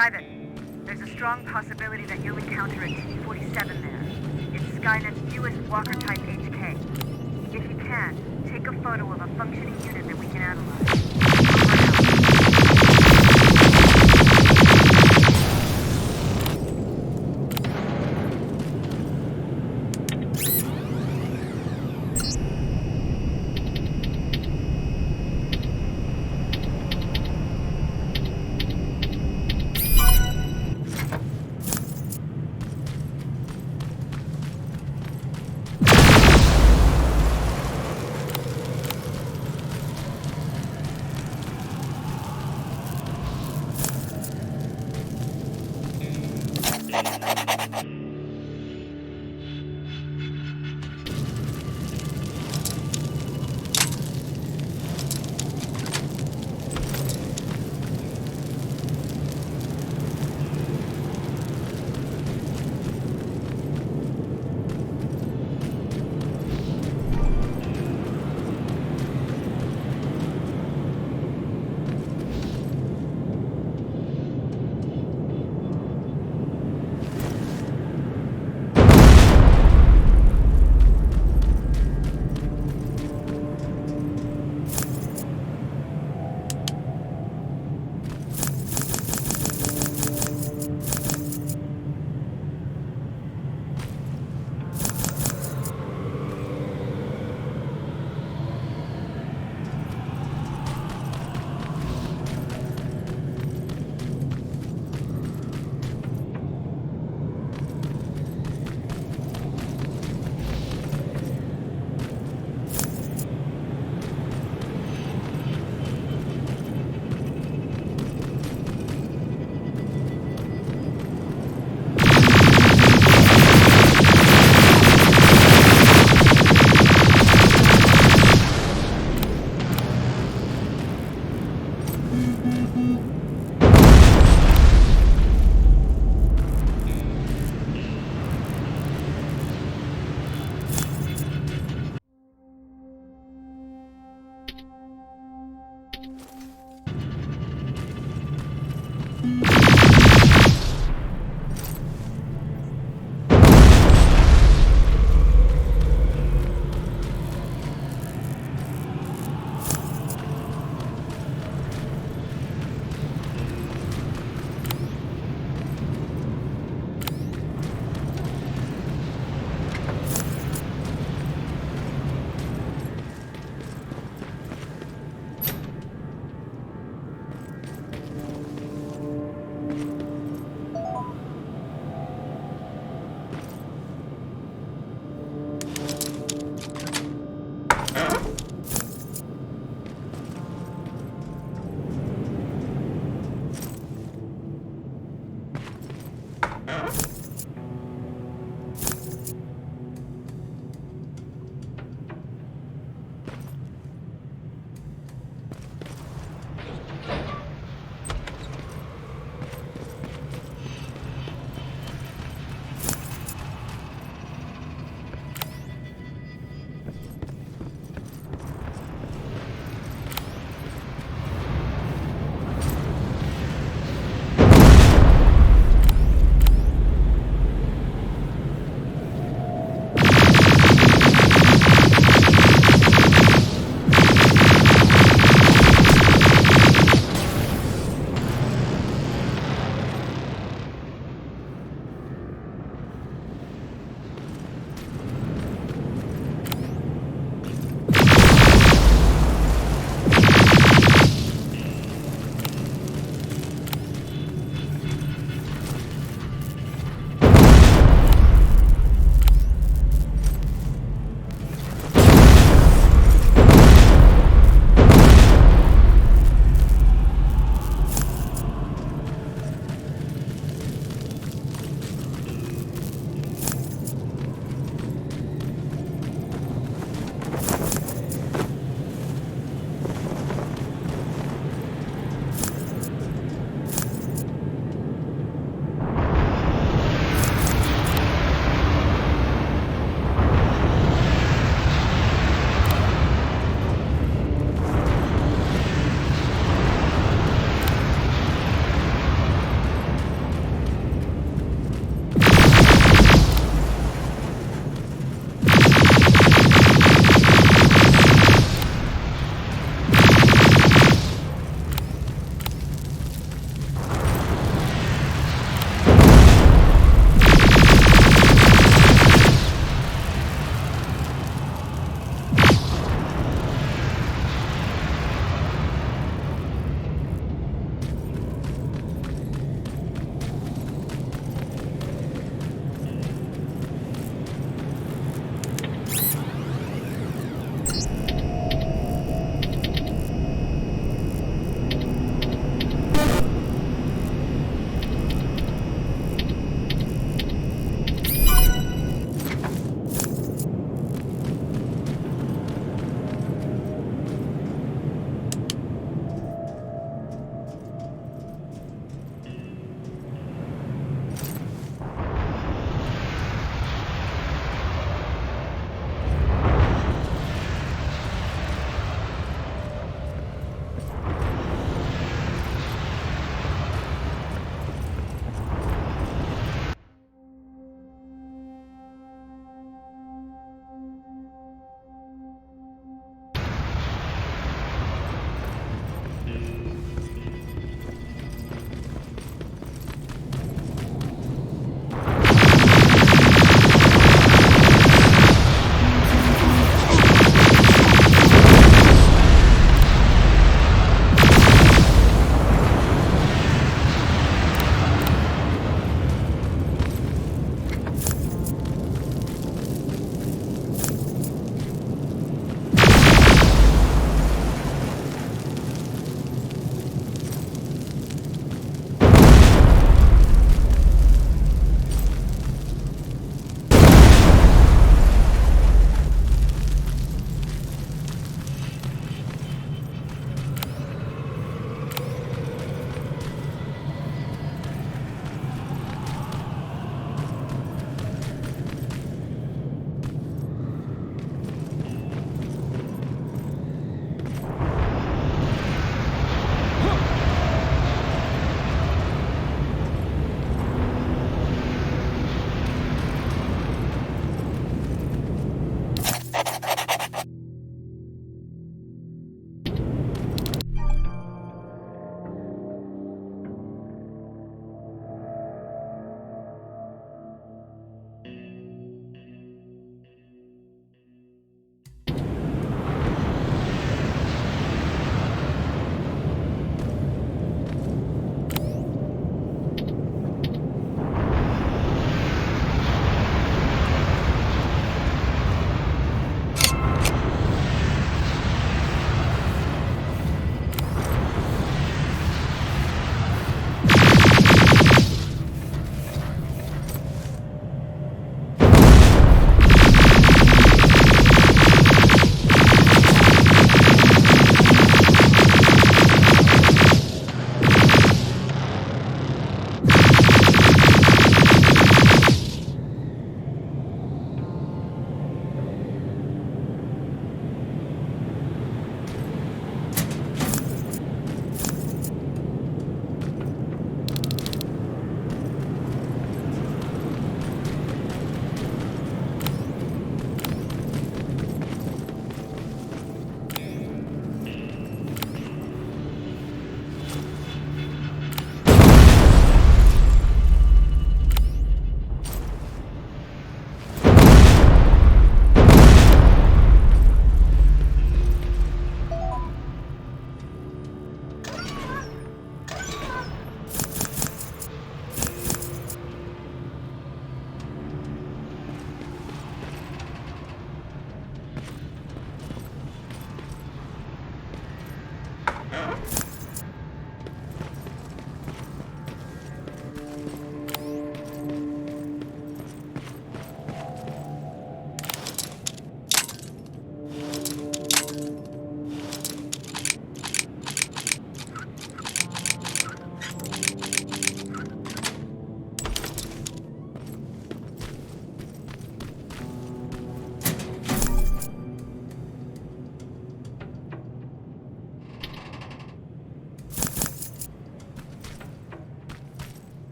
Private, there's a strong possibility that you'll encounter a T-47 there. It's Skynet's newest Walker-type HK. If you can, take a photo of a functioning unit that we can analyze.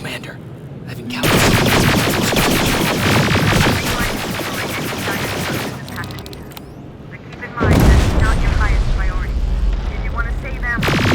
Commander. I've encountered... But keep in mind that's not your highest priority. If you want to save ammo,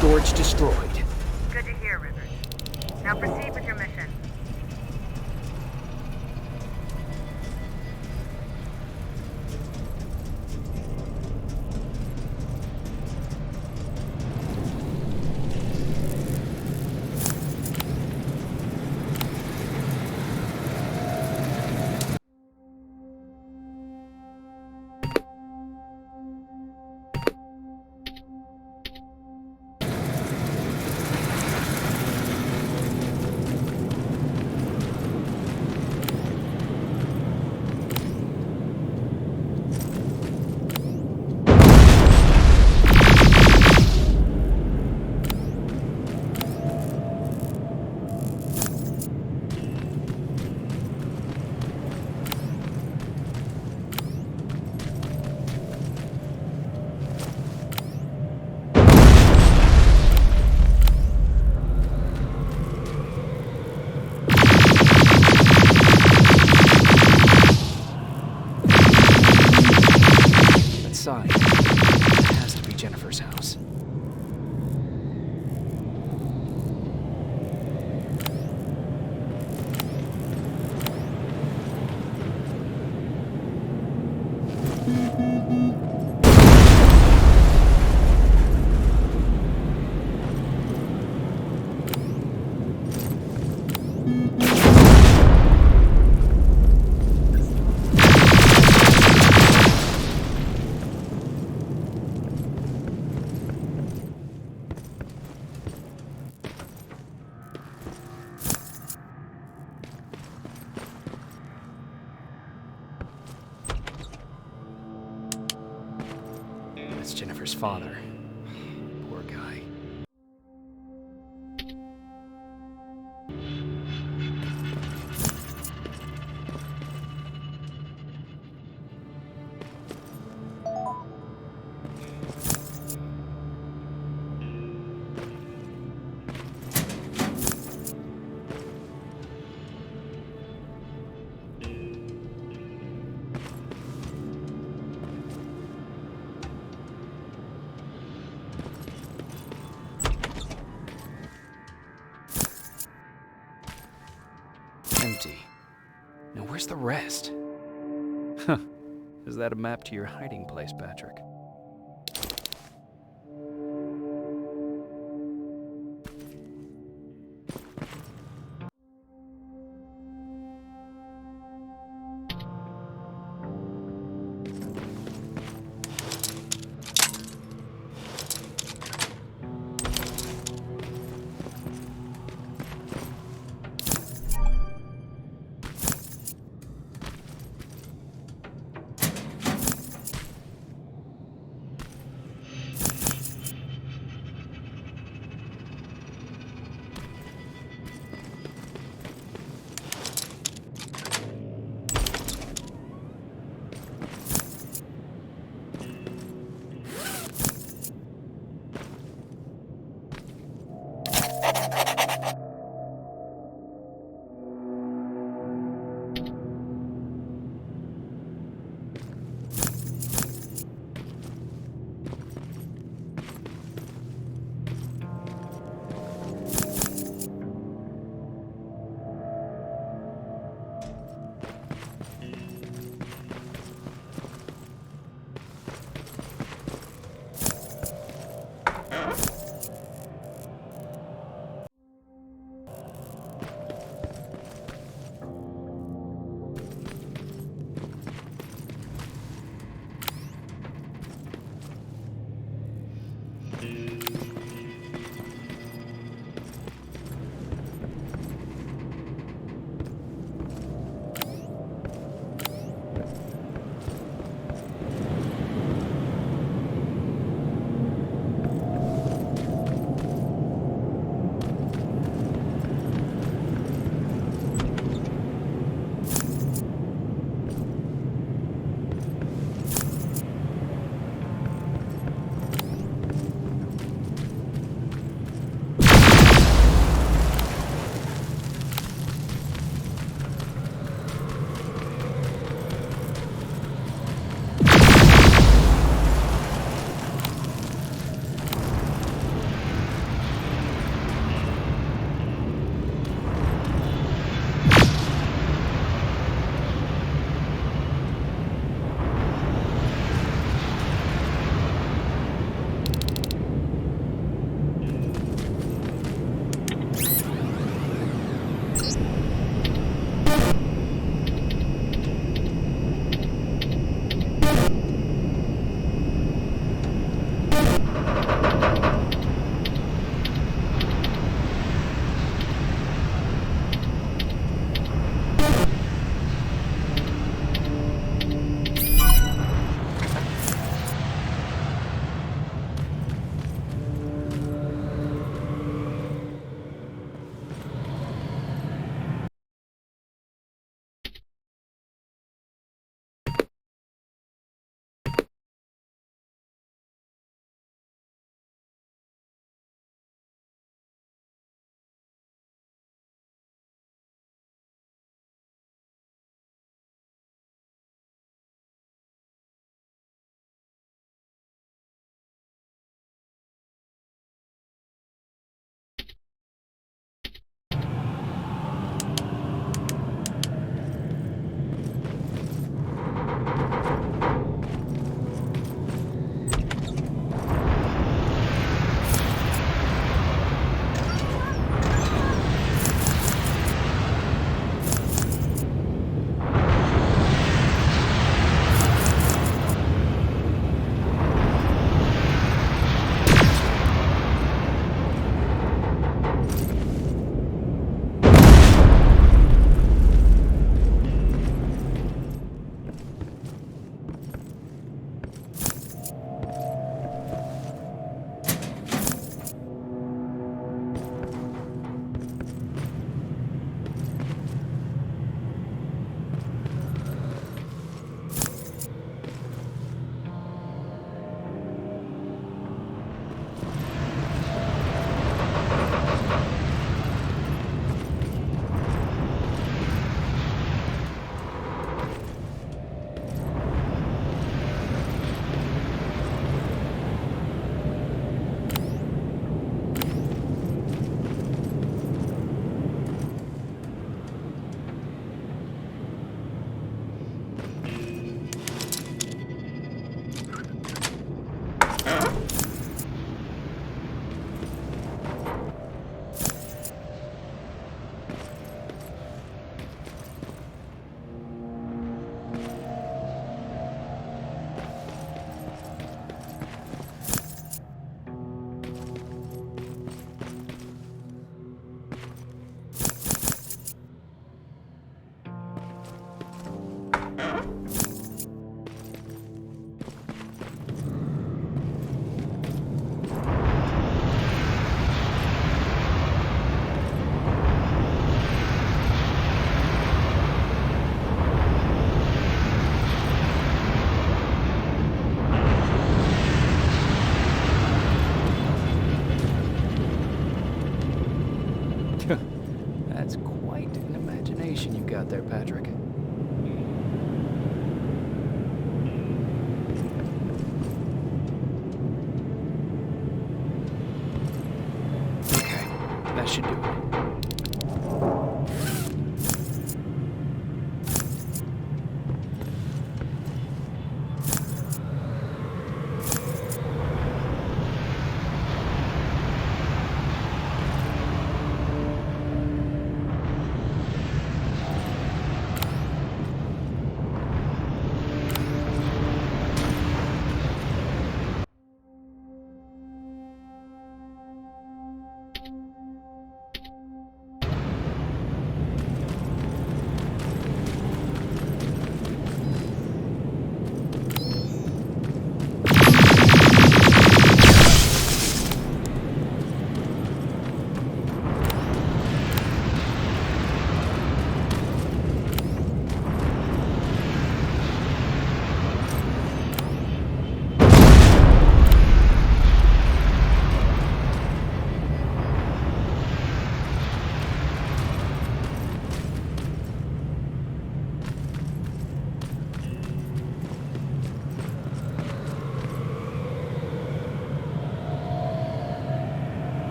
storage destroyed. Good to hear, Rivers. Now proceed with your mission. father. Poor guy. Empty. Now where's the rest? Huh. Is that a map to your hiding place, Patrick? That's quite an imagination you got there, Patrick. Okay, that should do it.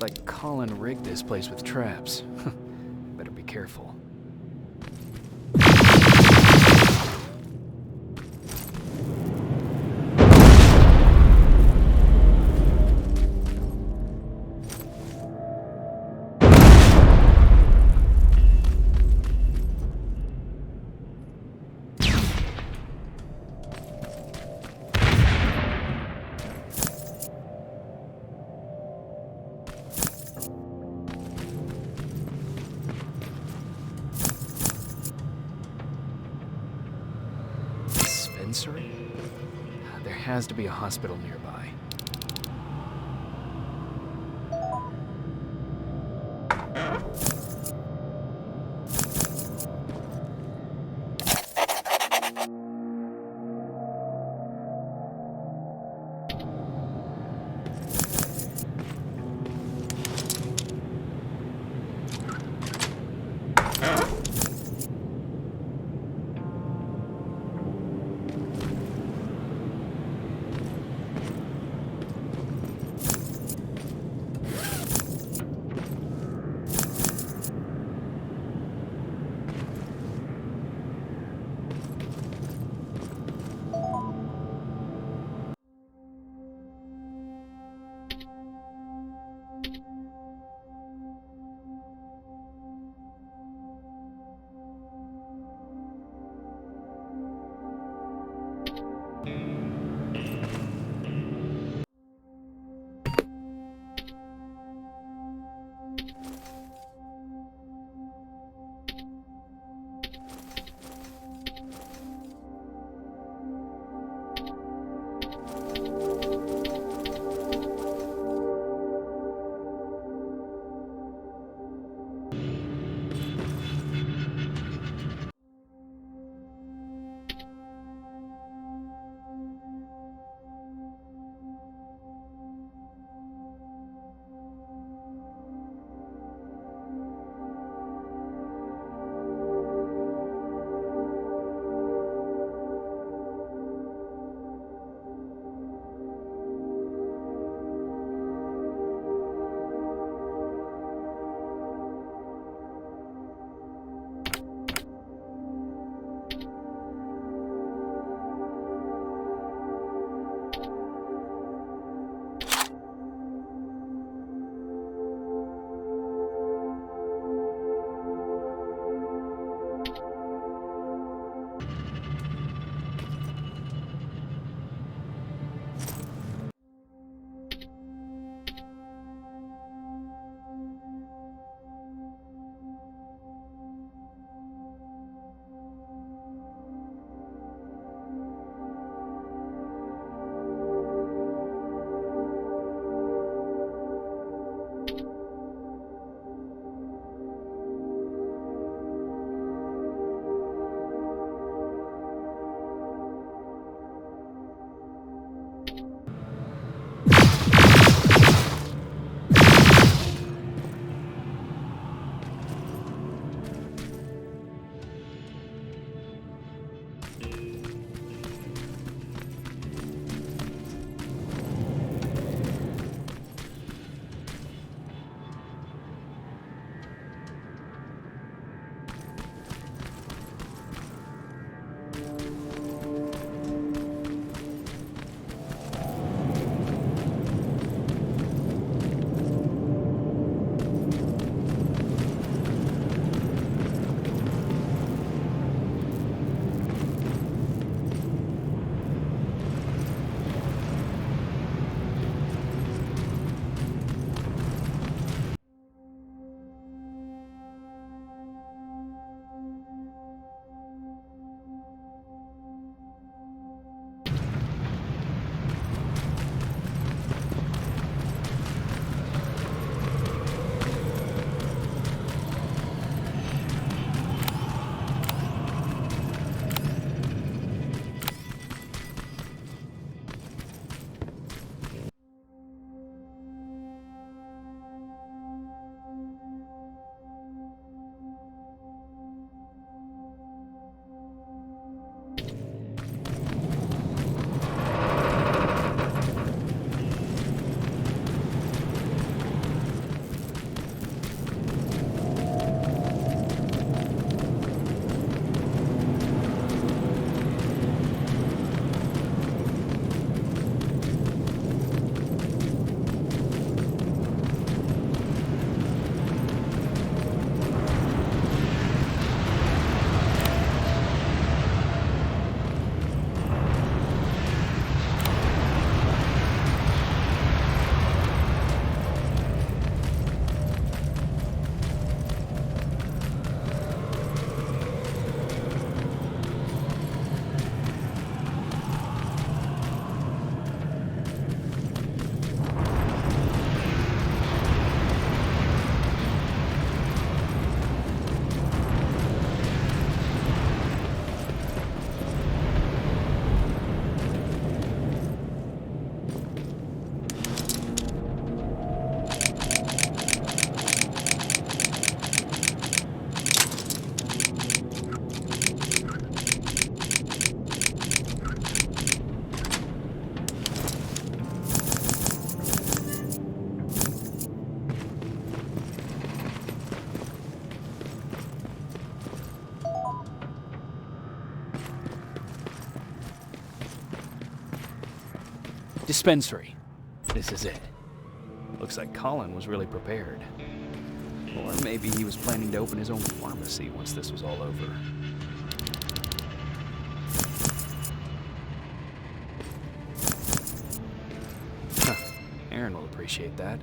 Looks like Colin rigged this place with traps. Better be careful. Dispensary? There has to be a hospital nearby. Dispensary. This is it. Looks like Colin was really prepared. Or maybe he was planning to open his own pharmacy once this was all over. Huh. Aaron will appreciate that.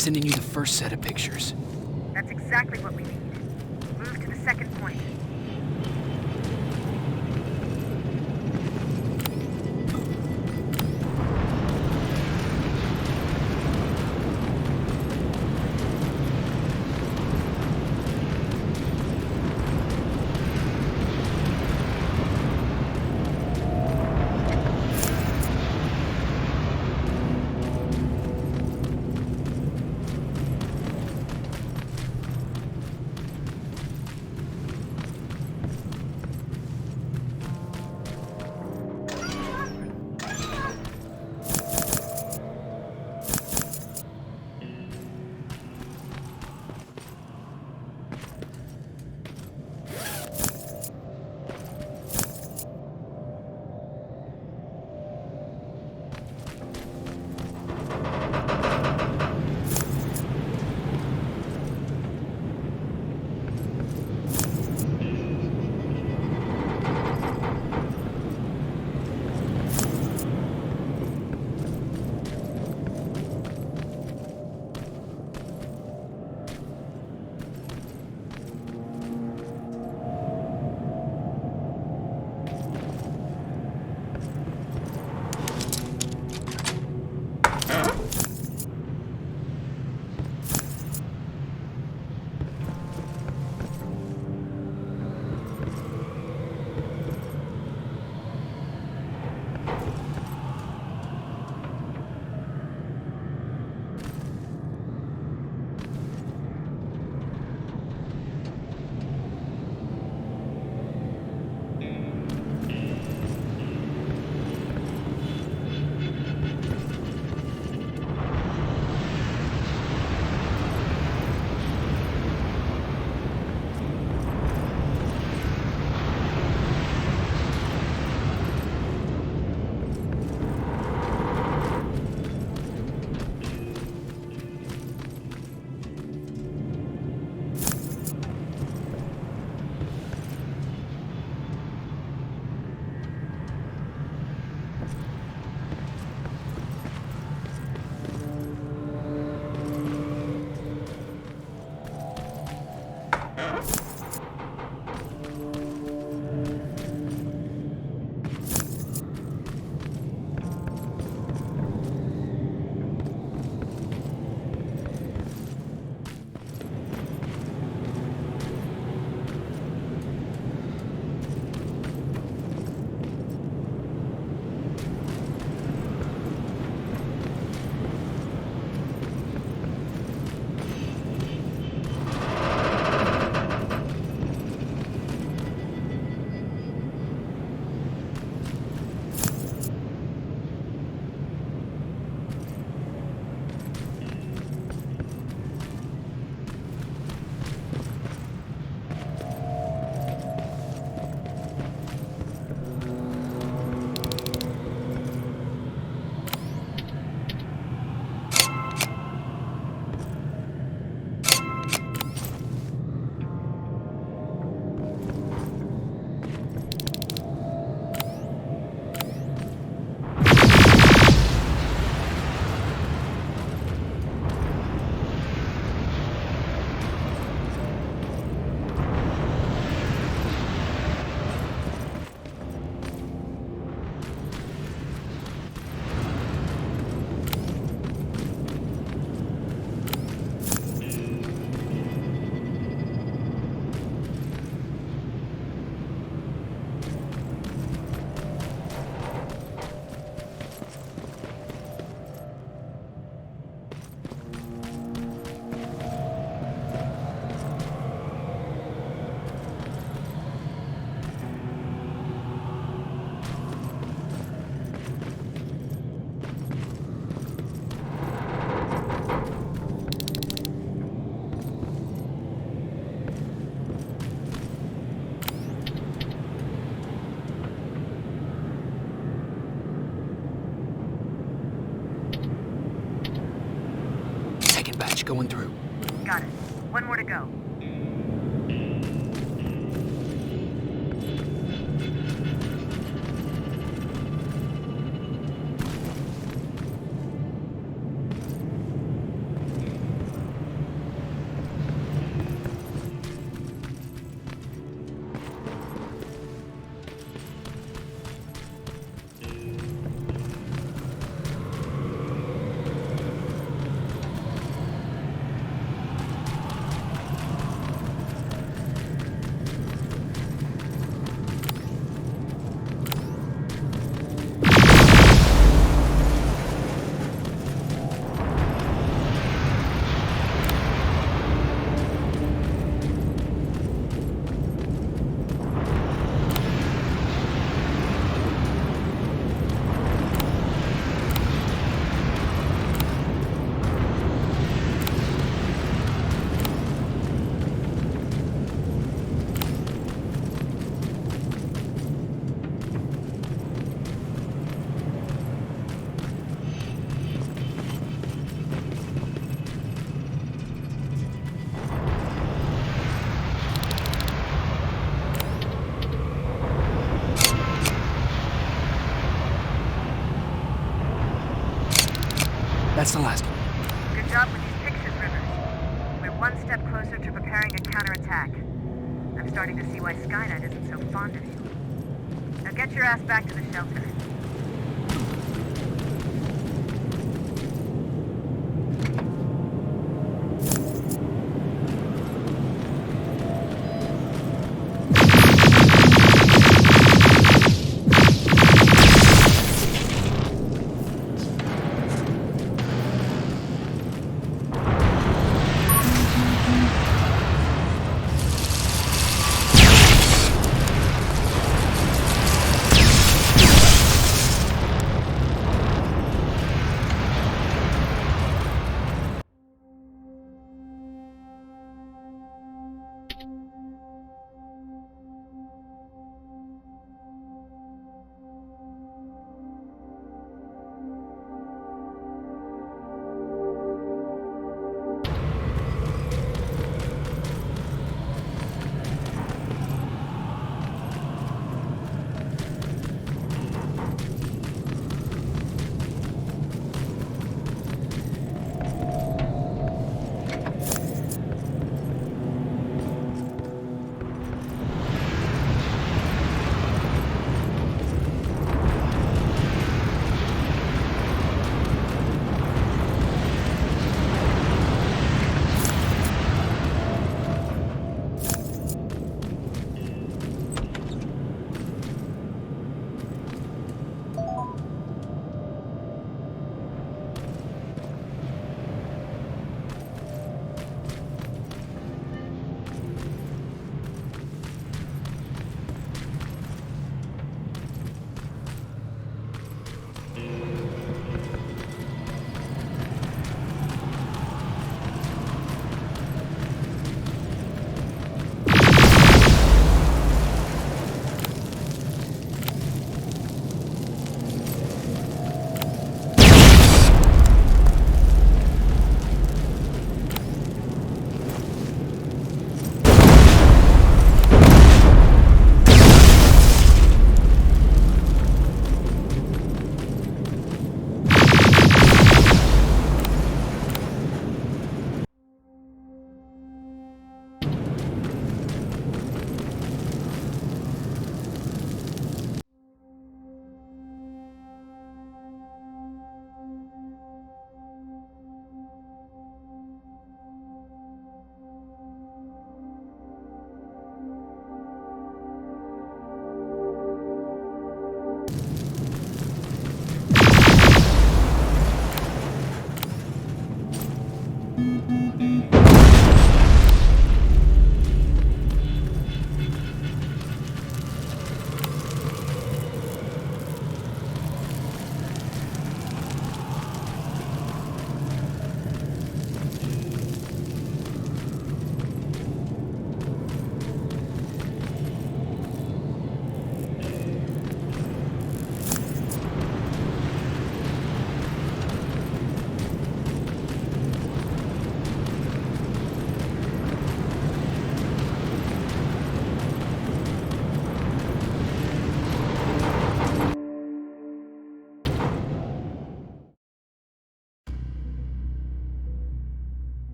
Sending you the first set of pictures. That's exactly what we need. Move to the second point. going through. Got it. One more to go. That's the last one. Good job with these pictures, Rivers. We're one step closer to preparing a counterattack. I'm starting to see why Skynet isn't so fond of you. Now get your ass back to the shelter.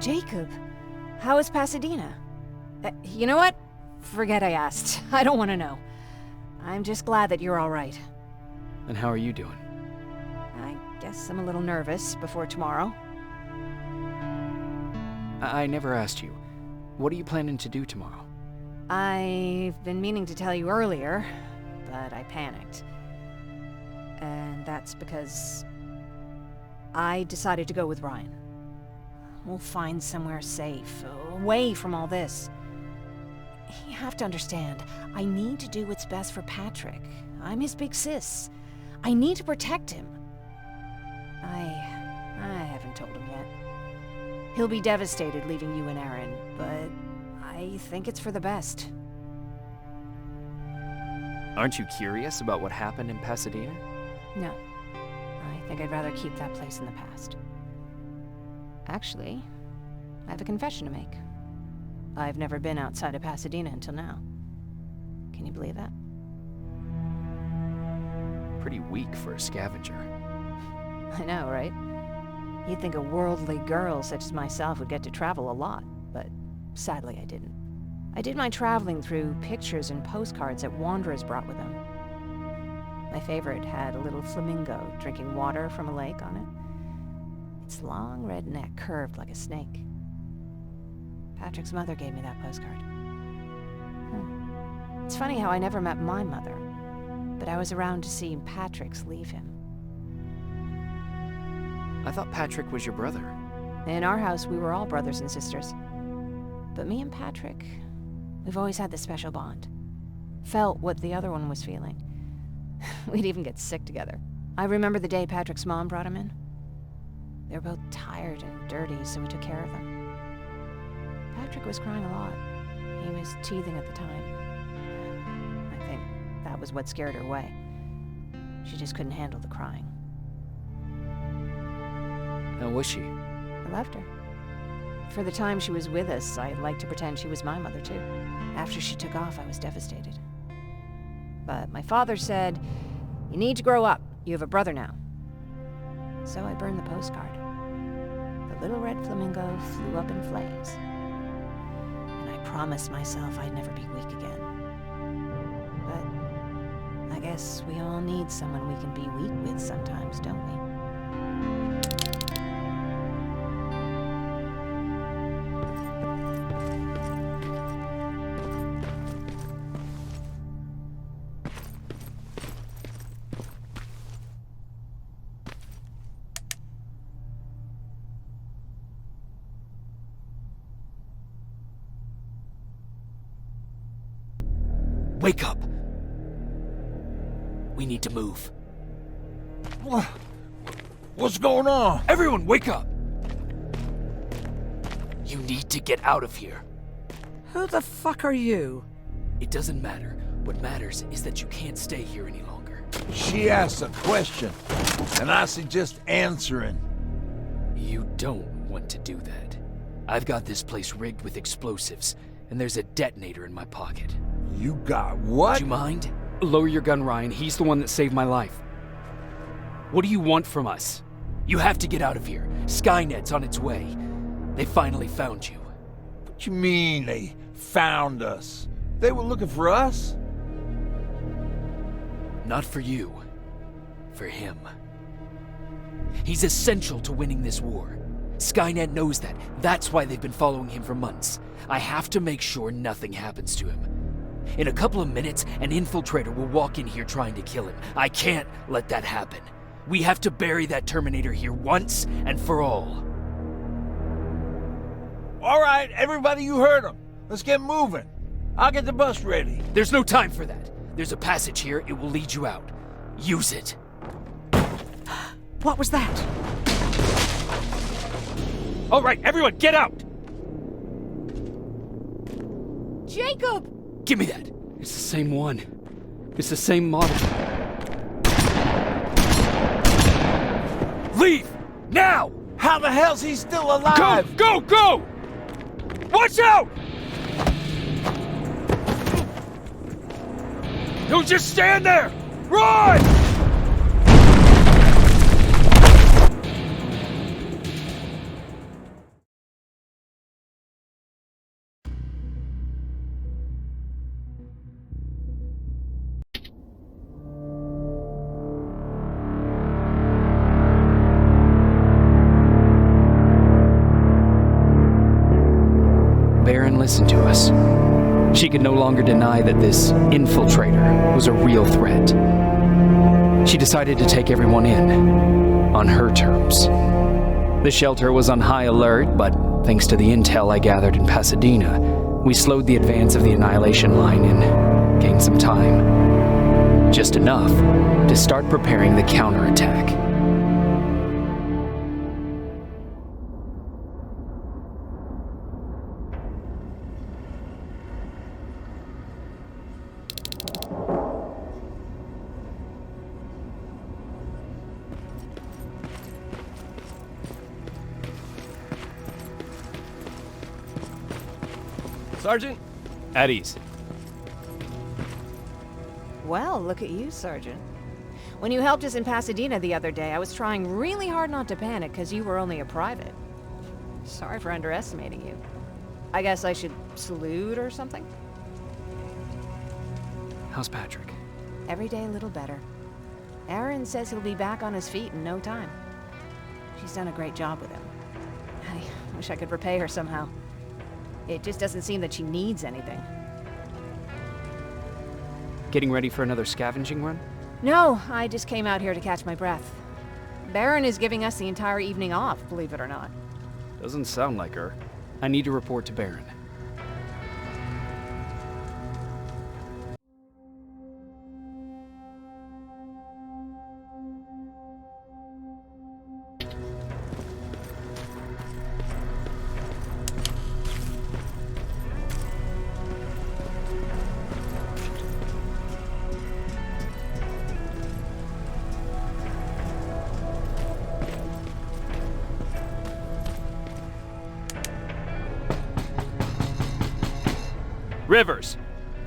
Jacob, how is Pasadena? You know what? Forget I asked. I don't want to know. I'm just glad that you're all right. And how are you doing? I guess I'm a little nervous before tomorrow. I never asked you. What are you planning to do tomorrow? I've been meaning to tell you earlier, but I panicked. And that's because I decided to go with Ryan. We'll find somewhere safe, away from all this. You have to understand, I need to do what's best for Patrick. I'm his big sis. I need to protect him. I haven't told him yet. He'll be devastated leaving you and Aaron, but I think it's for the best. Aren't you curious about what happened in Pasadena? No. I think I'd rather keep that place in the past. Actually, I have a confession to make. I've never been outside of Pasadena until now. Can you believe that? Pretty weak for a scavenger. I know, right? You'd think a worldly girl such as myself would get to travel a lot, but sadly I didn't. I did my traveling through pictures and postcards that wanderers brought with them. My favorite had a little flamingo drinking water from a lake on it. Its long red neck curved like a snake. Patrick's mother gave me that postcard. It's funny how I never met my mother, but I was around to see Patrick's leave him. I thought Patrick was your brother. In our house, we were all brothers and sisters. But me and Patrick, we've always had this special bond. Felt what the other one was feeling. We'd even get sick together. I remember the day Patrick's mom brought him in. They were both tired and dirty, so we took care of them. Patrick was crying a lot. He was teething at the time. I think that was what scared her away. She just couldn't handle the crying. How was she? I loved her. For the time she was with us, I liked to pretend she was my mother too. After she took off, I was devastated. But my father said, "You need to grow up. You have a brother now." So I burned the postcard. The little red flamingo flew up in flames. And I promised myself I'd never be weak again. But I guess we all need someone we can be weak with sometimes, don't we? Wake up! We need to move. What's going on? Everyone, wake up! You need to get out of here. Who the fuck are you? It doesn't matter. What matters is that you can't stay here any longer. She asked a question, and I suggest answering. You don't want to do that. I've got this place rigged with explosives, and there's a detonator in my pocket. You got what? Would you mind? Lower your gun, Ryan. He's the one that saved my life. What do you want from us? You have to get out of here. Skynet's on its way. They finally found you. What you mean they found us? They were looking for us? Not for you. For him. He's essential to winning this war. Skynet knows that. That's why they've been following him for months. I have to make sure nothing happens to him. In a couple of minutes, an infiltrator will walk in here trying to kill him. I can't let that happen. We have to bury that Terminator here once and for all. All right, everybody, you heard him. Let's get moving. I'll get the bus ready. There's no time for that. There's a passage here. It will lead you out. Use it. What was that? All right, everyone, get out! Jacob! Give me that. It's the same one. It's the same model. Leave! Now! How the hell's he still alive? Go! Go! Watch out! Don't just stand there! Run! listen to us. She could no longer deny that this infiltrator was a real threat. She decided to take everyone in, on her terms. The shelter was on high alert, but thanks to the intel I gathered in Pasadena, we slowed the advance of the Annihilation Line and gained some time. Just enough to start preparing the counterattack. Sergeant? At ease. Well, look at you, Sergeant. When you helped us in Pasadena the other day, I was trying really hard not to panic because you were only a private. Sorry for underestimating you. I guess I should salute or something? How's Patrick? Every day a little better. Erin says he'll be back on his feet in no time. She's done a great job with him. I wish I could repay her somehow. It just doesn't seem that she needs anything. Getting ready for another scavenging run? No, I just came out here to catch my breath. Baron is giving us the entire evening off, believe it or not. Doesn't sound like her. I need to report to Baron. Rivers,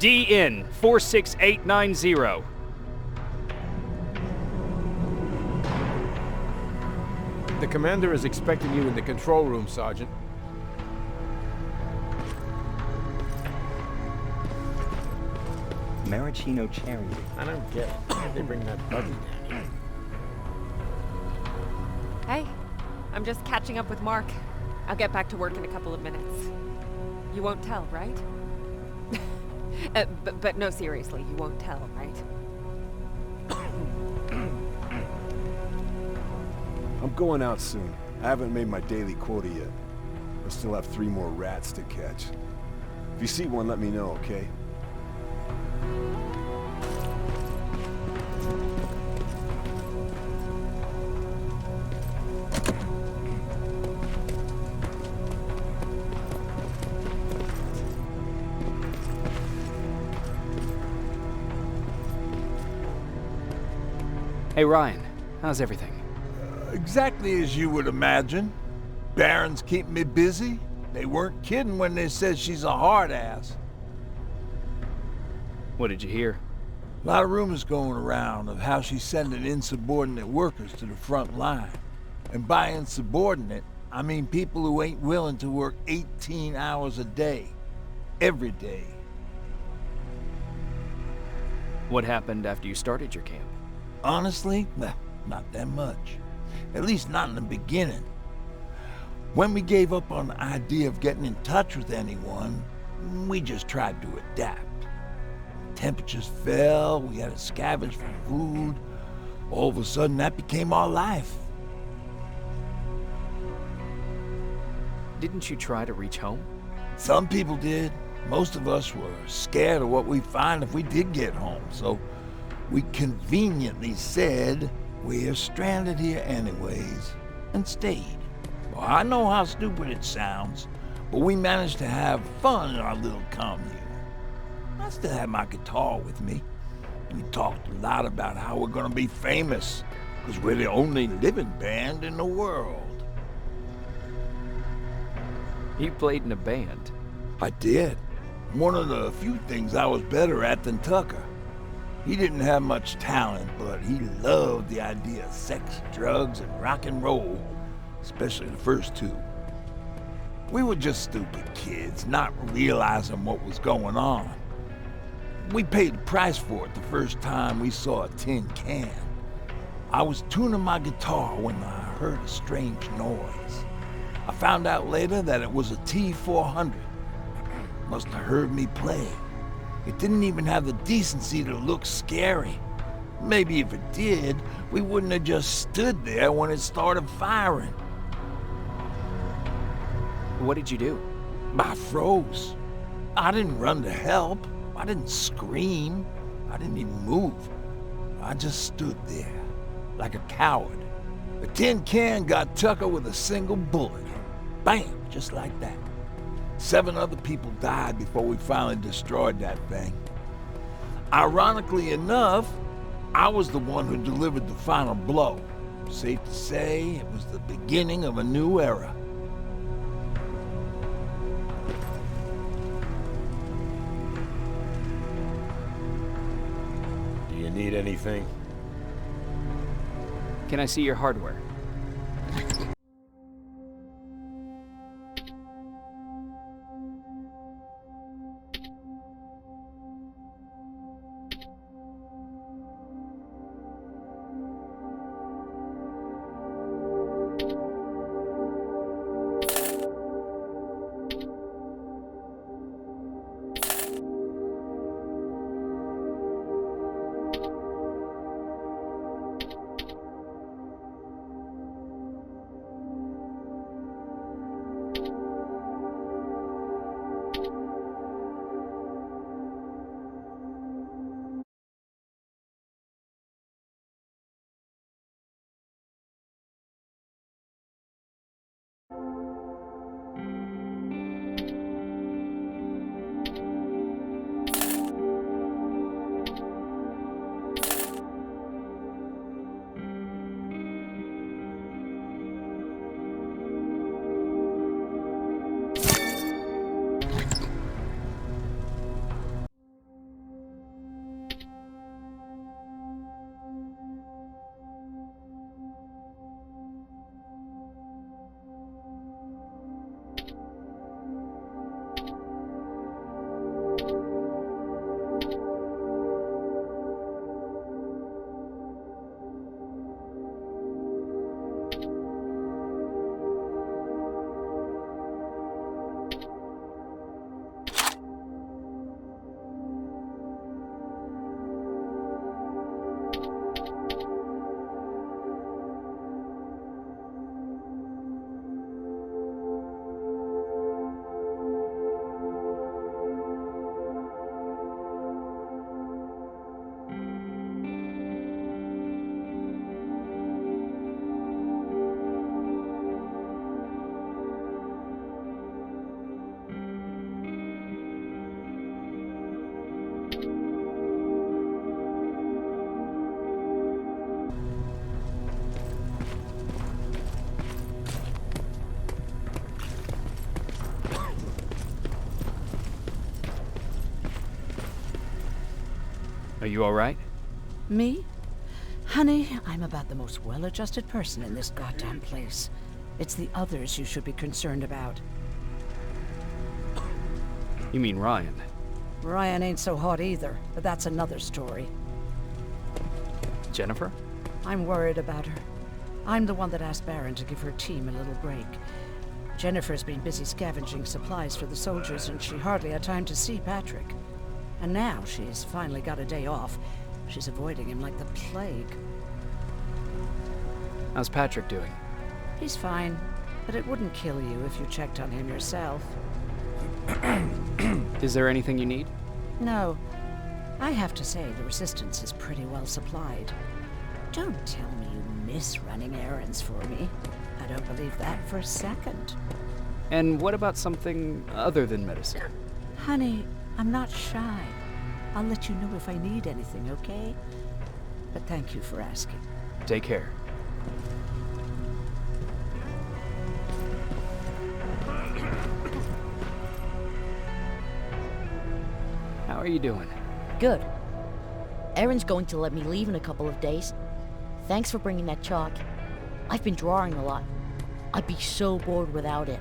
DN 46890. The commander is expecting you in the control room, Sergeant. Maraschino cherry. I don't get it. Why'd they bring that buggy down here? Hey, I'm just catching up with Mark. I'll get back to work in a couple of minutes. You won't tell, right? But no, seriously, you won't tell, right? I'm going out soon. I haven't made my daily quota yet. I still have 3 more rats to catch. If you see one, let me know, okay? Hey Ryan, how's everything? Exactly as you would imagine. Baron's keeping me busy. They weren't kidding when they said she's a hard ass. What did you hear? A lot of rumors going around of how she's sending insubordinate workers to the front line. And by insubordinate, I mean people who ain't willing to work 18 hours a day. Every day. What happened after you started your camp? Honestly, well, not that much. At least not in the beginning. When we gave up on the idea of getting in touch with anyone, we just tried to adapt. Temperatures fell, we had to scavenge for food. All of a sudden, that became our life. Didn't you try to reach home? Some people did. Most of us were scared of what we'd find if we did get home, so we conveniently said we're stranded here anyways, and stayed. Well, I know how stupid it sounds, but we managed to have fun in our little commune. I still have my guitar with me. We talked a lot about how we're gonna be famous, because we're the only living band in the world. You played in a band. I did. One of the few things I was better at than Tucker. He didn't have much talent, but he loved the idea of sex, drugs, and rock and roll, especially the first 2. We were just stupid kids, not realizing what was going on. We paid the price for it the first time we saw a tin can. I was tuning my guitar when I heard a strange noise. I found out later that it was a T-400. Must have heard me play. It didn't even have the decency to look scary. Maybe if it did, we wouldn't have just stood there when it started firing. What did you do? I froze. I didn't run to help. I didn't scream. I didn't even move. I just stood there, like a coward. A tin can got Tucker with a single bullet. Bam! Just like that. 7 other people died before we finally destroyed that thing. Ironically enough, I was the one who delivered the final blow. Safe to say, it was the beginning of a new era. Do you need anything? Can I see your hardware? Are you all right? Me? Honey, I'm about the most well-adjusted person in this goddamn place. It's the others you should be concerned about. You mean Ryan? Ryan ain't so hot either, but that's another story. Jennifer? I'm worried about her. I'm the one that asked Baron to give her team a little break. Jennifer's been busy scavenging supplies for the soldiers, and she hardly had time to see Patrick. And now she's finally got a day off. She's avoiding him like the plague. How's Patrick doing? He's fine, but it wouldn't kill you if you checked on him yourself. Is there anything you need? No. I have to say, the Resistance is pretty well supplied. Don't tell me you miss running errands for me. I don't believe that for a second. And what about something other than medicine? Honey, I'm not shy. I'll let you know if I need anything, okay? But thank you for asking. Take care. How are you doing? Good. Erin's going to let me leave in a couple of days. Thanks for bringing that chalk. I've been drawing a lot. I'd be so bored without it.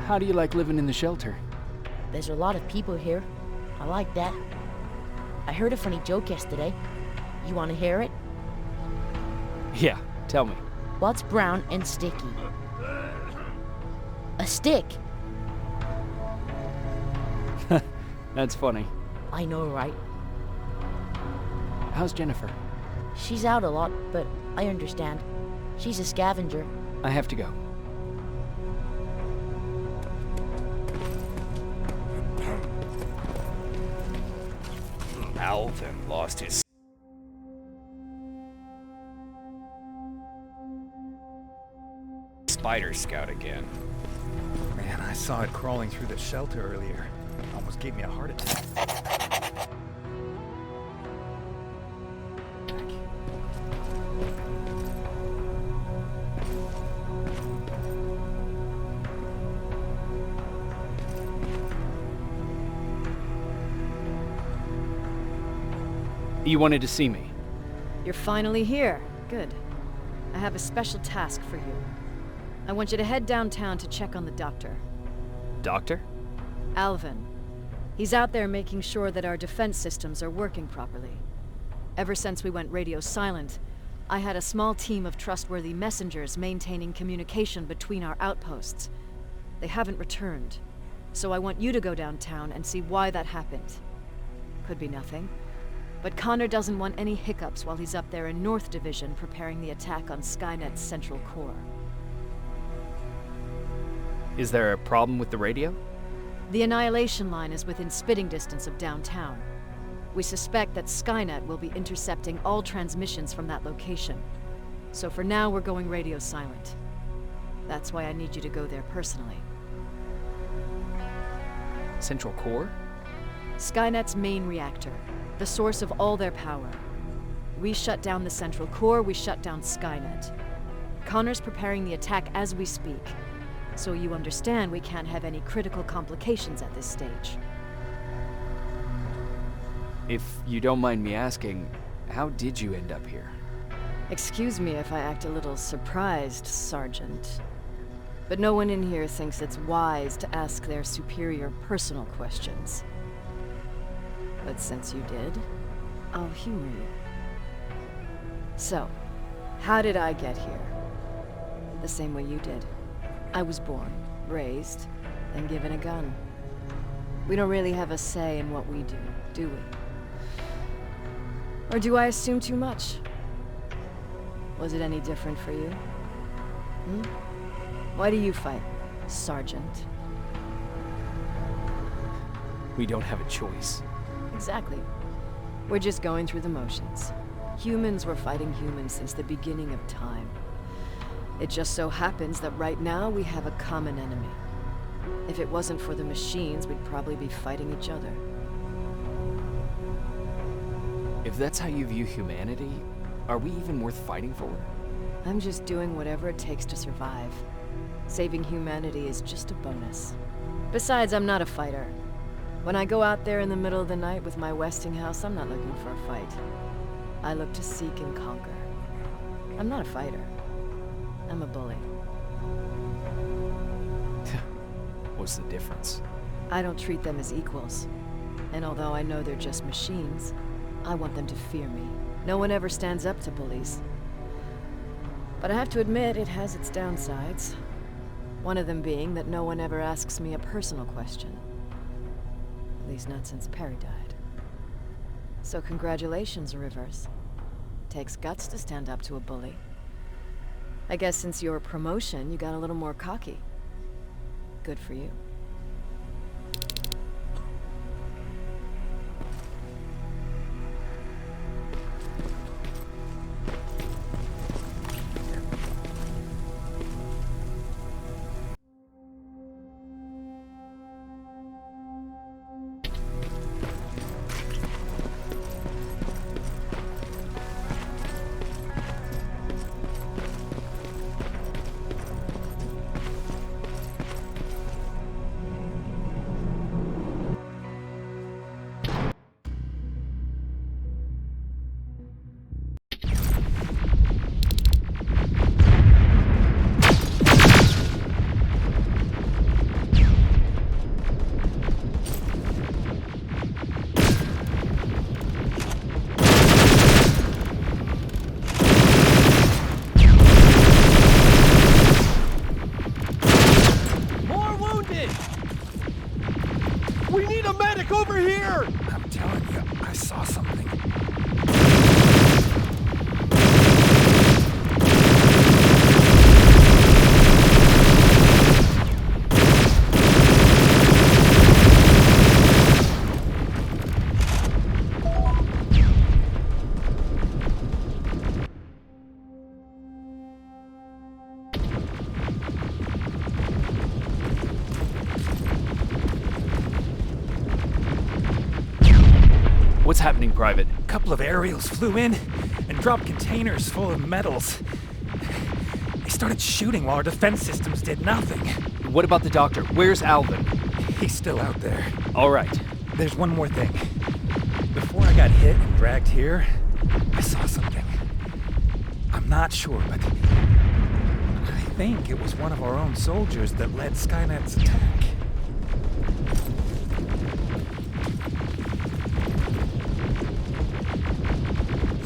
How do you like living in the shelter? There's a lot of people here. I like that. I heard a funny joke yesterday. You want to hear it? Yeah, tell me. What's brown and sticky? A stick. That's funny. I know, right? How's Jennifer? She's out a lot, but I understand. She's a scavenger. I have to go. Alvin lost his Spider Scout again. Man, I saw it crawling through the shelter earlier. Almost gave me a heart attack. You wanted to see me? You're finally here. Good. I have a special task for you. I want you to head downtown to check on the doctor. Doctor? Alvin. He's out there making sure that our defense systems are working properly. Ever since we went radio silent, I had a small team of trustworthy messengers maintaining communication between our outposts. They haven't returned, so I want you to go downtown and see why that happened. Could be nothing, but Connor doesn't want any hiccups while he's up there in North Division preparing the attack on Skynet's central core. Is there a problem with the radio? The Annihilation Line is within spitting distance of downtown. We suspect that Skynet will be intercepting all transmissions from that location. So for now, we're going radio silent. That's why I need you to go there personally. Central core? Skynet's main reactor, the source of all their power. We shut down the central core, we shut down Skynet. Connor's preparing the attack as we speak. So you understand we can't have any critical complications at this stage. If you don't mind me asking, how did you end up here? Excuse me if I act a little surprised, Sergeant. But no one in here thinks it's wise to ask their superior personal questions. But since you did, I'll humor you. So, how did I get here? The same way you did. I was born, raised, and given a gun. We don't really have a say in what we do we? Or do I assume too much? Was it any different for you? Why do you fight, Sergeant? We don't have a choice. Exactly. We're just going through the motions. Humans were fighting humans since the beginning of time. It just so happens that right now we have a common enemy. If it wasn't for the machines, we'd probably be fighting each other. If that's how you view humanity, are we even worth fighting for? I'm just doing whatever it takes to survive. Saving humanity is just a bonus. Besides, I'm not a fighter. When I go out there in the middle of the night with my Westinghouse, I'm not looking for a fight. I look to seek and conquer. I'm not a fighter. I'm a bully. What's the difference? I don't treat them as equals. And although I know they're just machines, I want them to fear me. No one ever stands up to bullies. But I have to admit, it has its downsides. One of them being that no one ever asks me a personal question. At least not since Perry died. So congratulations, Rivers. Takes guts to stand up to a bully. I guess since your promotion, you got a little more cocky. Good for you. What's happening, Private? A couple of aerials flew in and dropped containers full of metals. They started shooting while our defense systems did nothing. What about the doctor? Where's Alvin? He's still out there. All right. There's one more thing. Before I got hit and dragged here, I saw something. I'm not sure, but I think it was one of our own soldiers that led Skynet's attack.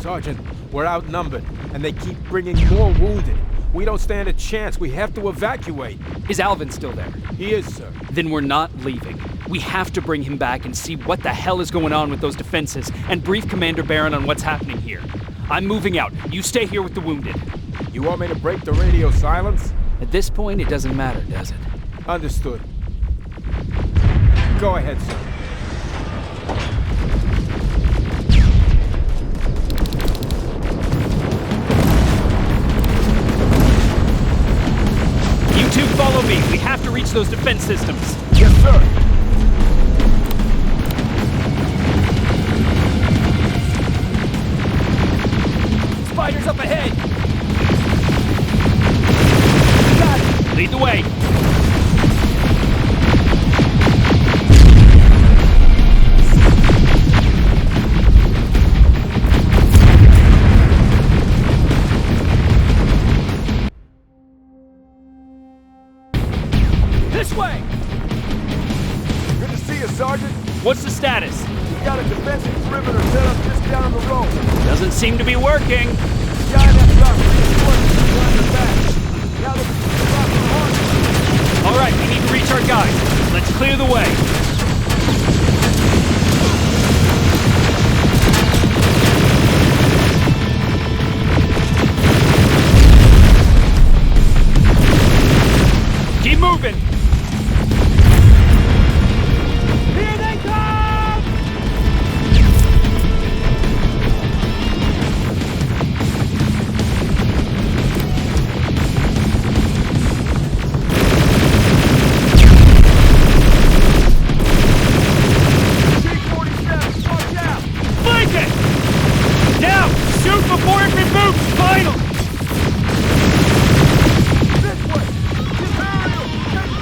Sergeant, we're outnumbered, and they keep bringing more wounded. We don't stand a chance. We have to evacuate. Is Alvin still there? He is, sir. Then we're not leaving. We have to bring him back and see what the hell is going on with those defenses and brief Commander Barron on what's happening here. I'm moving out. You stay here with the wounded. You want me to break the radio silence? At this point, it doesn't matter, does it? Understood. Go ahead, sir. You two follow me. We have to reach those defense systems. Yes, sir. Spiders up ahead! Got it! Lead the way! This way! Good to see you, Sergeant. What's the status? We got a defensive perimeter set up just down the road. Doesn't seem to be working. Skynet dropped reinforcements behind the back. Now they're dropping hard. All right, we need to reach our guys. Let's clear the way. Keep moving. Here they come! T-47, watch out! Flank it! Now, shoot before it reboots! Finally! This way! Get aerial! Take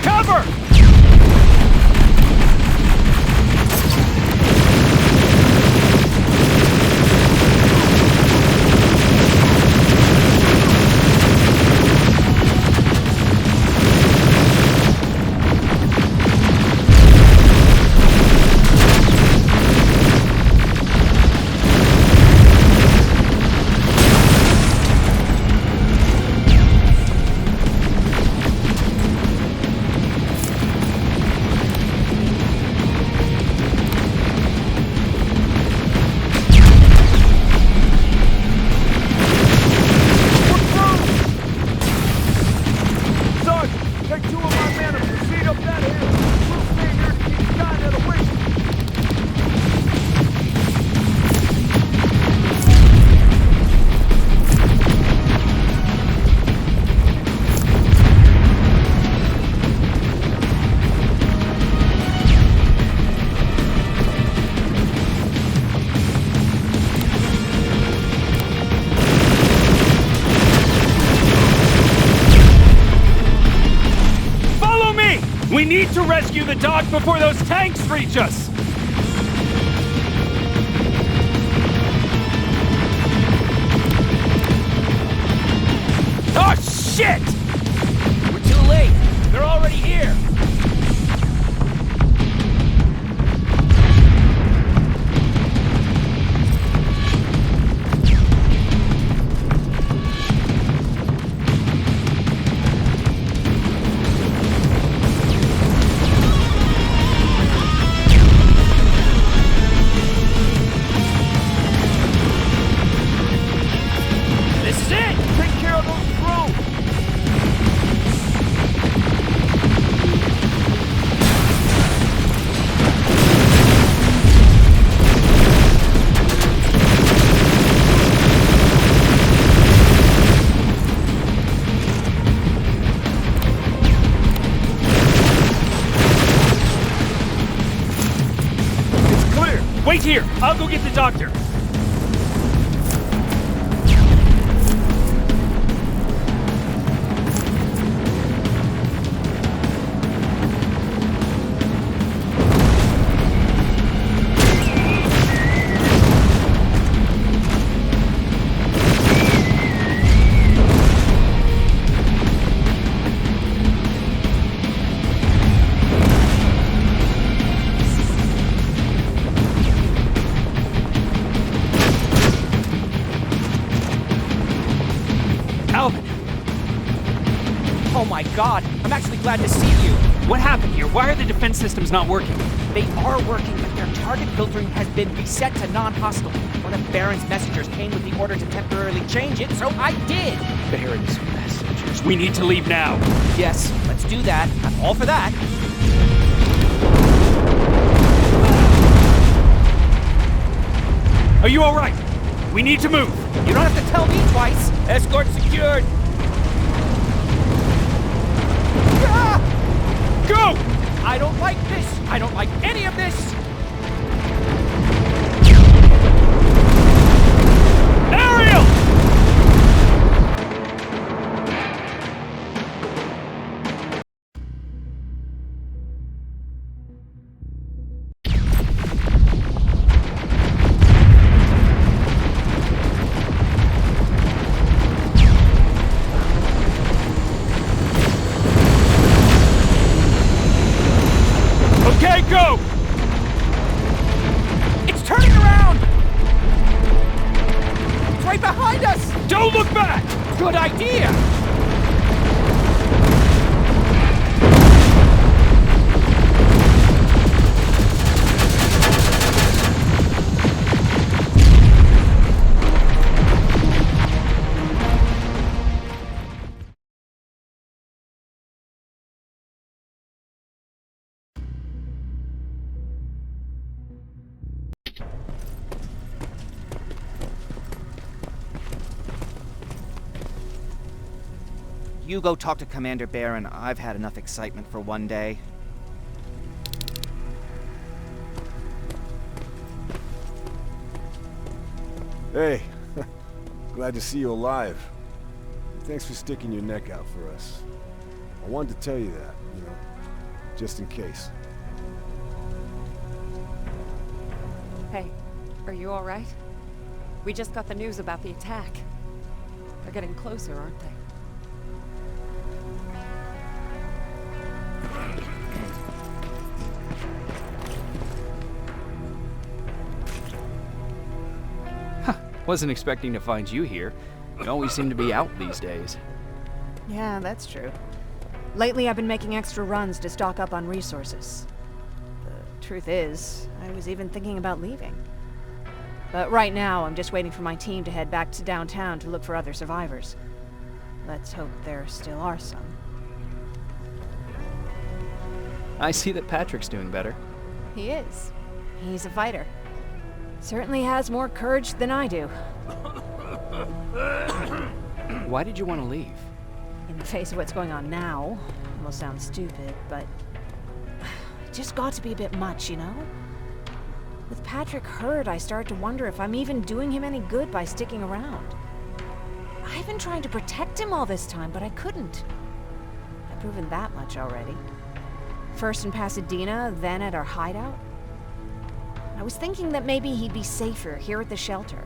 cover! Cover! Sergeant, take 2 of my men and proceed up that hill. We'll stay here to keep Skynet awake. Follow me! We need to rescue the dog before those tanks reach us! Oh, shit! We're too late. They're already here. I'll go get the doctor. Oh my god, I'm actually glad to see you. What happened here? Why are the defense systems not working? They are working, but their target filtering has been reset to non-hostile. One of Baron's messengers came with the order to temporarily change it, so I did. Baron's messengers. We need to leave now. Yes, let's do that. I'm all for that. Are you all right? We need to move. You don't have to tell me twice. Escort secured. Go! I don't like this! I don't like any of this! Ariel! Okay, go! It's turning around! It's right behind us! Don't look back! Good idea! You go talk to Commander Baron. I've had enough excitement for one day. Hey, glad to see you alive. Thanks for sticking your neck out for us. I wanted to tell you that, just in case. Hey, are you all right? We just got the news about the attack. They're getting closer, aren't they? Wasn't expecting to find you here. You always seem to be out these days. Yeah, that's true. Lately, I've been making extra runs to stock up on resources. The truth is, I was even thinking about leaving. But right now, I'm just waiting for my team to head back to downtown to look for other survivors. Let's hope there still are some. I see that Patrick's doing better. He is. He's a fighter. Certainly has more courage than I do. Why did you want to leave? In the face of what's going on now, almost sounds stupid, but it just got to be a bit much, you know? With Patrick hurt, I started to wonder if I'm even doing him any good by sticking around. I've been trying to protect him all this time, but I couldn't. I've proven that much already. First in Pasadena, then at our hideout. I was thinking that maybe he'd be safer here at the shelter.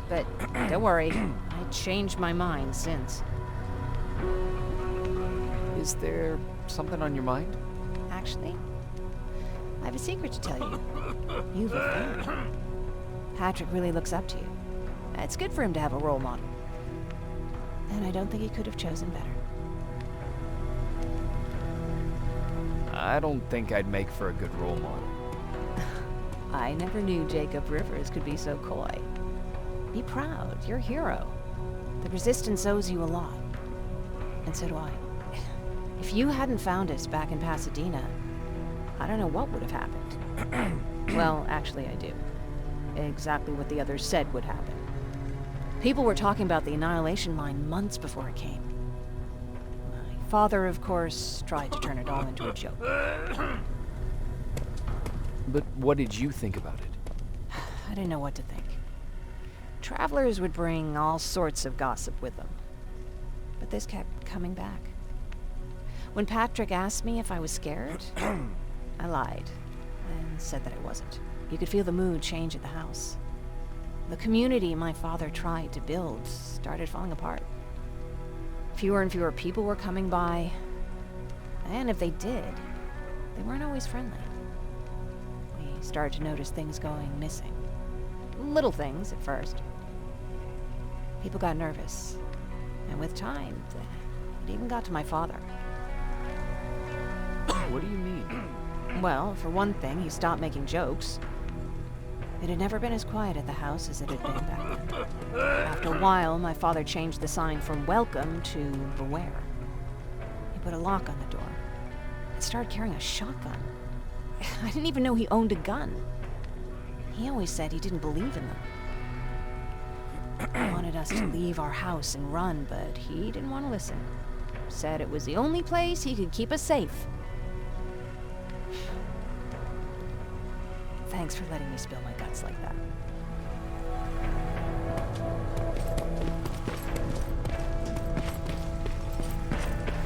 But don't worry, I changed my mind since. Is there something on your mind? Actually, I have a secret to tell you. You've a fan. Patrick really looks up to you. It's good for him to have a role model. And I don't think he could have chosen better. I don't think I'd make for a good role model. I never knew Jacob Rivers could be so coy. Be proud, you're a hero. The Resistance owes you a lot. And so do I. If you hadn't found us back in Pasadena, I don't know what would have happened. Well, actually I do. Exactly what the others said would happen. People were talking about the Annihilation Line months before it came. My father, of course, tried to turn it all into a joke. But what did you think about it? I didn't know what to think. Travelers would bring all sorts of gossip with them. But this kept coming back. When Patrick asked me if I was scared, I lied and said that I wasn't. You could feel the mood change at the house. The community my father tried to build started falling apart. Fewer and fewer people were coming by, and if they did, they weren't always friendly. We started to notice things going missing. Little things at first. People got nervous, and with time, it even got to my father. What do you mean? Well, for one thing, he stopped making jokes. It had never been as quiet at the house as it had been back then. After a while, my father changed the sign from welcome to beware. He put a lock on the door and started carrying a shotgun. I didn't even know he owned a gun. He always said he didn't believe in them. He wanted us to leave our house and run, but he didn't want to listen. Said it was the only place he could keep us safe. Thanks for letting me spill my guts like that.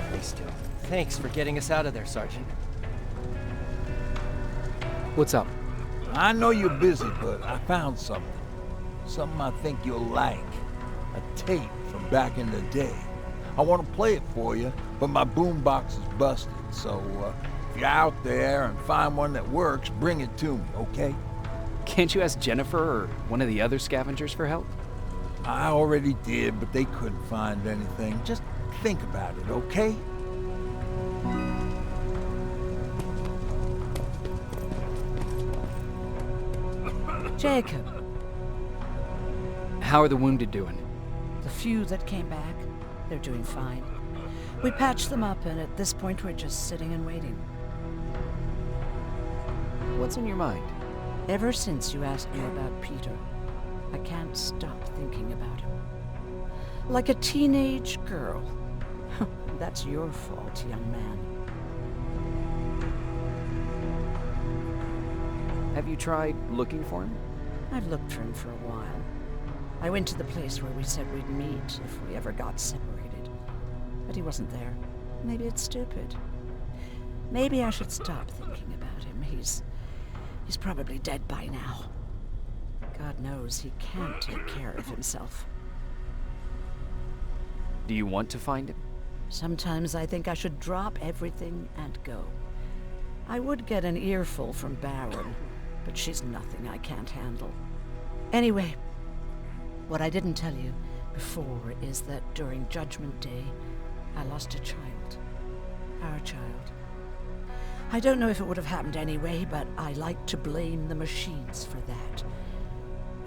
Stay still. Thanks for getting us out of there, Sergeant. What's up? I know you're busy, but I found something. Something I think you'll like. A tape from back in the day. I want to play it for you, but my boombox is busted, so if you're out there and find one that works, bring it to me, okay? Can't you ask Jennifer or one of the other scavengers for help? I already did, but they couldn't find anything. Just think about it, okay? Jacob, How are the wounded doing? the few that came back, they're doing fine. We patched them up, and at this point we're just sitting and waiting. What's on your mind? Ever since you asked me about Peter, I can't stop thinking about him. Like a teenage girl. That's your fault, young man. Have you tried looking for him? I've looked for him for a while. I went to the place where we said we'd meet if we ever got separated. But he wasn't there. Maybe it's stupid. Maybe I should stop thinking about him. He's probably dead by now. God knows he can't take care of himself. Do you want to find him? Sometimes I think I should drop everything and go. I would get an earful from Baron, but she's nothing I can't handle. Anyway, what I didn't tell you before is that during Judgment Day, I lost a child. Our child. I don't know if it would have happened anyway, but I like to blame the machines for that.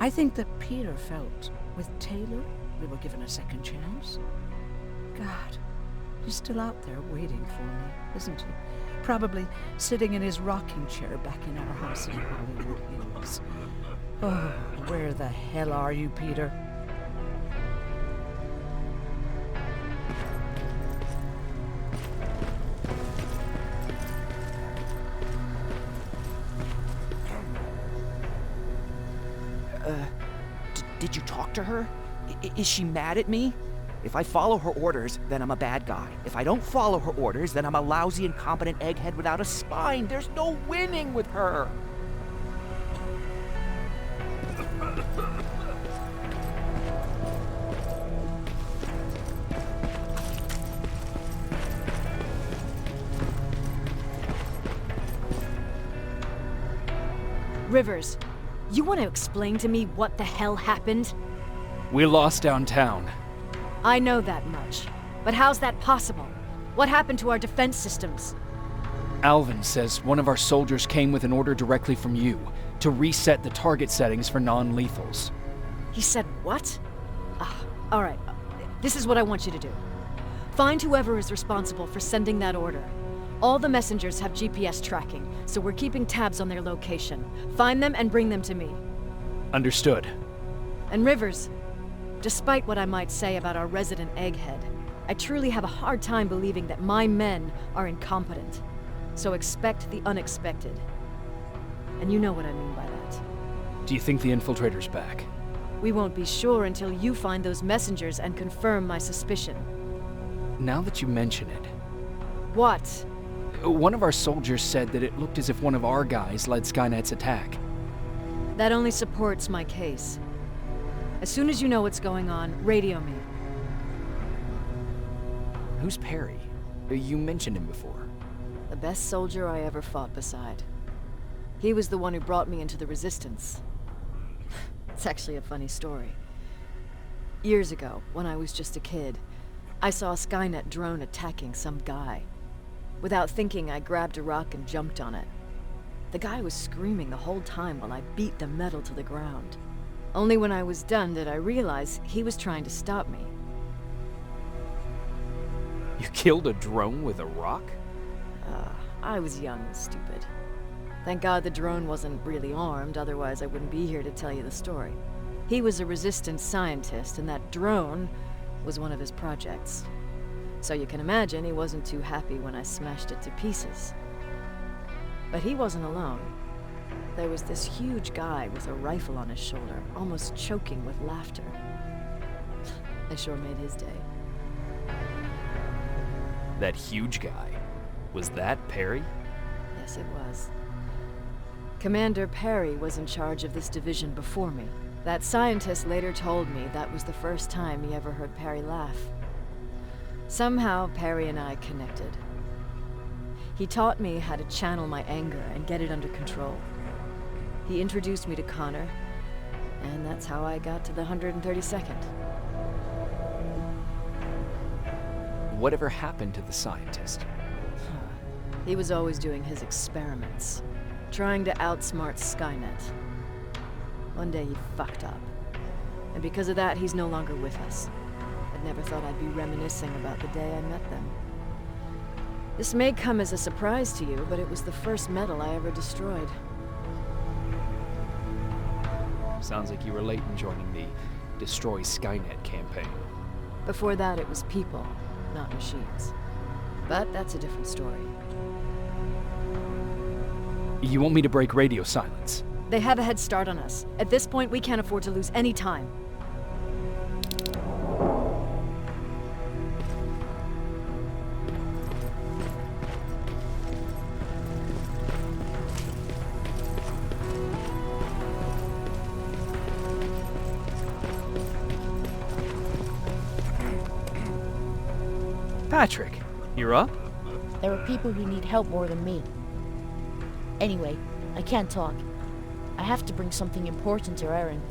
I think that Peter felt with Taylor we were given a second chance. God, he's still out there waiting for me, isn't he? Probably sitting in his rocking chair back in our house in Hollywood Hills. Oh, where the hell are you, Peter? Did you talk to her? Is she mad at me? If I follow her orders, then I'm a bad guy. If I don't follow her orders, then I'm a lousy, incompetent egghead without a spine. There's no winning with her. Rivers, you want to explain to me what the hell happened? We lost downtown. I know that much. But how's that possible? What happened to our defense systems? Alvin says one of our soldiers came with an order directly from you to reset the target settings for non-lethals. He said what? All right. This is what I want you to do. Find whoever is responsible for sending that order. All the messengers have GPS tracking, so we're keeping tabs on their location. Find them and bring them to me. Understood. And Rivers, despite what I might say about our resident egghead, I truly have a hard time believing that my men are incompetent. So expect the unexpected. And you know what I mean by that. Do you think the infiltrator's back? We won't be sure until you find those messengers and confirm my suspicion. Now that you mention it, What? one of our soldiers said that it looked as if one of our guys led Skynet's attack. That only supports my case. As soon as you know what's going on, radio me. Who's Perry? You mentioned him before. The best soldier I ever fought beside. He was the one who brought me into the Resistance. It's actually a funny story. Years ago, when I was just a kid, I saw a Skynet drone attacking some guy. Without thinking, I grabbed a rock and jumped on it. The guy was screaming the whole time while I beat the metal to the ground. Only when I was done did I realize he was trying to stop me. You killed a drone with a rock? I was young and stupid. Thank God the drone wasn't really armed, otherwise I wouldn't be here to tell you the story. He was a Resistance scientist, and that drone was one of his projects. So you can imagine he wasn't too happy when I smashed it to pieces. But he wasn't alone. There was this huge guy with a rifle on his shoulder, almost choking with laughter. I sure made his day. That huge guy. Was that Perry? Yes, it was. Commander Perry was in charge of this division before me. That scientist later told me that was the first time he ever heard Perry laugh. Somehow, Perry and I connected. He taught me how to channel my anger and get it under control. He introduced me to Connor, and that's how I got to the 132nd. Whatever happened to the scientist? He was always doing his experiments, trying to outsmart Skynet. One day he fucked up, and because of that, he's no longer with us. I'd never thought I'd be reminiscing about the day I met them. This may come as a surprise to you, but it was the first metal I ever destroyed. Sounds like you were late in joining the Destroy Skynet campaign. Before that, it was people, not machines. But that's a different story. You want me to break radio silence? They have a head start on us. At this point, we can't afford to lose any time. Patrick, you're up? There are people who need help more than me. Anyway, I can't talk. I have to bring something important to Erin.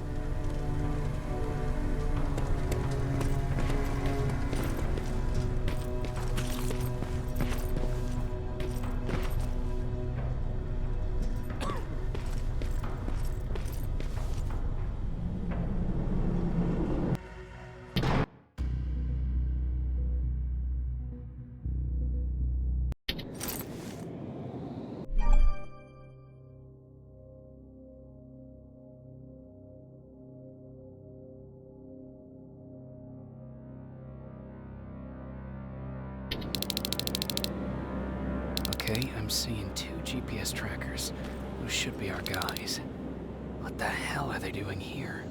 Okay, I'm seeing 2 GPS trackers. Those should be our guys. What the hell are they doing here?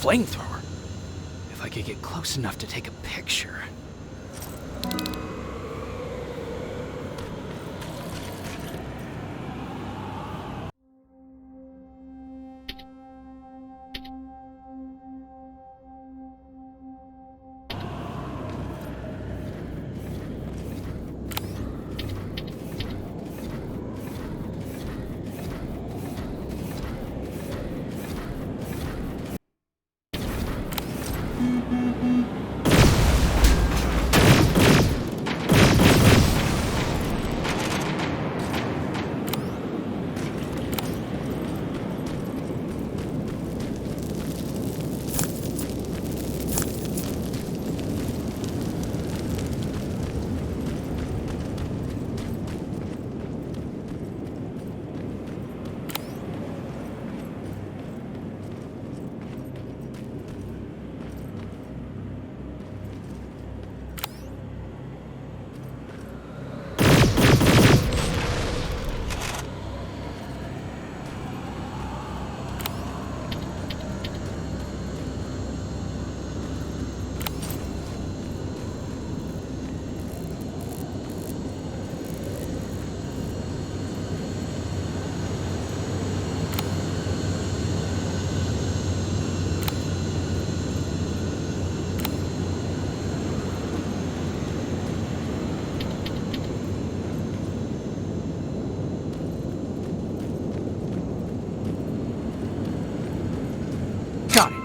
flamethrower. If I could get close enough to take a picture. Got it.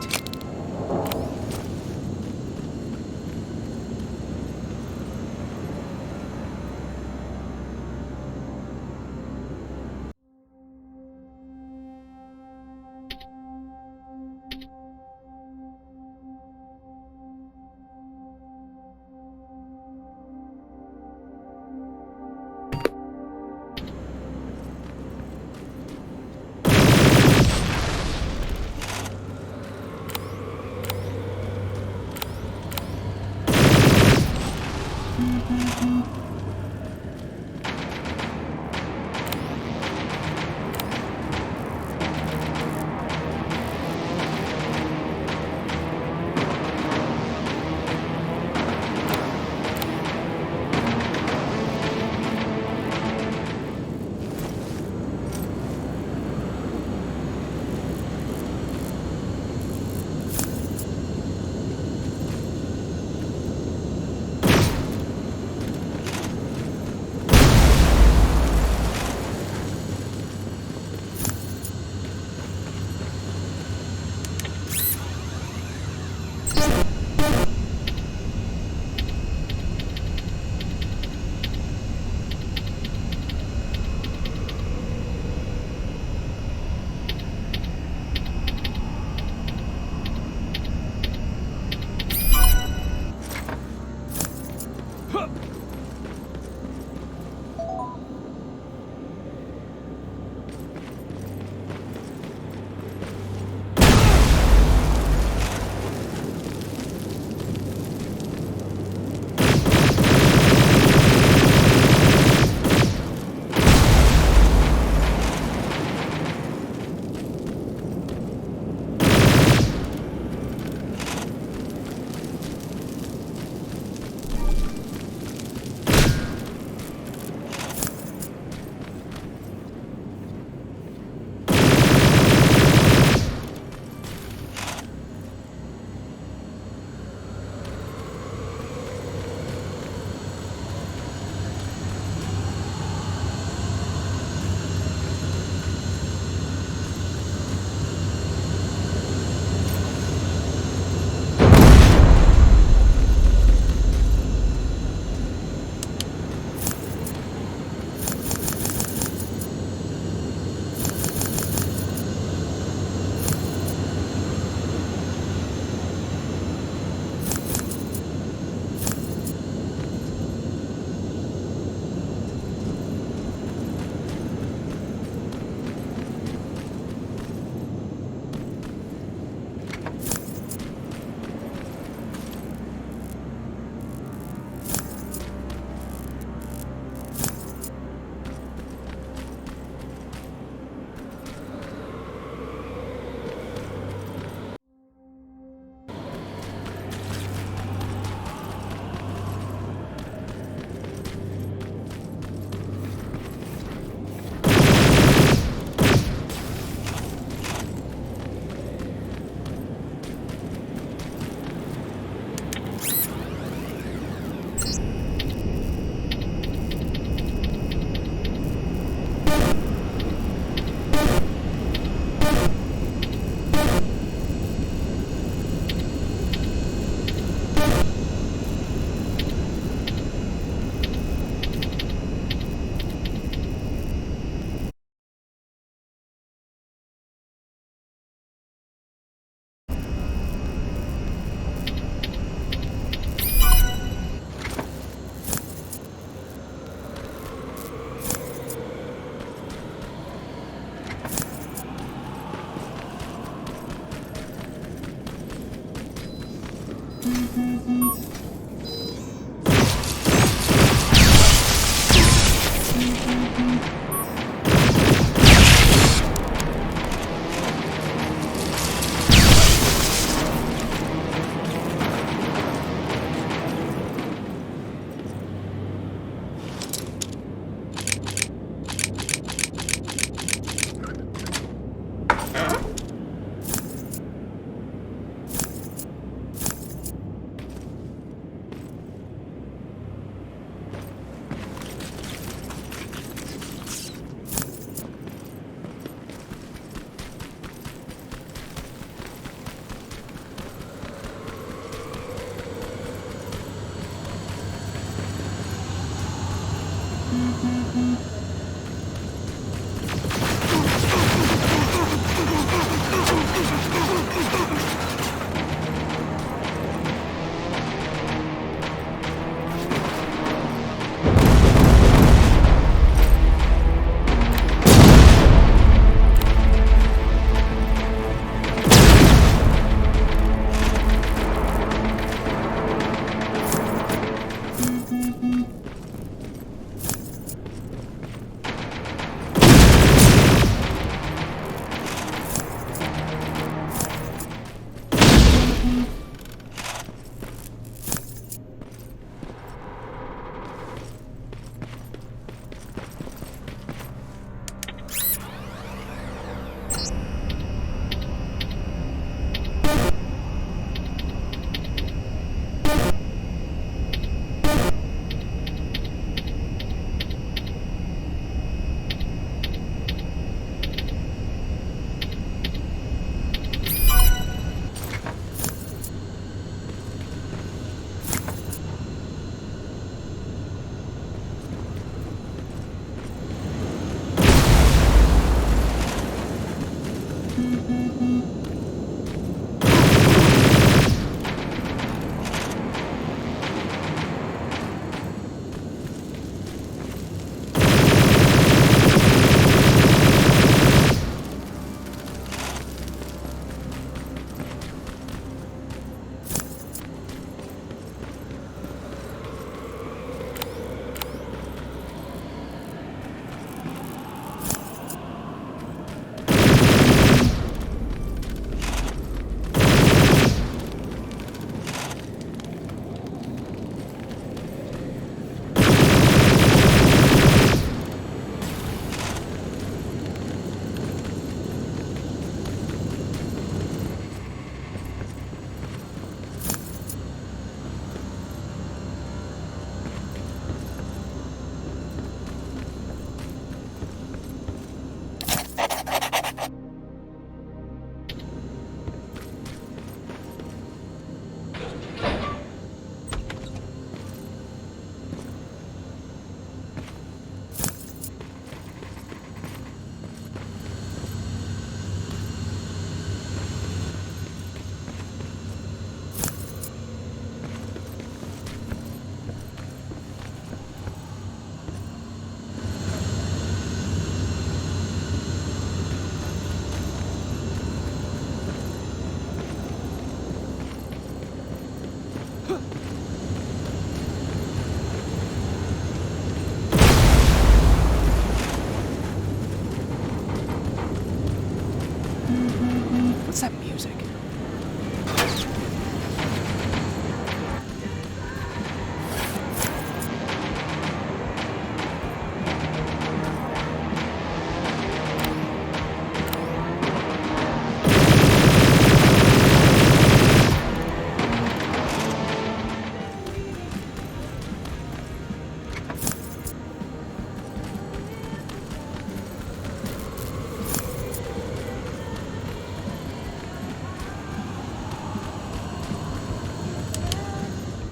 What's that music?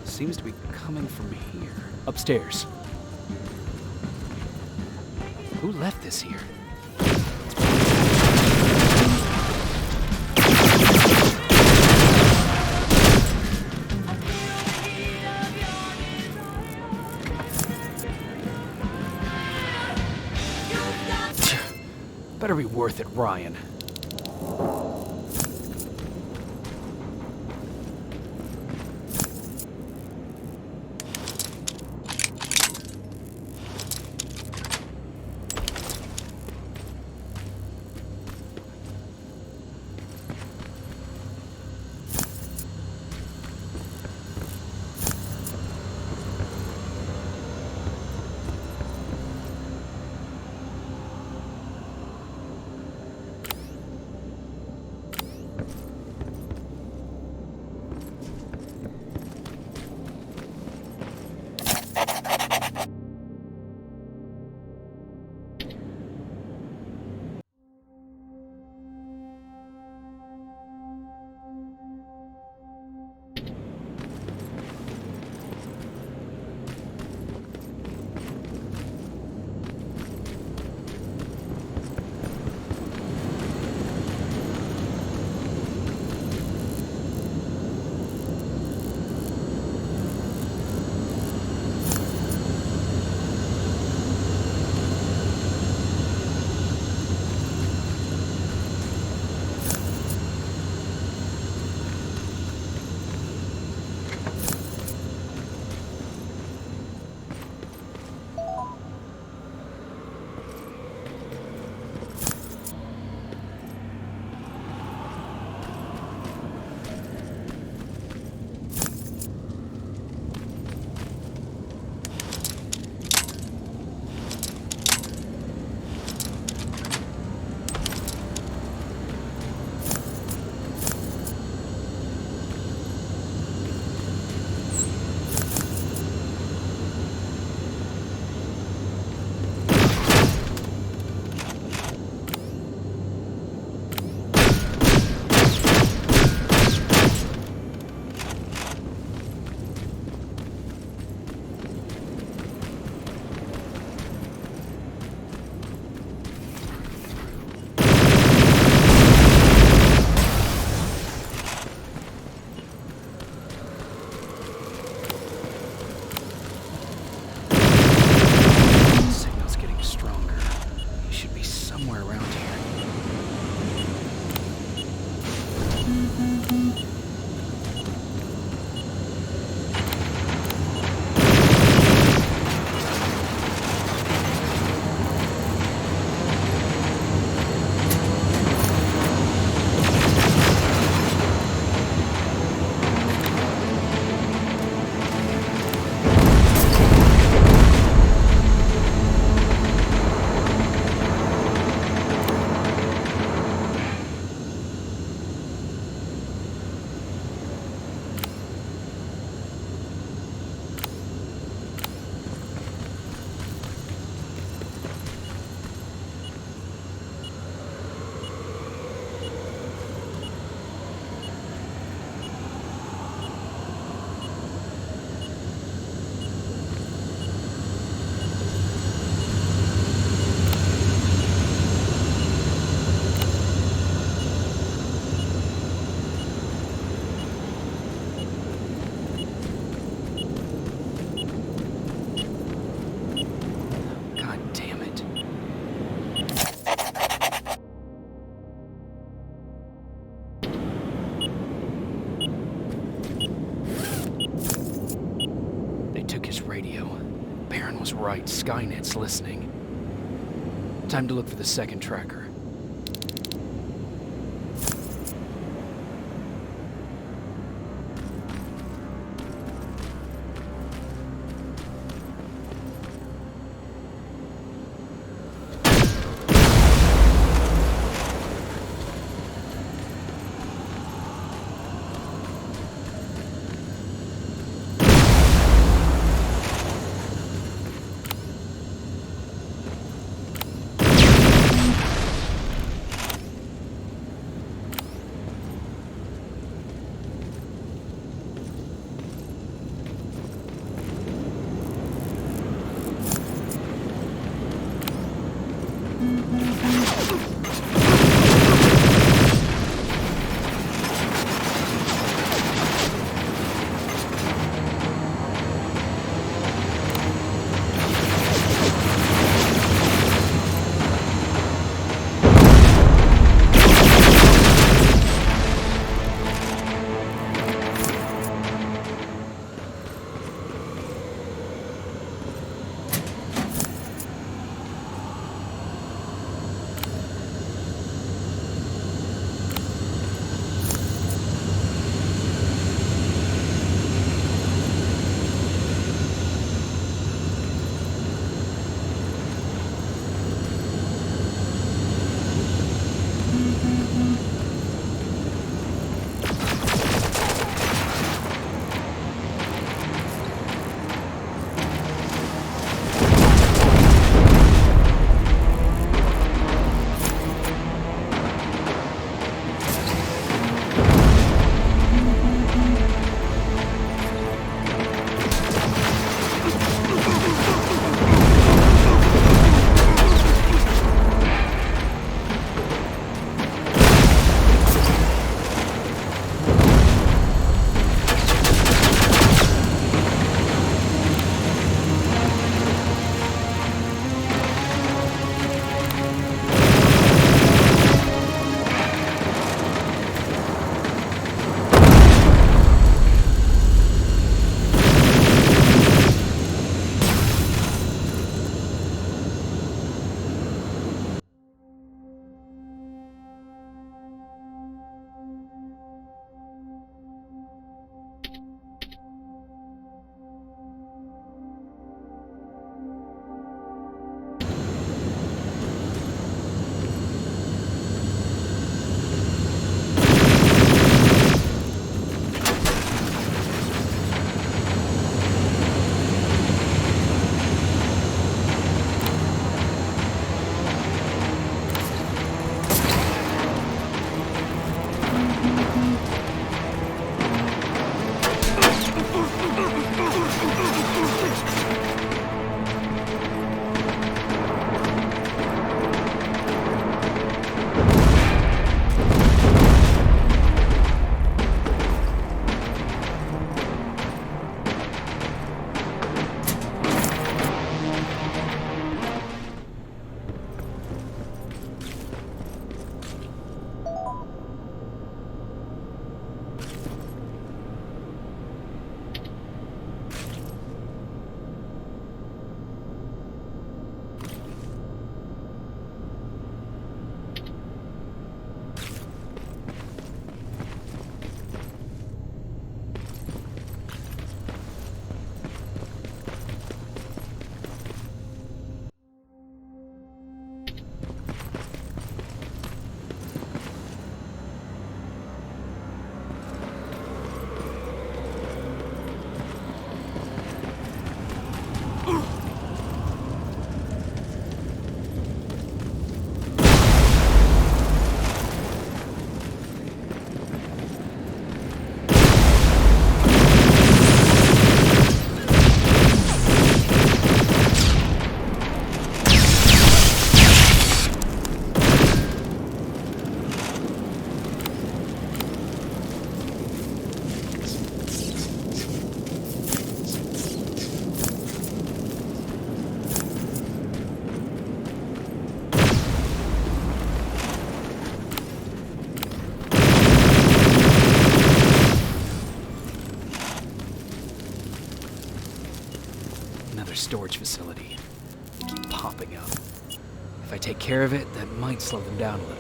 Seems to be coming from here. Upstairs. Who left this here? Better be worth it, Ryan. Baron was right. Skynet's listening. Time to look for the second tracker. storage facility. They keep popping up. If I take care of it, that might slow them down a little.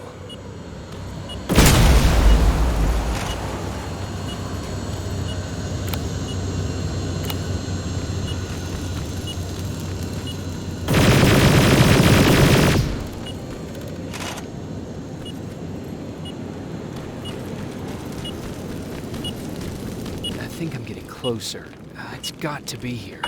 I think I'm getting closer. It's got to be here.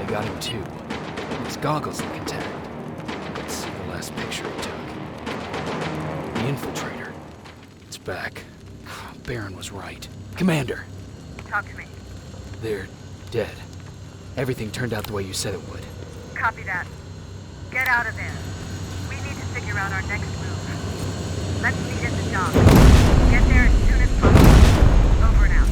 Got him too. His goggles look intact. Let's see the last picture he took. The infiltrator. It's back. Baron was right. Commander! Talk to me. They're dead. Everything turned out the way you said it would. Copy that. Get out of there. We need to figure out our next move. Let's meet at the dock. Get there as soon as possible. Over and out.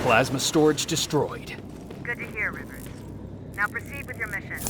Plasma storage destroyed. Good to hear, Rivers. Now proceed with your mission.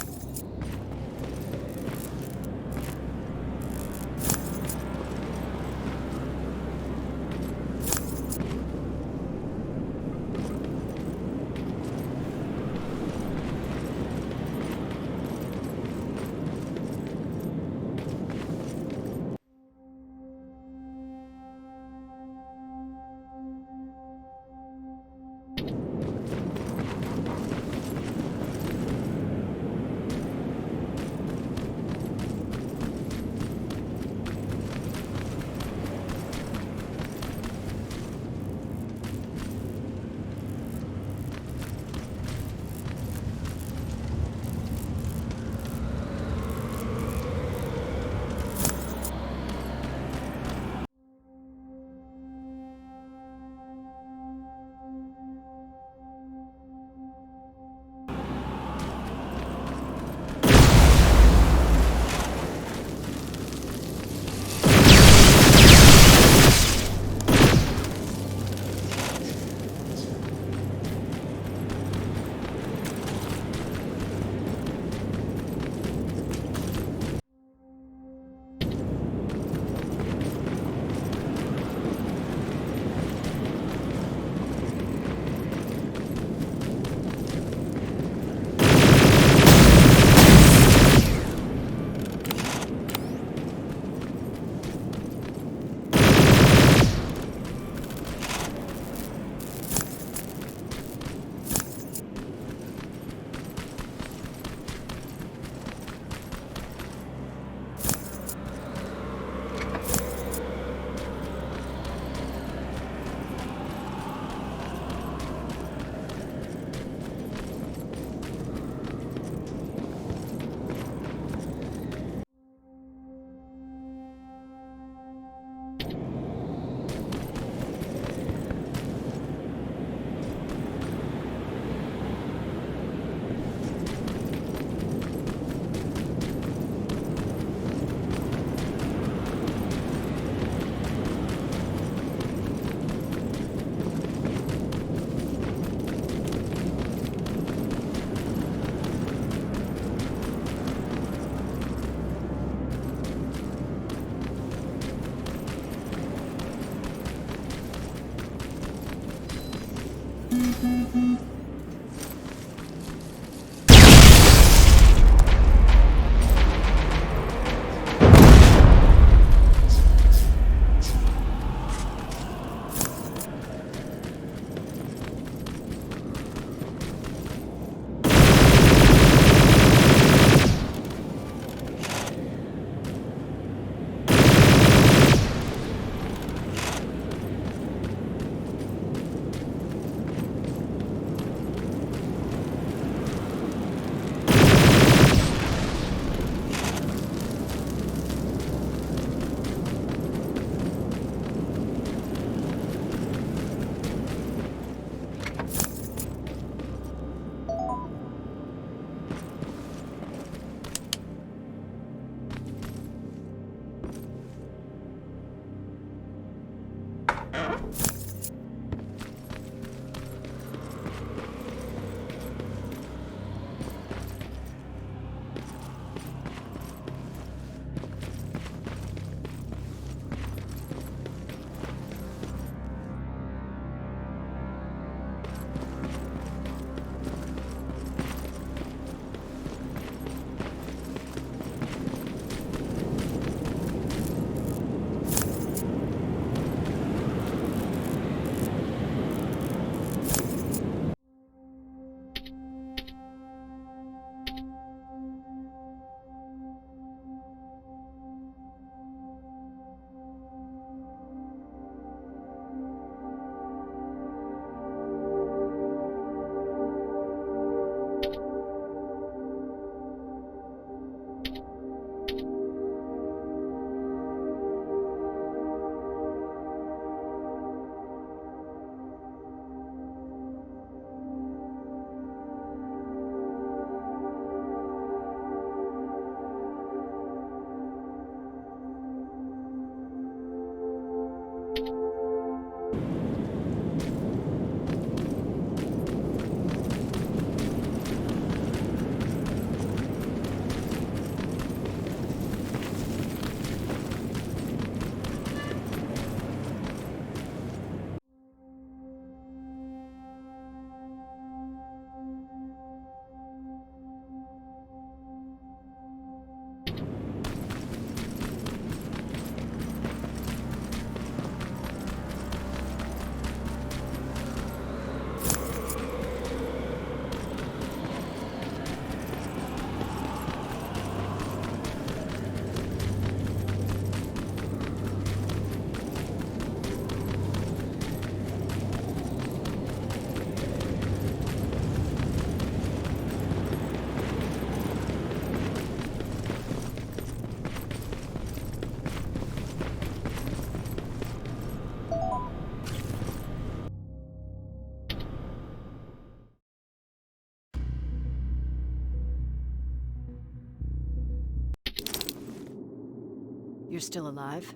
You're still alive?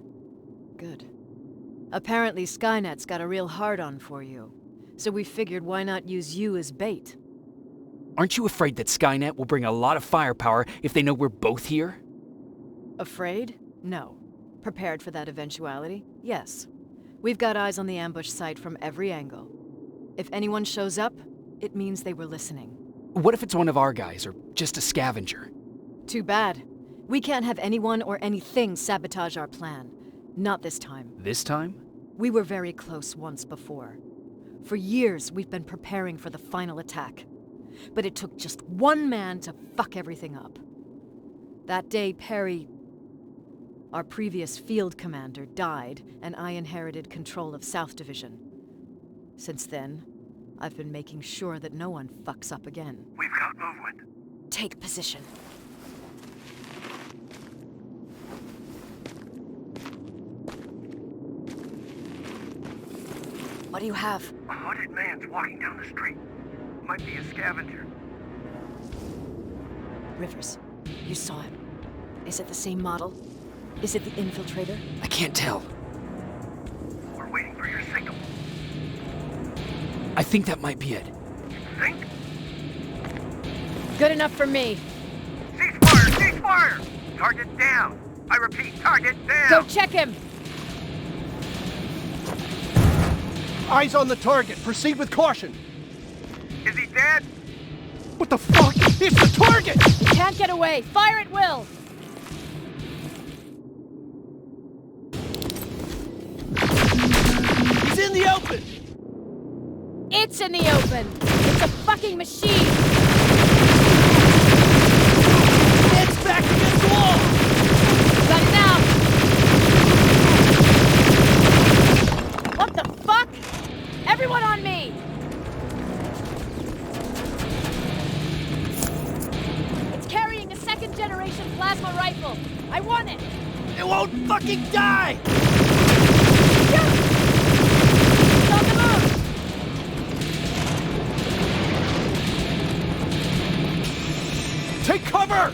Good. Apparently Skynet's got a real hard-on for you. So we figured why not use you as bait? Aren't you afraid that Skynet will bring a lot of firepower if they know we're both here? Afraid? No. Prepared for that eventuality? Yes. We've got eyes on the ambush site from every angle. If anyone shows up, it means they were listening. What if it's one of our guys, or just a scavenger? Too bad. We can't have anyone or anything sabotage our plan. Not this time. This time? We were very close once before. For years, we've been preparing for the final attack. But it took just one man to fuck everything up. That day, Perry, our previous field commander, died, and I inherited control of South Division. Since then, I've been making sure that no one fucks up again. We've got movement. Take position. What do you have? A hooded man's walking down the street. Might be a scavenger. Rivers, you saw him. Is it the same model? Is it the infiltrator? I can't tell. We're waiting for your signal. I think that might be it. Think? Good enough for me. Ceasefire! Ceasefire! Target down! I repeat, target down! Go check him! Eyes on the target. Proceed with caution. Is he dead? What the fuck? It's the target! You can't get away. Fire at will! He's in the open! It's in the open! It's a fucking machine! It's back against the wall! Got it now! What the fuck? Everyone on me! It's carrying a second-generation plasma rifle. I want it! It won't fucking die! Shoot! It's on the move! Take cover!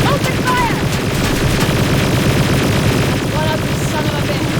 Open fire! What up, you son of a bitch?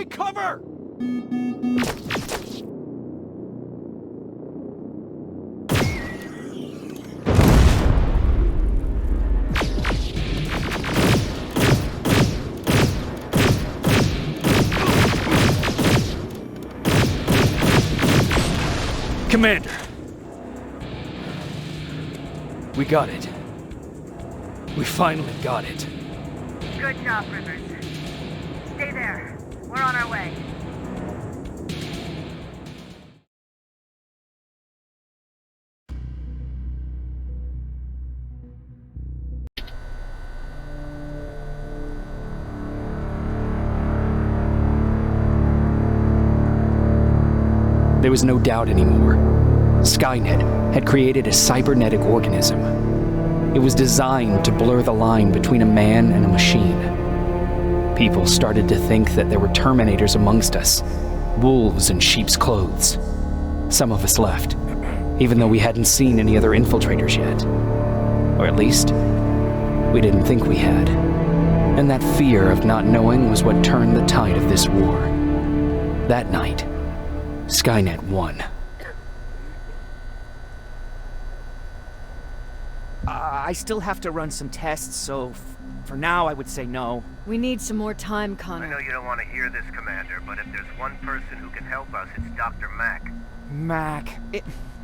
Take cover! Commander! We got it. We finally got it. Good job, Rivers. Stay there. We're on our way. There was no doubt anymore. Skynet had created a cybernetic organism. It was designed to blur the line between a man and a machine. People started to think that there were Terminators amongst us, wolves in sheep's clothes. Some of us left, even though we hadn't seen any other infiltrators yet. Or at least, we didn't think we had. And that fear of not knowing was what turned the tide of this war. That night, Skynet won. I still have to run some tests, so for now I would say no. We need some more time, I Connor. know you don't want to hear this, Commander, but if there's one person who can help us, it's Dr. Mack. Mac,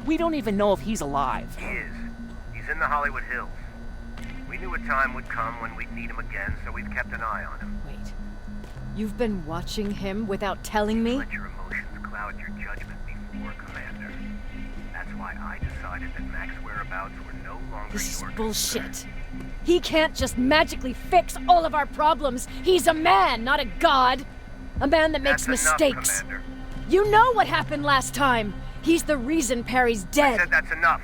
we don't even know if he's alive. He is. He's in the Hollywood Hills. We knew a time would come when we'd need him again, so we've kept an eye on him. Wait. You've been watching him without telling me? Let your emotions cloud your judgment before, Commander. That's why I decided that Mack's whereabouts were no longer This is your bullshit. He can't just magically fix all of our problems. He's a man, not a god. A man that makes That's mistakes. Enough, Commander. You know what happened last time. He's the reason Perry's I dead. said that's enough.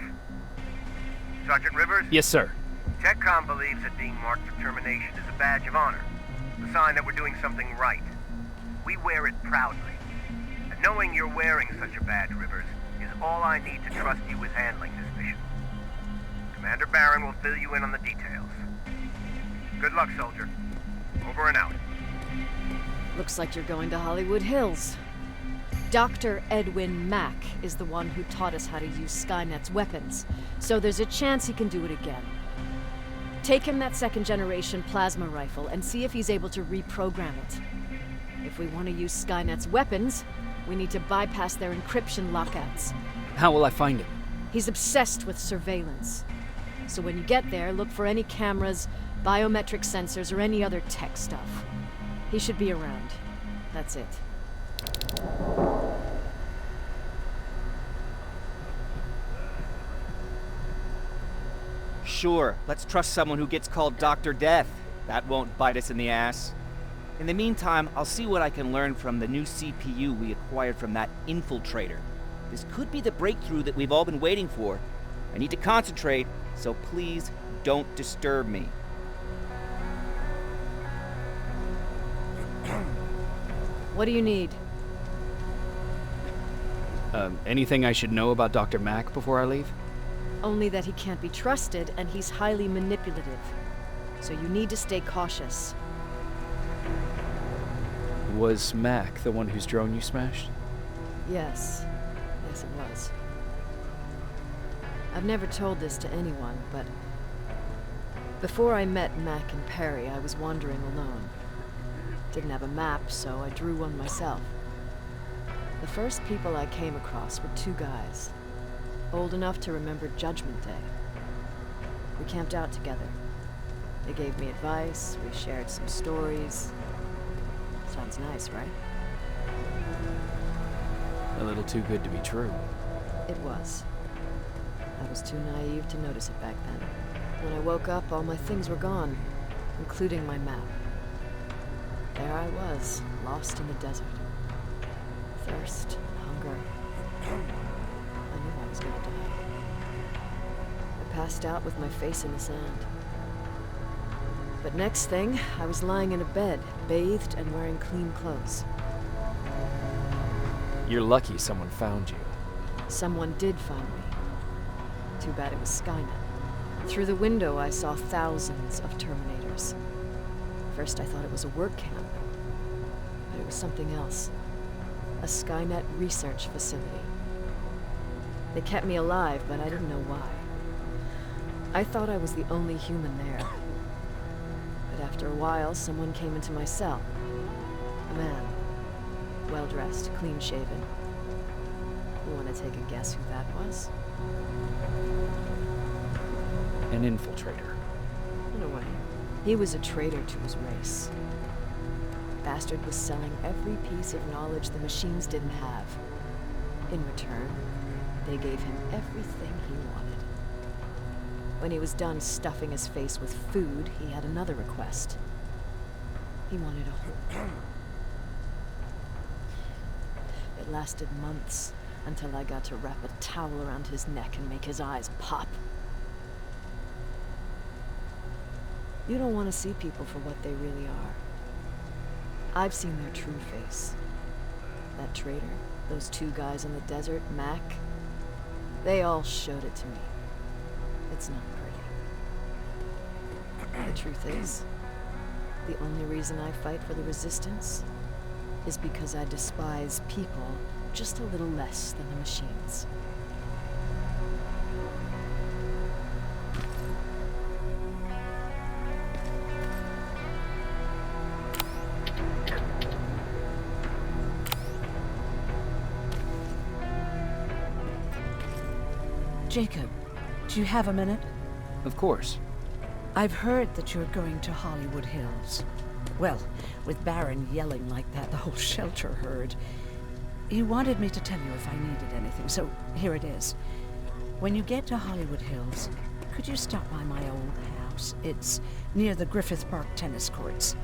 Sergeant Rivers? Yes, sir. TechCom believes that being marked for termination is a badge of honor. A sign that we're doing something right. We wear it proudly. And knowing you're wearing such a badge, Rivers, is all I need to trust you with handling this mission. Commander Barron will fill you in on the details. Good luck, soldier. Over and out. Looks like you're going to Hollywood Hills. Dr. Edwin Mack is the one who taught us how to use Skynet's weapons, so there's a chance he can do it again. Take him that second-generation plasma rifle and see if he's able to reprogram it. If we want to use Skynet's weapons, we need to bypass their encryption lockouts. How will I find him? He's obsessed with surveillance. So when you get there, look for any cameras, biometric sensors, or any other tech stuff. He should be around. That's it. Sure, let's trust someone who gets called Dr. Death. That won't bite us in the ass. In the meantime, I'll see what I can learn from the new CPU we acquired from that infiltrator. This could be the breakthrough that we've all been waiting for. I need to concentrate, so please don't disturb me. What do you need? Anything I should know about Dr. Mack before I leave? Only that he can't be trusted and he's highly manipulative. So you need to stay cautious. Was Mack the one whose drone you smashed? Yes. Yes, it was. I've never told this to anyone, but before I met Mack and Perry, I was wandering alone. Didn't have a map, so I drew one myself. The first people I came across were two guys, old enough to remember Judgment Day. We camped out together. They gave me advice, we shared some stories. Sounds nice, right? A little too good to be true. It was. I was too naive to notice it back then. When I woke up, all my things were gone, including my map. There I was, lost in the desert. Thirst, hunger. I knew I was gonna die. I passed out with my face in the sand. But next thing, I was lying in a bed, bathed and wearing clean clothes. You're lucky someone found you. Someone did find me. Too bad it was Skynet. Through the window, I saw thousands of Terminators. First, I thought it was a work camp, but it was something else. A Skynet research facility. They kept me alive, but I didn't know why. I thought I was the only human there. But after a while, someone came into my cell. A man. Well-dressed, clean-shaven. You want to take a guess who that was? An infiltrator. In a way. He was a traitor to his race. Bastard was selling every piece of knowledge the machines didn't have. In return, they gave him everything he wanted. When he was done stuffing his face with food, he had another request. He wanted a hole. It lasted months, until I got to wrap a towel around his neck and make his eyes pop. You don't want to see people for what they really are. I've seen their true face. That traitor, those two guys in the desert, Mac, they all showed it to me. It's not pretty. The truth is, the only reason I fight for the Resistance is because I despise people just a little less than the machines. Jacob, do you have a minute? Of course. I've heard that you're going to Hollywood Hills. Well, with Baron yelling like that, the whole shelter heard. He wanted me to tell you if I needed anything, so here it is. When you get to Hollywood Hills, could you stop by my old house? It's near the Griffith Park tennis courts.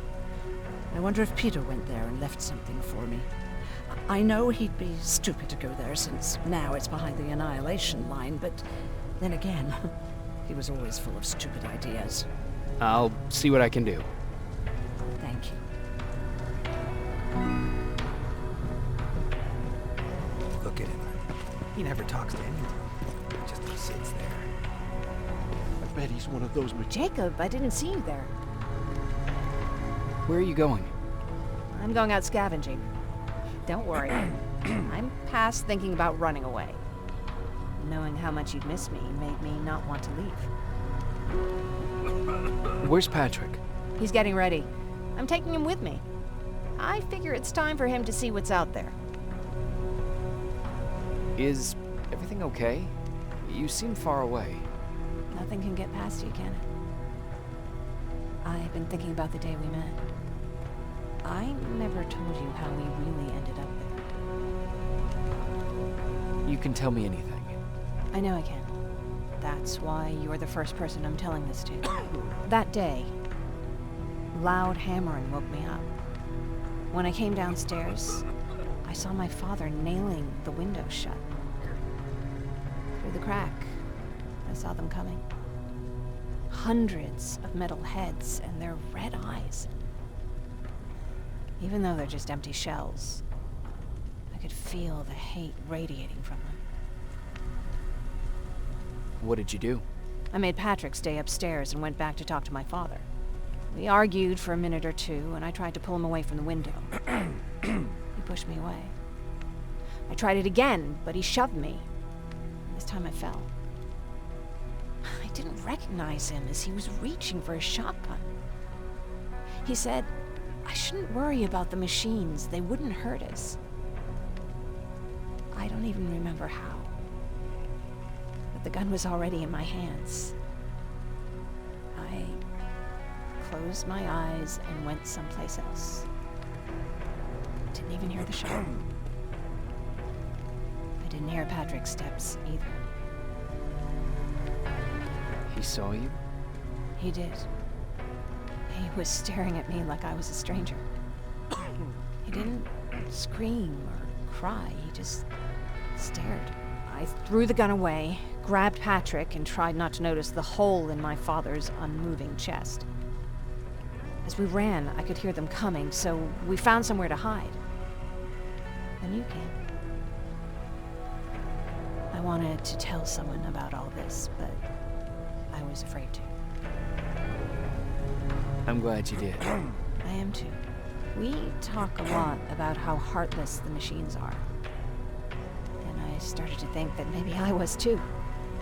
I wonder if Peter went there and left something for me. I know he'd be stupid to go there, since now it's behind the Annihilation line, but then again, he was always full of stupid ideas. I'll see what I can do. Thank you. Look at him. He never talks to anyone. He just sits there. I bet he's one of those... Jacob, I didn't see you there. Where are you going? I'm going out scavenging. Don't worry. I'm past thinking about running away. Knowing how much you'd miss me made me not want to leave. Where's Patrick? He's getting ready. I'm taking him with me. I figure it's time for him to see what's out there. Is everything okay? You seem far away. Nothing can get past you, can it? I've been thinking about the day we met. I never told you how we really ended up there. You can tell me anything. I know I can. That's why you're the first person I'm telling this to. That day, loud hammering woke me up. When I came downstairs, I saw my father nailing the window shut. Through the crack, I saw them coming. Hundreds of metal heads and their red eyes. Even though they're just empty shells, I could feel the hate radiating from them. What did you do? I made Patrick stay upstairs and went back to talk to my father. We argued for a minute or two, and I tried to pull him away from the window. He pushed me away. I tried it again, but he shoved me. This time I fell. I didn't recognize him as he was reaching for a shotgun. He said, I shouldn't worry about the machines. They wouldn't hurt us. I don't even remember how. But the gun was already in my hands. I closed my eyes and went someplace else. Didn't even hear the shot. I didn't hear Patrick's steps either. He saw you? He did. He was staring at me like I was a stranger. He didn't scream or cry, he just stared. I threw the gun away, grabbed Patrick, and tried not to notice the hole in my father's unmoving chest. As we ran, I could hear them coming, so we found somewhere to hide. Then you came. I wanted to tell someone about all this, but I was afraid to. I'm glad you did. I am too. We talk a lot about how heartless the machines are. And I started to think that maybe I was too.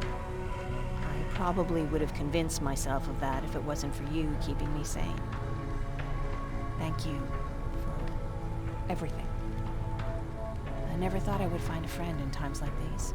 I probably would have convinced myself of that if it wasn't for you keeping me sane. Thank you for everything. I never thought I would find a friend in times like these.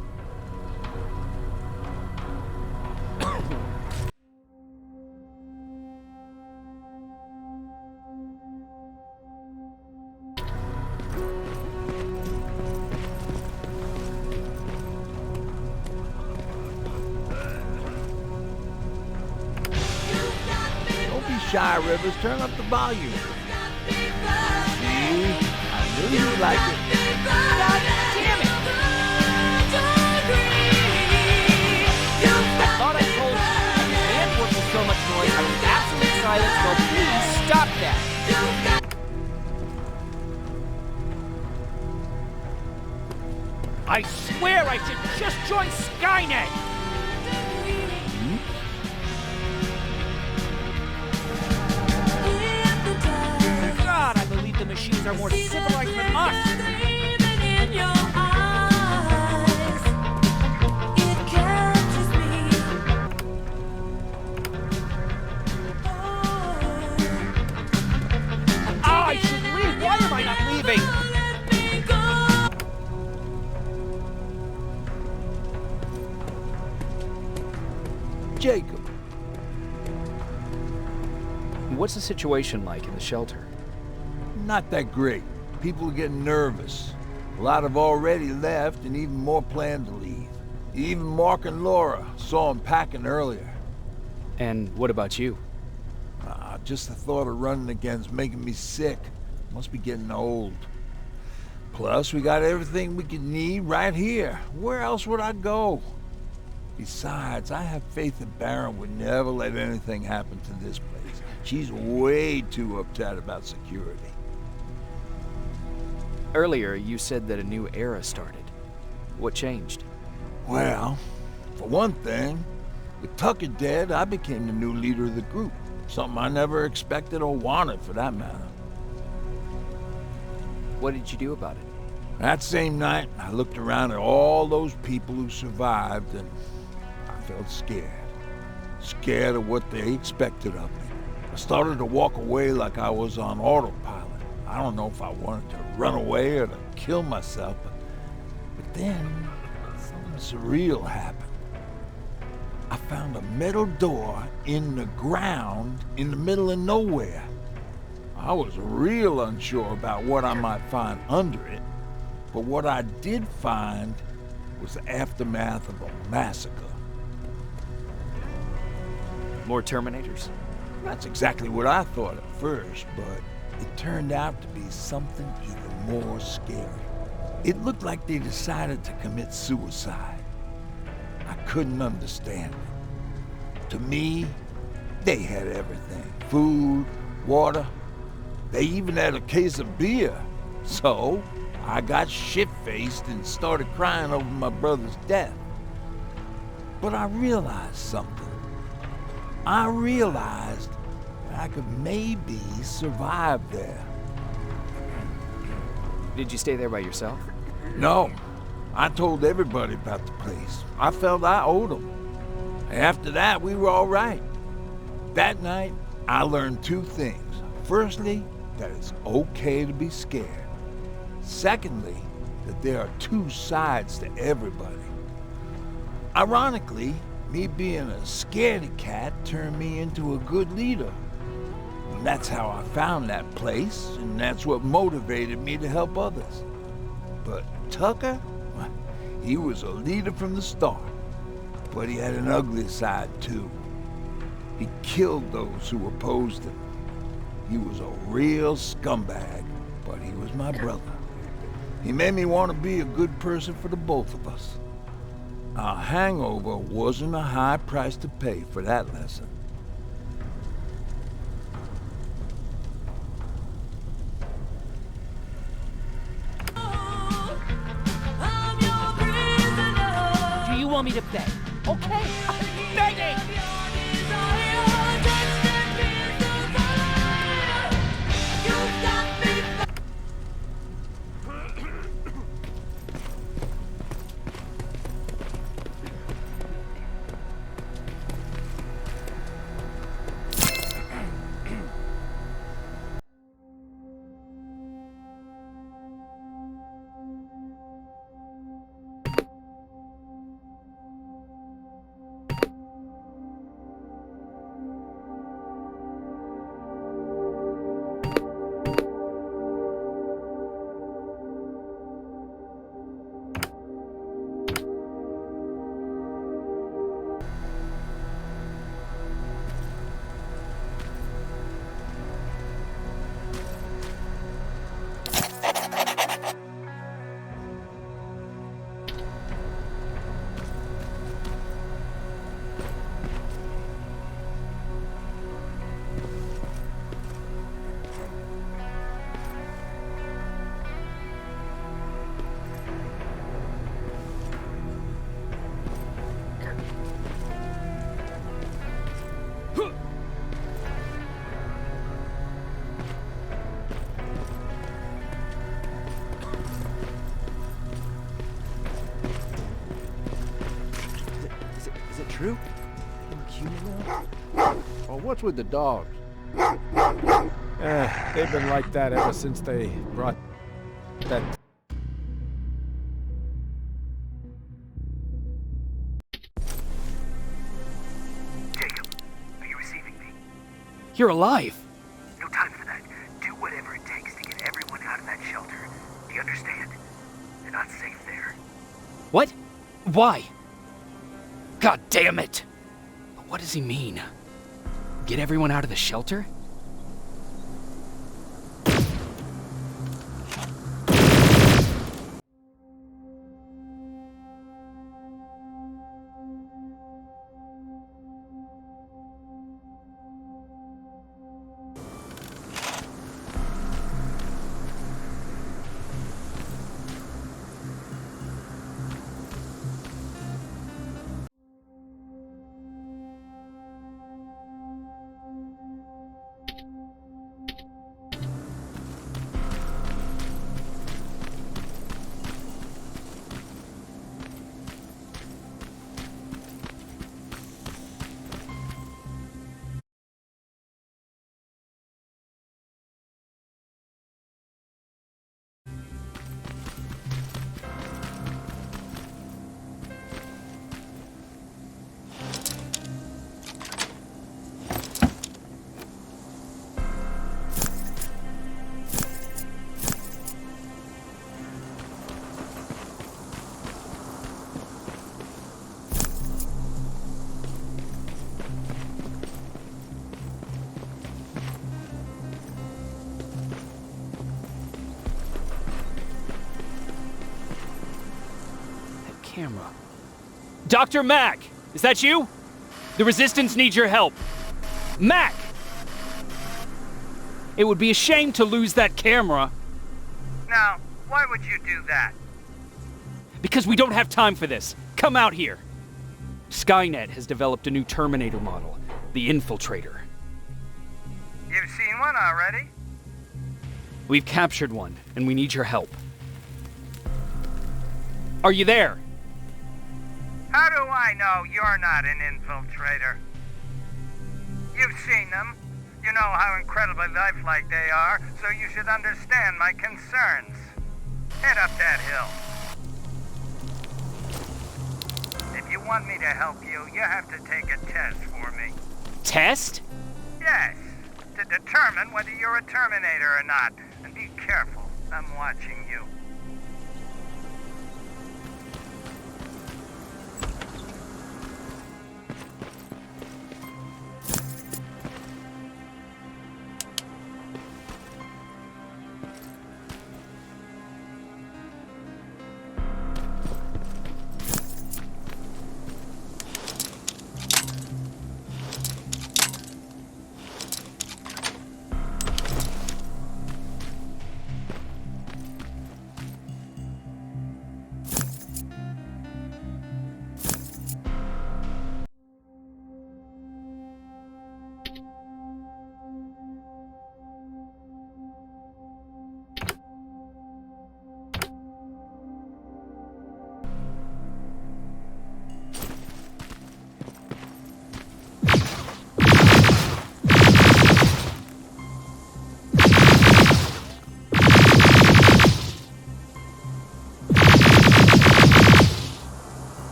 Don't be shy, Rivers. Turn up the volume. See? I knew you'd like it. God damn it! I thought I told you. I can't work with so much noise. I was absolute silence. Well, please stop that. I swear I should just join Skynet! God, I believe the machines are more civilized than us! I should leave! Why am I not leaving? Jacob. What's the situation like in the shelter? Not that great. People are getting nervous. A lot have already left, and even more plan to leave. Even Mark and Laura saw him packing earlier. And what about you? Just the thought of running again's making me sick. Must be getting old. Plus, we got everything we could need right here. Where else would I go? Besides, I have faith that Baron would never let anything happen to this place. She's way too uptight about security. Earlier, you said that a new era started. What changed? Well, for one thing, with Tucker dead, I became the new leader of the group. Something I never expected or wanted, for that matter. What did you do about it? That same night, I looked around at all those people who survived, and I felt scared. Scared of what they expected of me. I started to walk away like I was on autopilot. I don't know if I wanted to run away or to kill myself, but then something surreal happened. I found a metal door in the ground in the middle of nowhere. I was real unsure about what I might find under it, but what I did find was the aftermath of a massacre. More Terminators? That's exactly what I thought at first, but it turned out to be something even more scary. It looked like they decided to commit suicide. I couldn't understand it. To me, they had everything. Food, water. They even had a case of beer. So, I got shit-faced and started crying over my brother's death. But I realized something. I realized I could maybe survive there. Did you stay there by yourself? No. I told everybody about the place. I felt I owed them. After that, we were all right. That night, I learned two things. Firstly, that it's okay to be scared. Secondly, that there are two sides to everybody. Ironically, me being a scaredy cat turned me into a good leader. And that's how I found that place, and that's what motivated me to help others. But Tucker, he was a leader from the start, but he had an ugly side too. He killed those who opposed him. He was a real scumbag, but he was my brother. He made me want to be a good person for the both of us. A hangover wasn't a high price to pay for that lesson. Do you want me to beg? Okay, I'm begging! You got me. Andrew? You now? Oh, what's with the dogs? They've been like that ever since they brought that... Jacob, are you receiving me? You're alive! No time for that. Do whatever it takes to get everyone out of that shelter. Do you understand? They're not safe there. What? Why? God damn it! What does he mean? Get everyone out of the shelter? Camera. Dr. Mack! Is that you? The Resistance needs your help. Mack! It would be a shame to lose that camera. Now, why would you do that? Because we don't have time for this. Come out here. Skynet has developed a new Terminator model, the Infiltrator. You've seen one already? We've captured one, and we need your help. Are you there? How do I know you're not an infiltrator? You've seen them. You know how incredibly lifelike they are, so you should understand my concerns. Head up that hill. If you want me to help you, you have to take a test for me. Test? Yes, to determine whether you're a Terminator or not. And be careful, I'm watching you.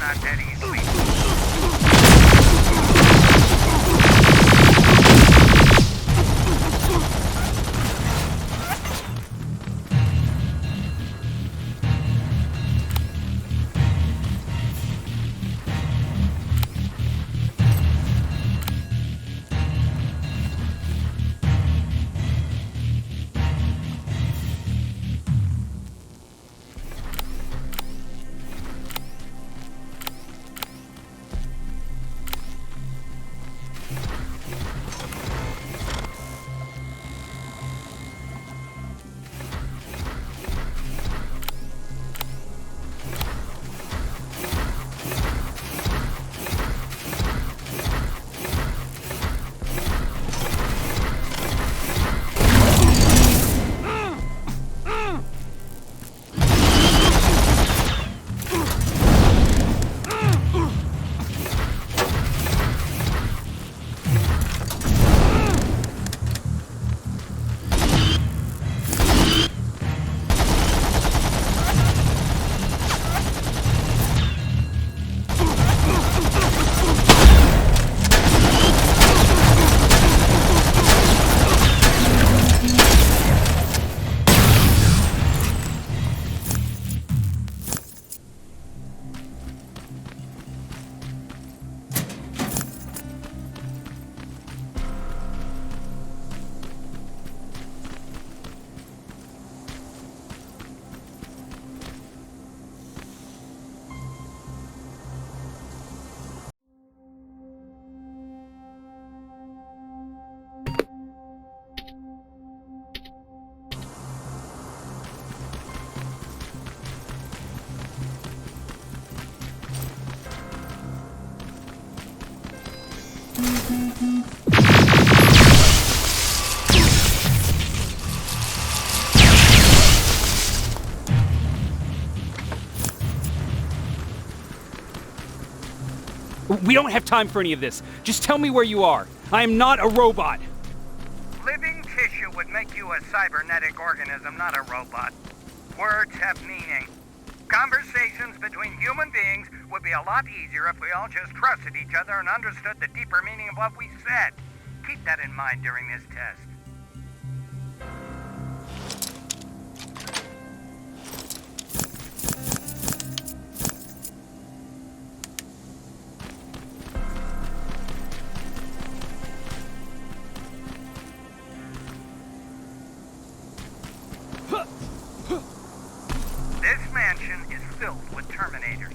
not that easily. We don't have time for any of this. Just tell me where you are. I am not a robot. Living tissue would make you a cybernetic organism, not a robot. Words have meaning. Conversations between human beings would be a lot easier if we all just trusted each other and understood the deeper meaning of what we said. Keep that in mind during this test. This mansion is filled with Terminators.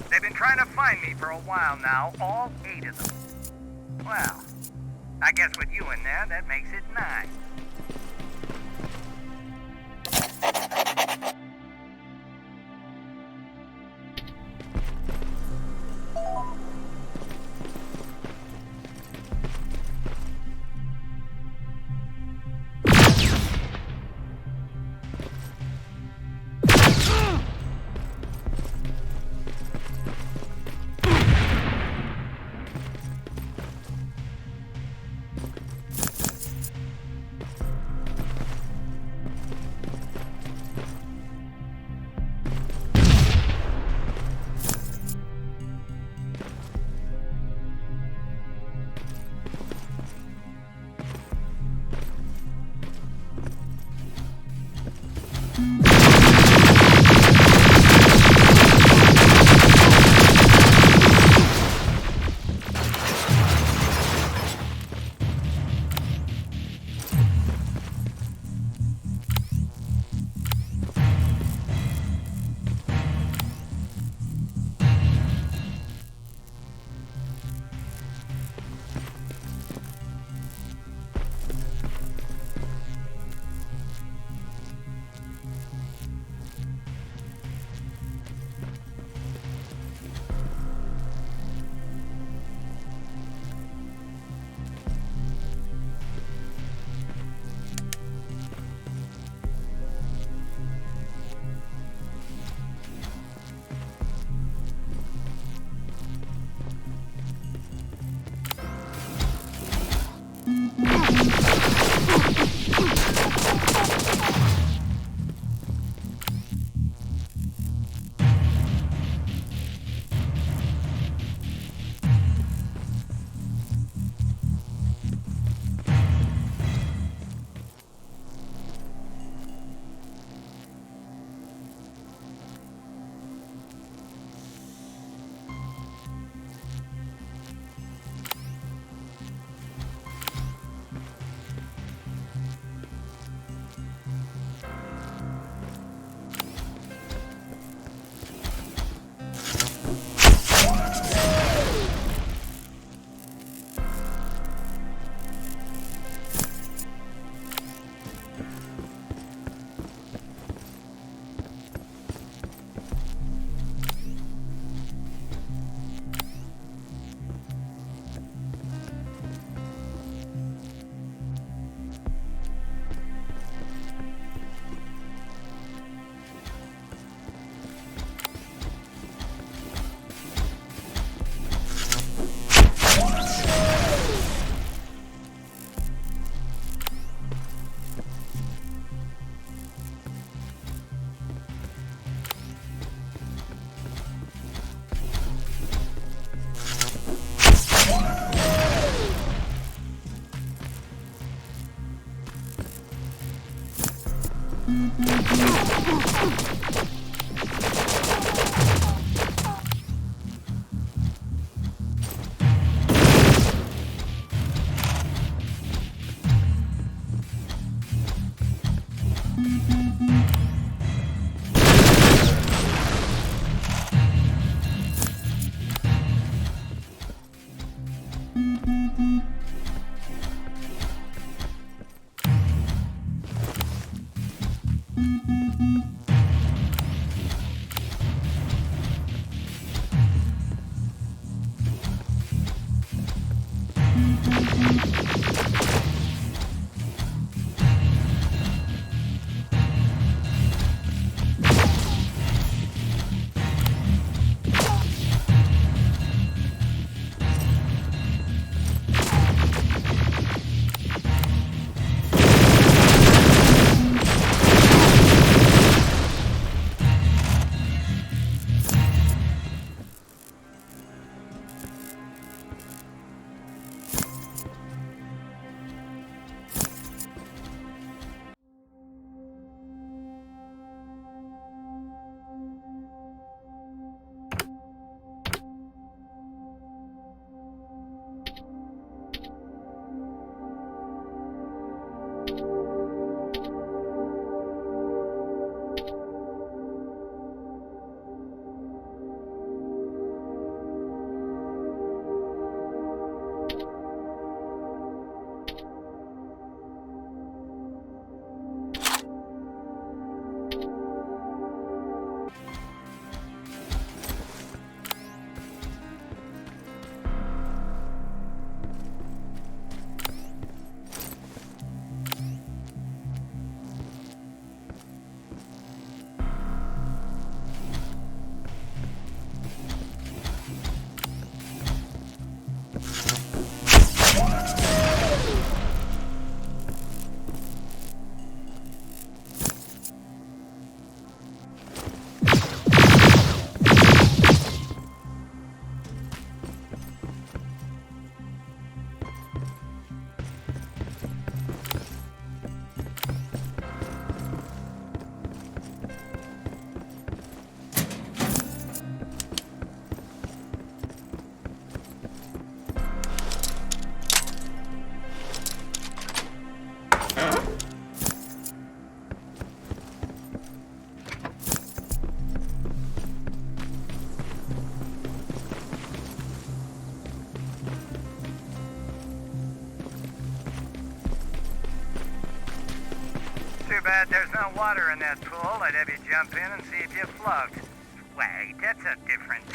They've been trying to find me for a while now, all 8 of them. Well, I guess with you in there, that makes it 9. Too bad there's no water in that pool. I'd have you jump in and see if you float. Wait, that's a different...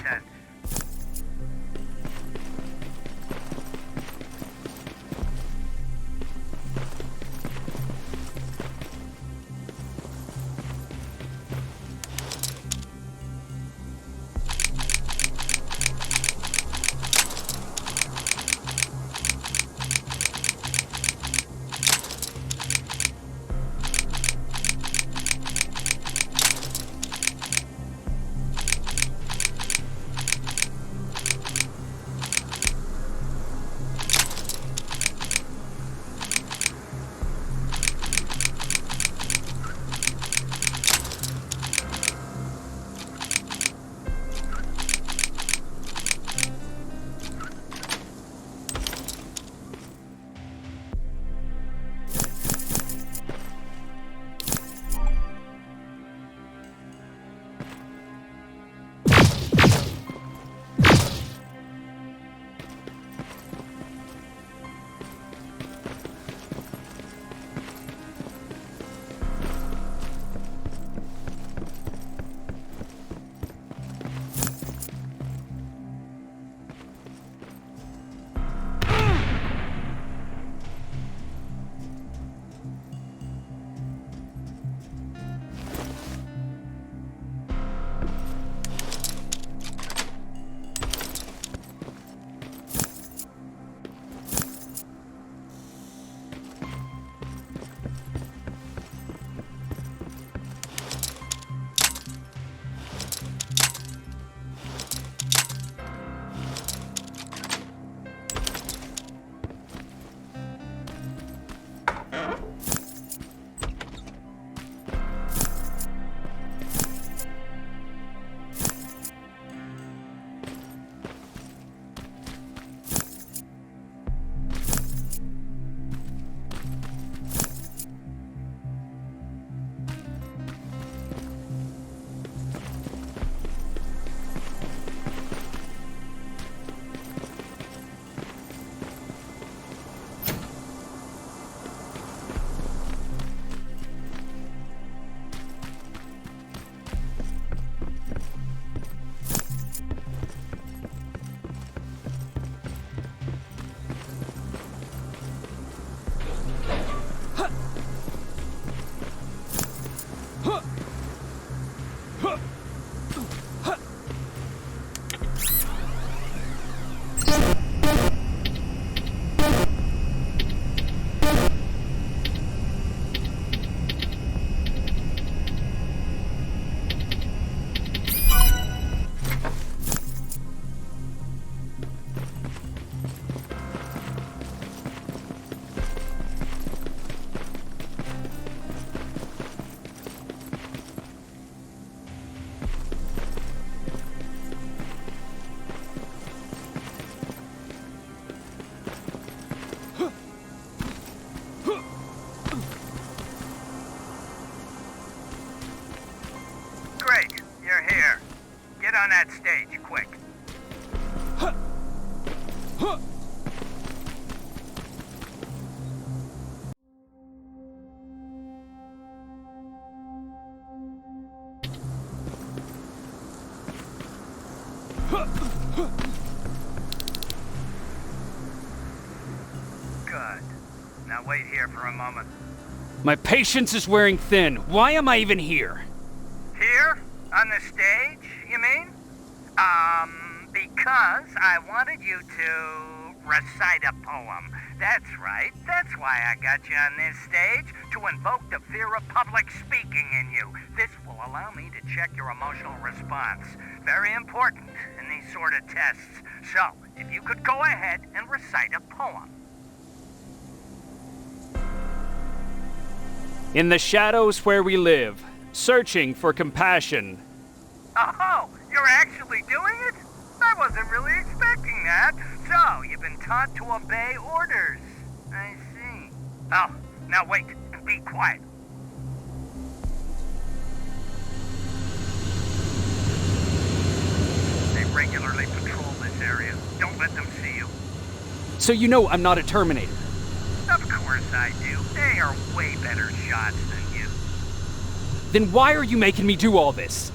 that stage, quick. Good. Now wait here for a moment. My patience is wearing thin. Why am I even here? Here? On the stage, you mean? Because I wanted you to recite a poem. That's right. That's why I got you on this stage, to invoke the fear of public speaking in you. This will allow me to check your emotional response. Very important in these sort of tests. So, if you could go ahead and recite a poem. In the shadows where we live, searching for compassion. Oh, you're actually doing it? I wasn't really expecting that. So, you've been taught to obey orders. I see. Oh, now wait. Be quiet. They regularly patrol this area. Don't let them see you. So you know I'm not a Terminator. Of course I do. They are way better shots than you. Then why are you making me do all this?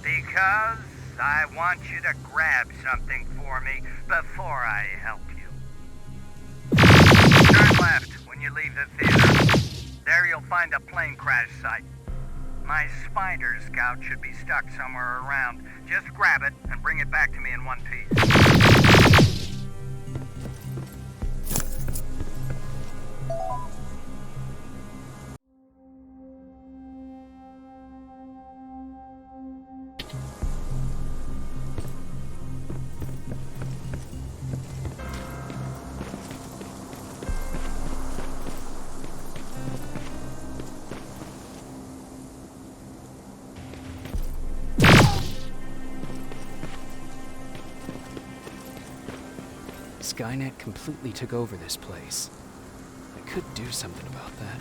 Because I want you to grab something for me before I help you. Turn left when you leave the theater. There you'll find a plane crash site. My spider scout should be stuck somewhere around. Just grab it and bring it back to me in one piece. Skynet completely took over this place. I could do something about that.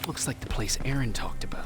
That looks like the place Aaron talked about.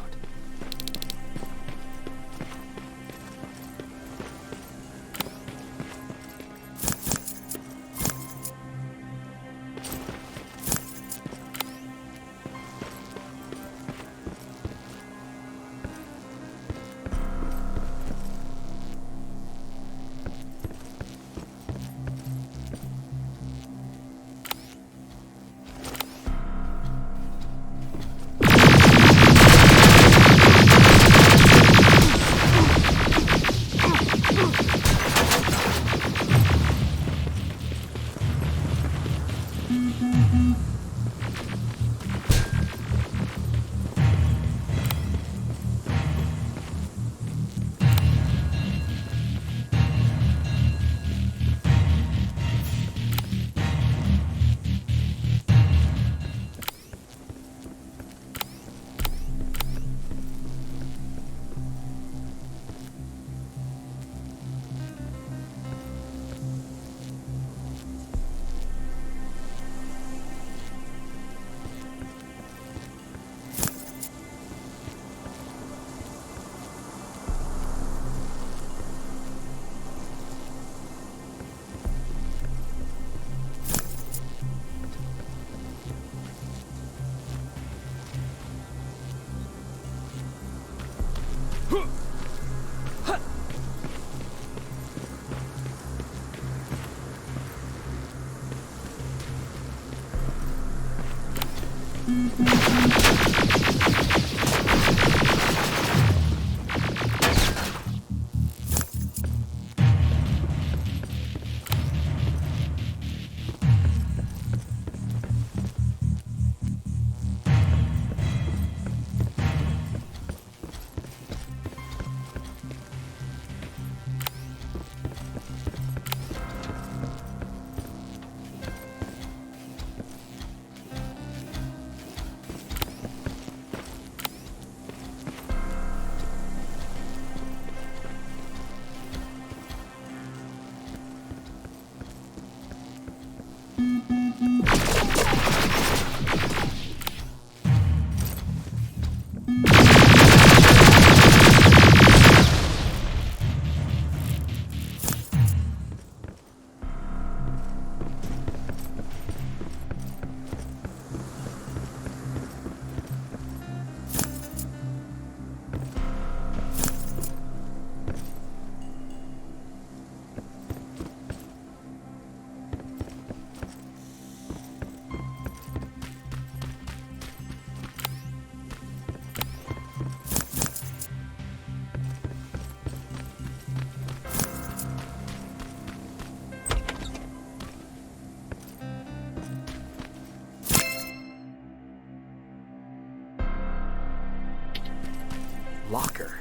Locker.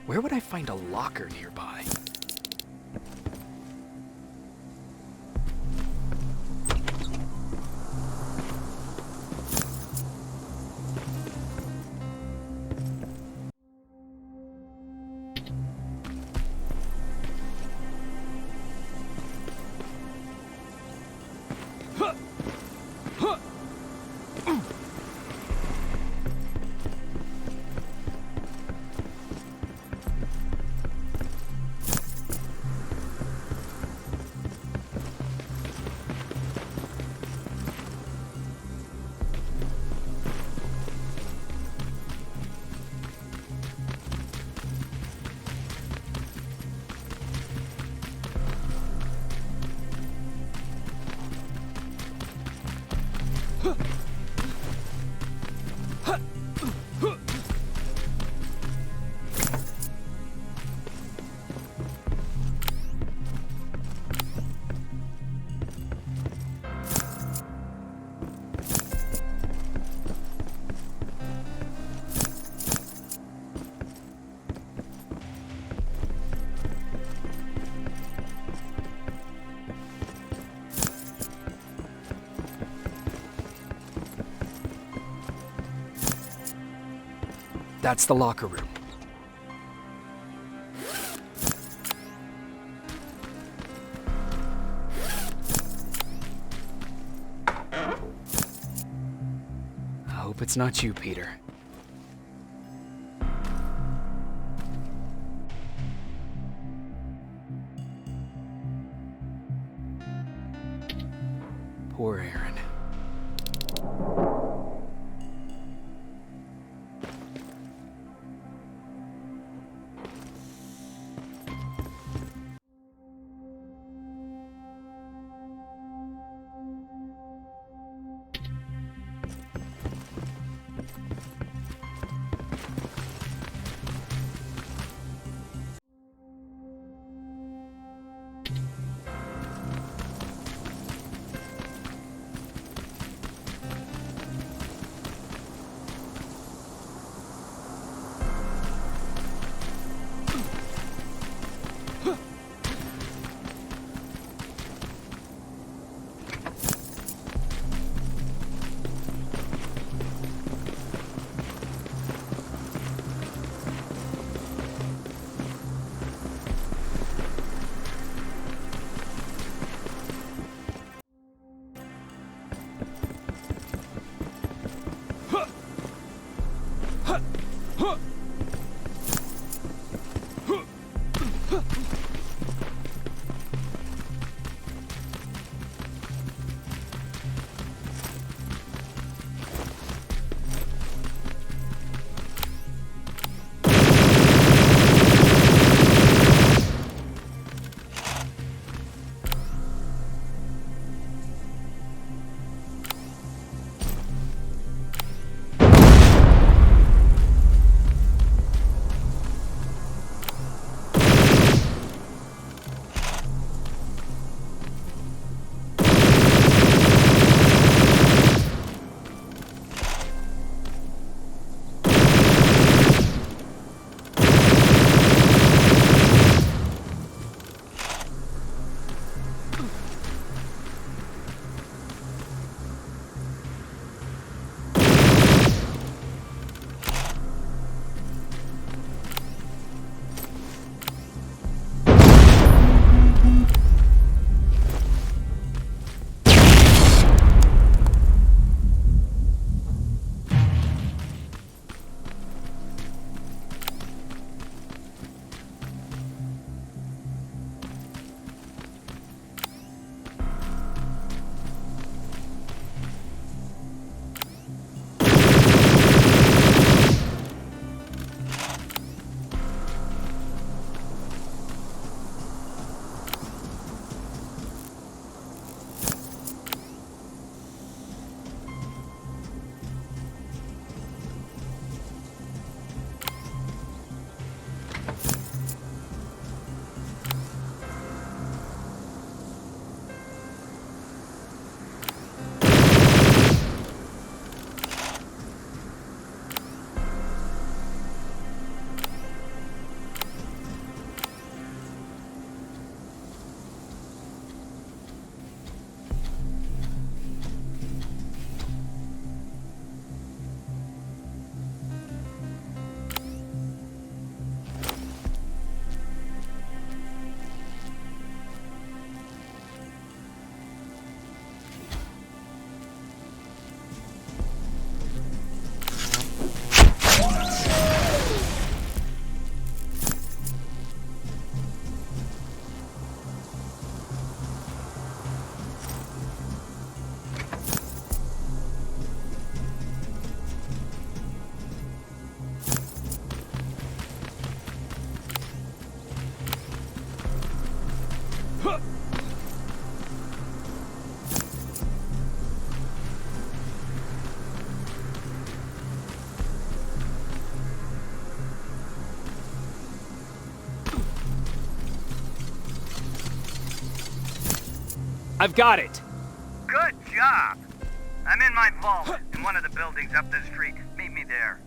Where would I find a locker nearby? That's the locker room. I hope Hope it's not you, Peter. Poor Aaron. I've got it! Good job! I'm in my vault in one of the buildings up the street. Meet me there.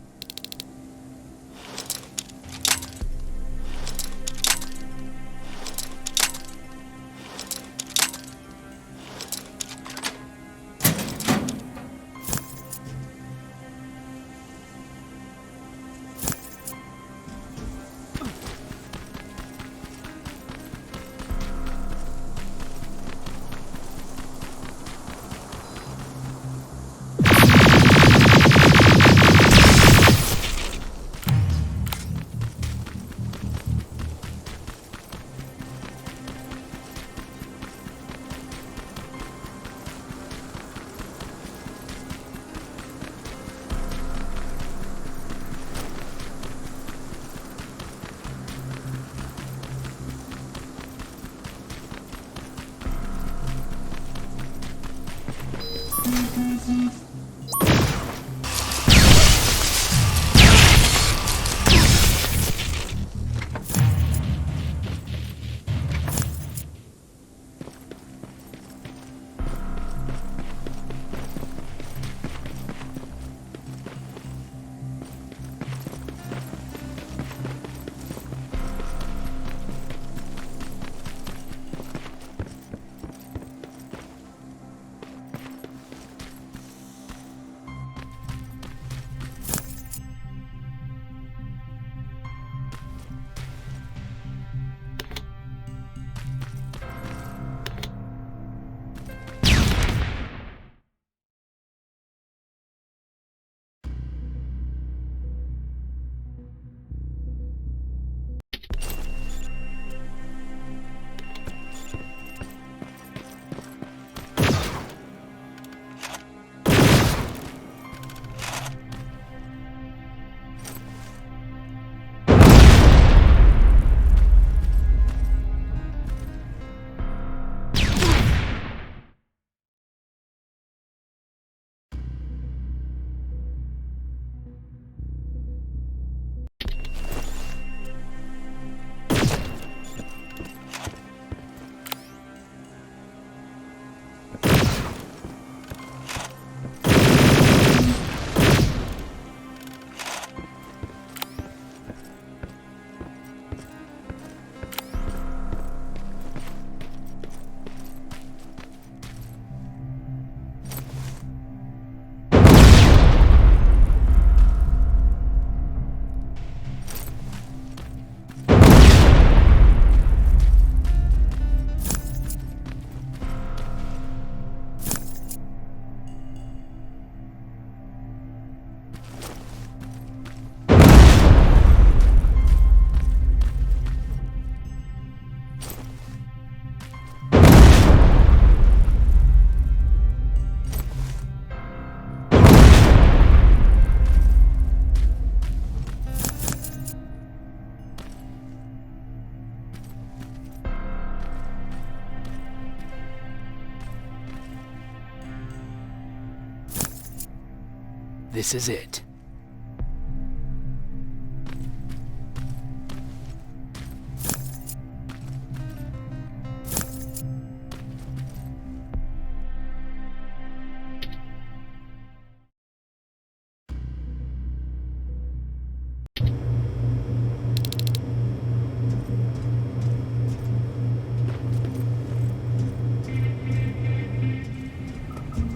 This is it.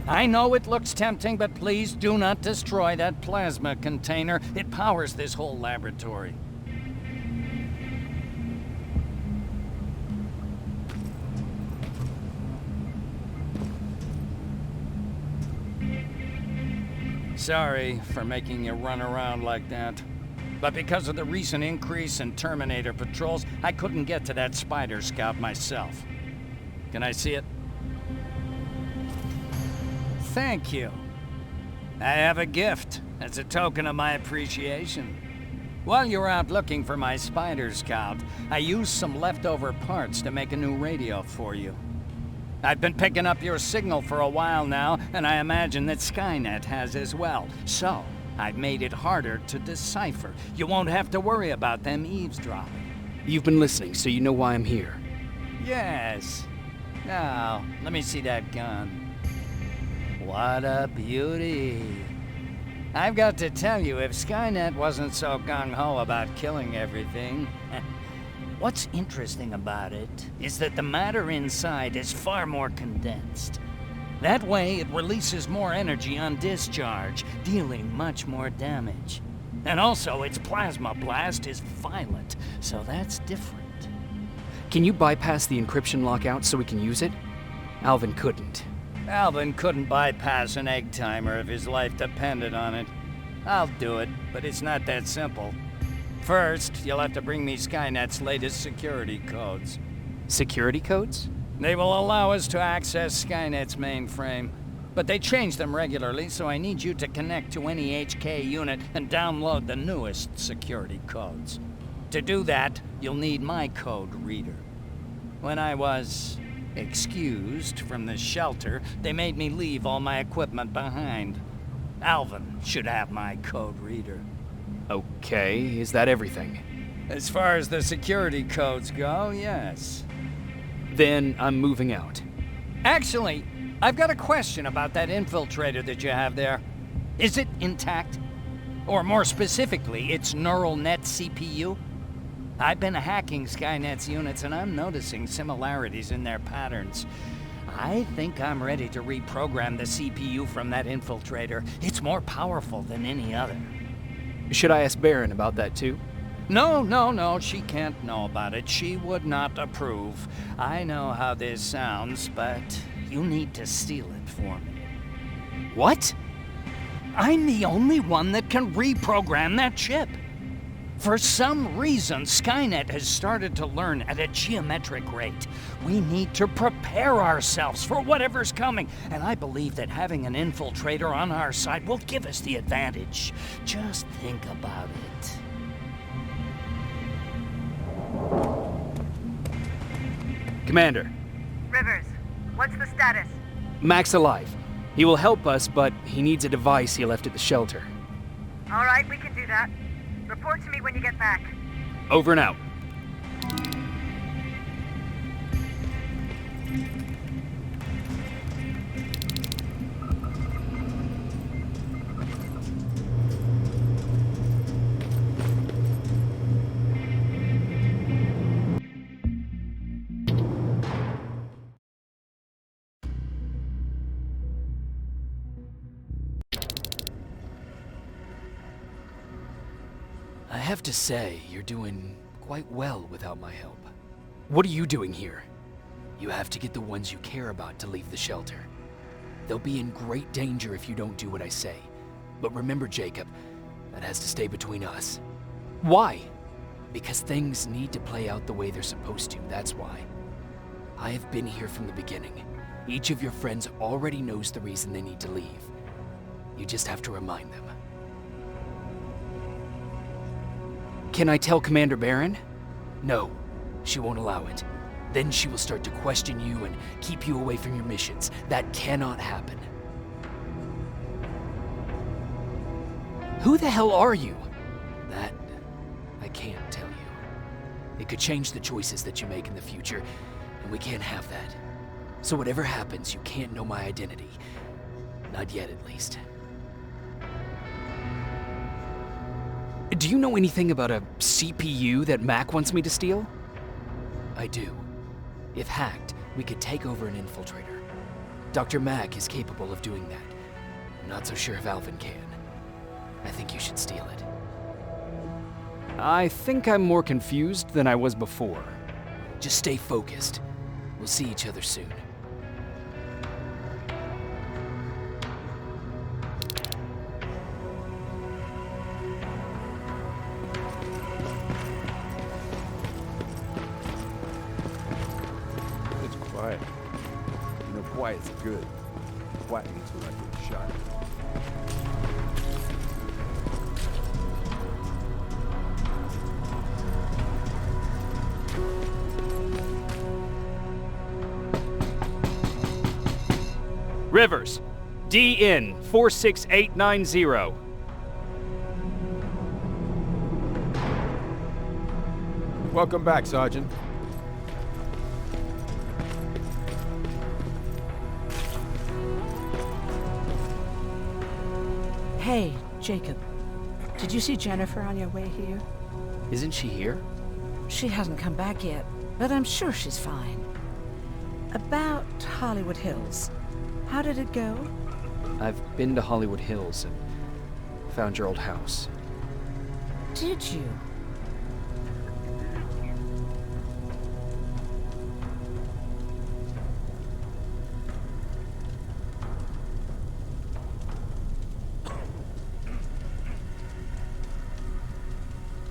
I know it looks tempting, but please do not destroy that plasma container. It powers this whole laboratory. Sorry for making you run around like that. But because of the recent increase in Terminator patrols, I couldn't get to that spider scout myself. Can I see it? Thank you. I have a gift as a token of my appreciation. While you were out looking for my spider scout, I used some leftover parts to make a new radio for you. I've been picking up your signal for a while now, and I imagine that Skynet has as well. So, I've made it harder to decipher. You won't have to worry about them eavesdropping. You've been listening, so you know why I'm here. Yes. Now, let me see that gun. What a beauty. I've got to tell you, if Skynet wasn't so gung-ho about killing everything... What's interesting about it is that the matter inside is far more condensed. That way, it releases more energy on discharge, dealing much more damage. And also, its plasma blast is violent, so that's different. Can you bypass the encryption lockout so we can use it? Alvin couldn't. Alvin couldn't bypass an egg timer if his life depended on it. I'll do it, but it's not that simple. First, you'll have to bring me Skynet's latest security codes. Security codes? They will allow us to access Skynet's mainframe. But they change them regularly, so I need you to connect to any HK unit and download the newest security codes. To do that, you'll need my code reader. When I was excused from the shelter, they made me leave all my equipment behind. Alvin should have my code reader. Okay, is that everything? As far as the security codes go, yes. Then I'm moving out. Actually, I've got a question about that infiltrator that you have there. Is it intact? Or more specifically, its neural net CPU? I've been hacking Skynet's units and I'm noticing similarities in their patterns. I think I'm ready to reprogram the CPU from that infiltrator. It's more powerful than any other. Should I ask Baron about that too? No, she can't know about it. She would not approve. I know how this sounds, but you need to steal it for me. What? I'm the only one that can reprogram that chip. For some reason, Skynet has started to learn at a geometric rate. We need to prepare ourselves for whatever's coming, and I believe that having an infiltrator on our side will give us the advantage. Just think about it. Commander. Rivers, what's the status? Mac's alive. He will help us, but he needs a device he left at the shelter. All right, we can do that. Report to me when you get back. Over and out. I have to say, you're doing quite well without my help. What are you doing here? You have to get the ones you care about to leave the shelter. They'll be in great danger if you don't do what I say. But remember, Jacob, that has to stay between us. Why? Because things need to play out the way they're supposed to, that's why. I have been here from the beginning. Each of your friends already knows the reason they need to leave. You just have to remind them. Can I tell Commander Baron? No, she won't allow it. Then she will start to question you and keep you away from your missions. That cannot happen. Who the hell are you? That I can't tell you. It could change the choices that you make in the future, and we can't have that. So whatever happens, you can't know my identity. Not yet, at least. Do you know anything about a CPU that Mac wants me to steal? I do. If hacked, we could take over an infiltrator. Dr. Mac is capable of doing that. I'm not so sure if Alvin can. I think you should steal it. I think I'm more confused than I was before. Just stay focused. We'll see each other soon. It's quiet. You know, quiet's good. Quiet means we're not getting shot. Rivers, DN 46890. Welcome back, Sergeant. Hey, Jacob. Did you see Jennifer on your way here? Isn't she here? She hasn't come back yet, but I'm sure she's fine. About Hollywood Hills. How did it go? I've been to Hollywood Hills and found your old house. Did you?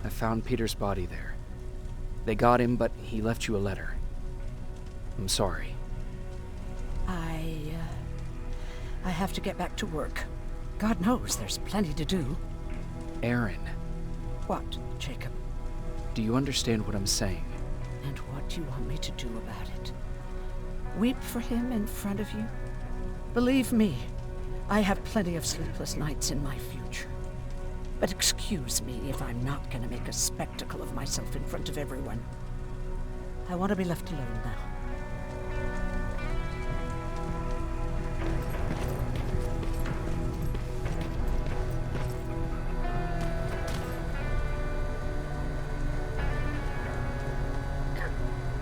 I found Peter's body there. They got him, but he left you a letter. I'm sorry. I have to get back to work. God knows there's plenty to do. Aaron. What, Jacob? Do you understand what I'm saying? And what do you want me to do about it? Weep for him in front of you? Believe me, I have plenty of sleepless nights in my future. But excuse me if I'm not gonna make a spectacle of myself in front of everyone. I want to be left alone now.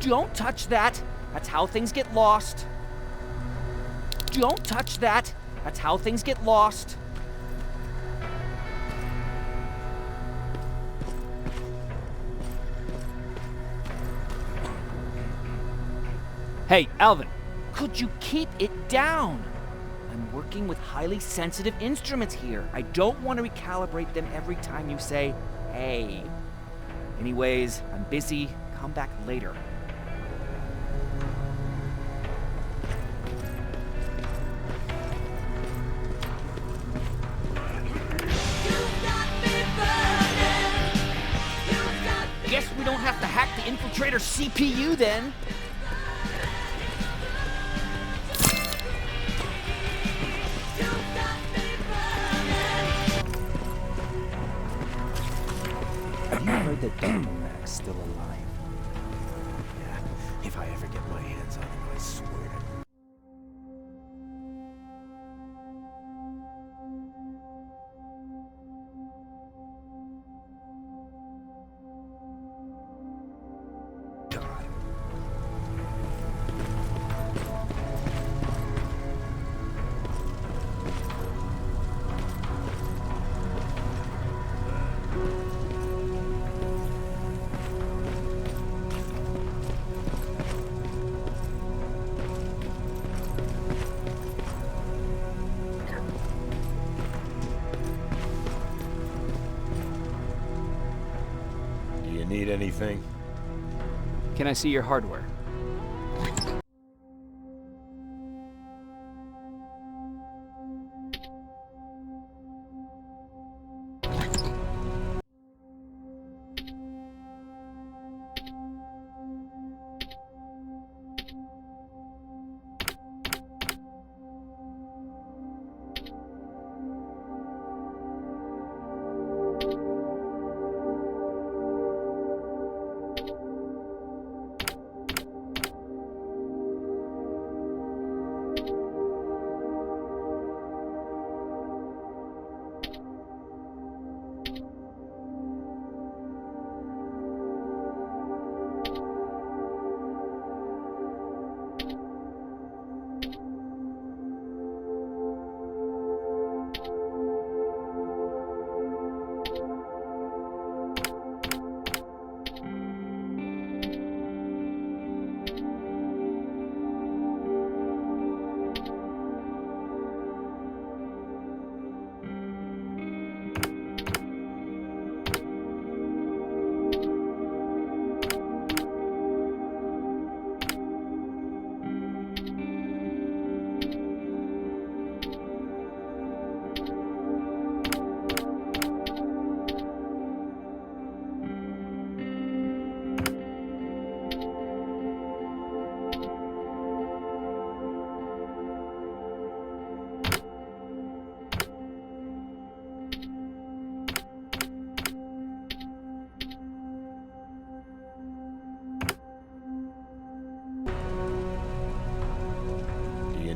Don't touch that! That's how things get lost. Don't touch that! That's how things get lost. Hey, Alvin! Could you keep it down? I'm working with highly sensitive instruments here. I don't want to recalibrate them every time you say, hey. Anyways, I'm busy. Come back later. Guess we don't have to hack the infiltrator CPU then. Have you heard that Dr. Mac's still alive? Yeah, if I ever get my hands on him, I swear to... Need anything? Can I see your hardware?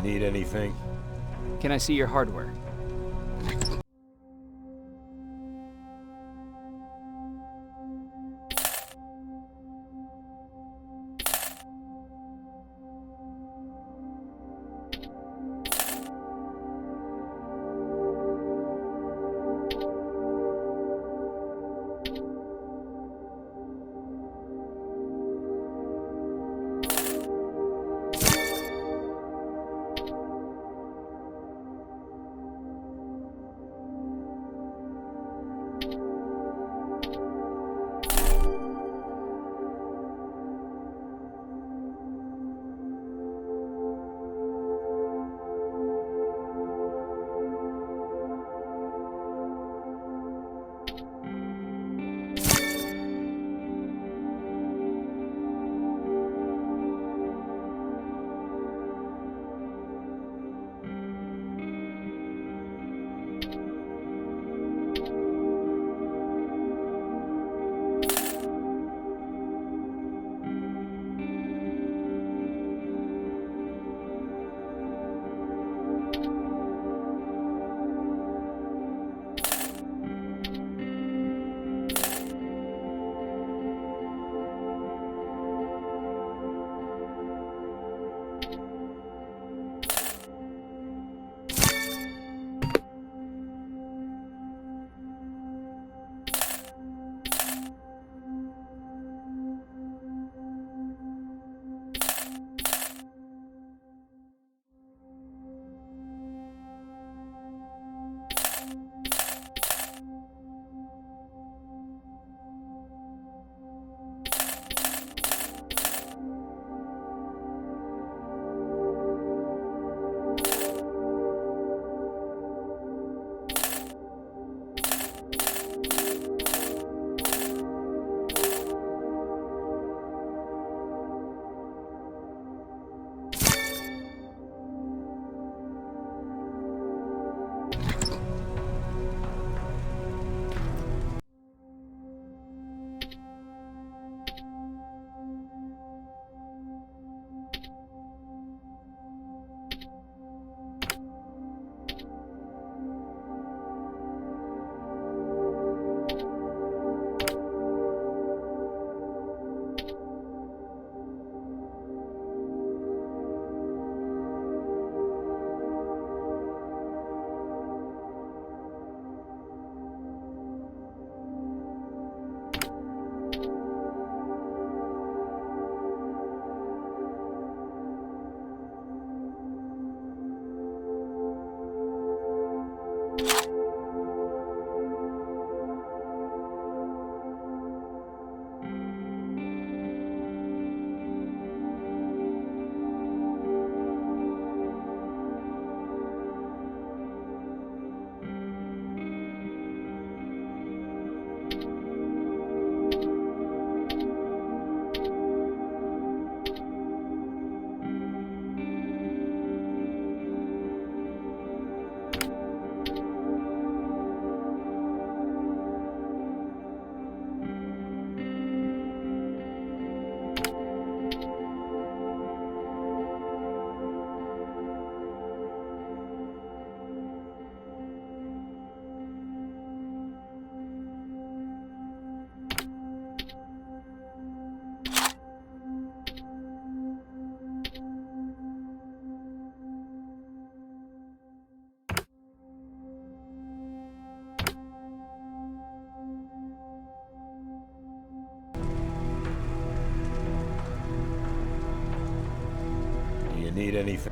need anything? Can I see your hardware? Need anything?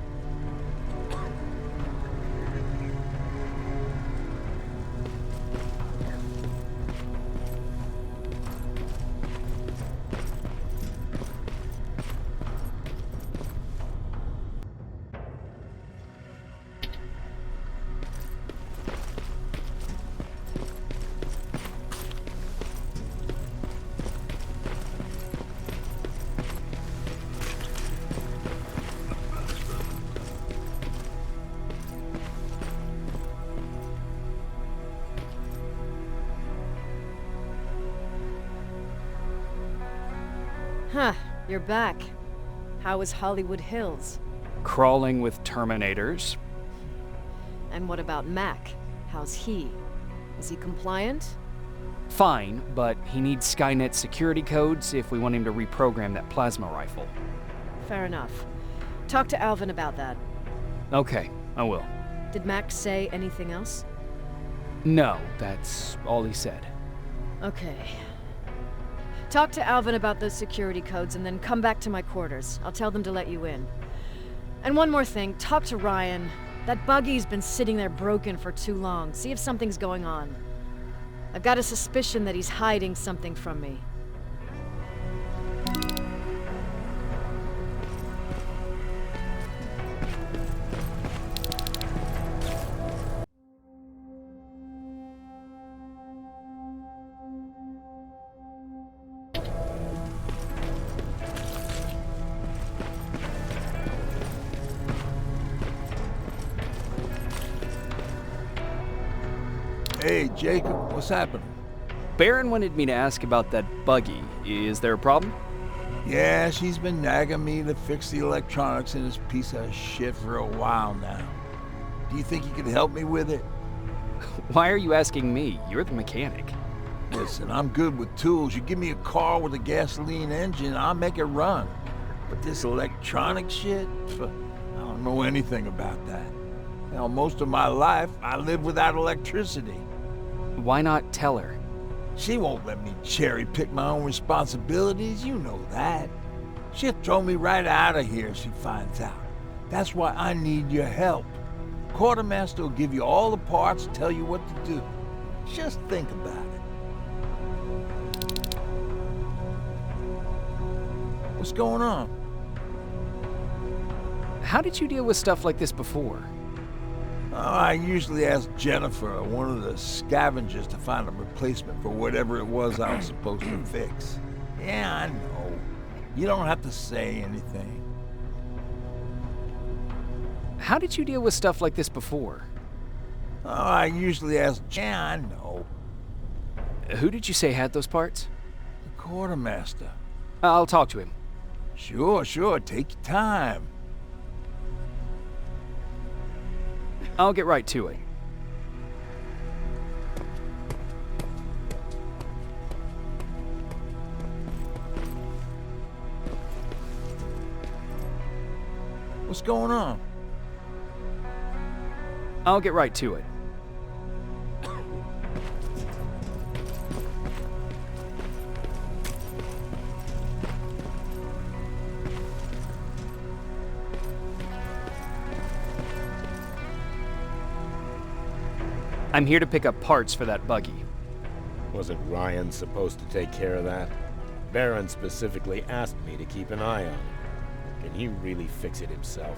Huh, you're back. How was Hollywood Hills? Crawling with Terminators. And what about Mac? How's he? Is he compliant? Fine, but he needs Skynet security codes if we want him to reprogram that plasma rifle. Fair enough. Talk to Alvin about that. Okay, I will. Did Mac say anything else? No, that's all he said. Okay. Talk to Alvin about those security codes and then come back to my quarters. I'll tell them to let you in. And one more thing, talk to Ryan. That buggy's been sitting there broken for too long. See if something's going on. I've got a suspicion that he's hiding something from me. Hey, Jacob, what's happening? Baron wanted me to ask about that buggy. Is there a problem? Yeah, she's been nagging me to fix the electronics in this piece of shit for a while now. Do you think you could help me with it? Why are you asking me? You're the mechanic. Listen, I'm good with tools. You give me a car with a gasoline engine, I'll make it run. But this electronic shit, I don't know anything about that. Hell, most of my life, I lived without electricity. Why not tell her? She won't let me cherry-pick my own responsibilities, you know that. She'll throw me right out of here if she finds out. That's why I need your help. Quartermaster will give you all the parts, tell you what to do. Just think about it. What's going on? How did you deal with stuff like this before? I usually ask Jennifer, one of the scavengers, to find a replacement for whatever it was I was supposed to fix. Yeah, I know. You don't have to say anything. How did you deal with stuff like this before? I usually ask... Yeah, I know. Who did you say had those parts? The quartermaster. I'll talk to him. Sure, take your time. I'll get right to it. What's going on? I'll get right to it. I'm here to pick up parts for that buggy. Wasn't Ryan supposed to take care of that? Baron specifically asked me to keep an eye on him. Can he really fix it himself?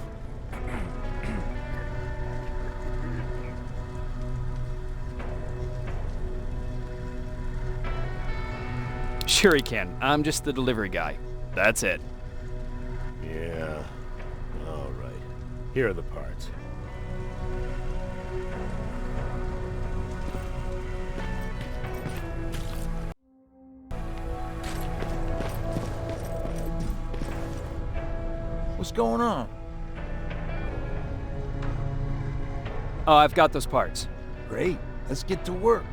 Sure he can. I'm just the delivery guy. That's it. Yeah. All right. Here are the parts. What's going on? Oh, I've got those parts. Great. Let's get to work.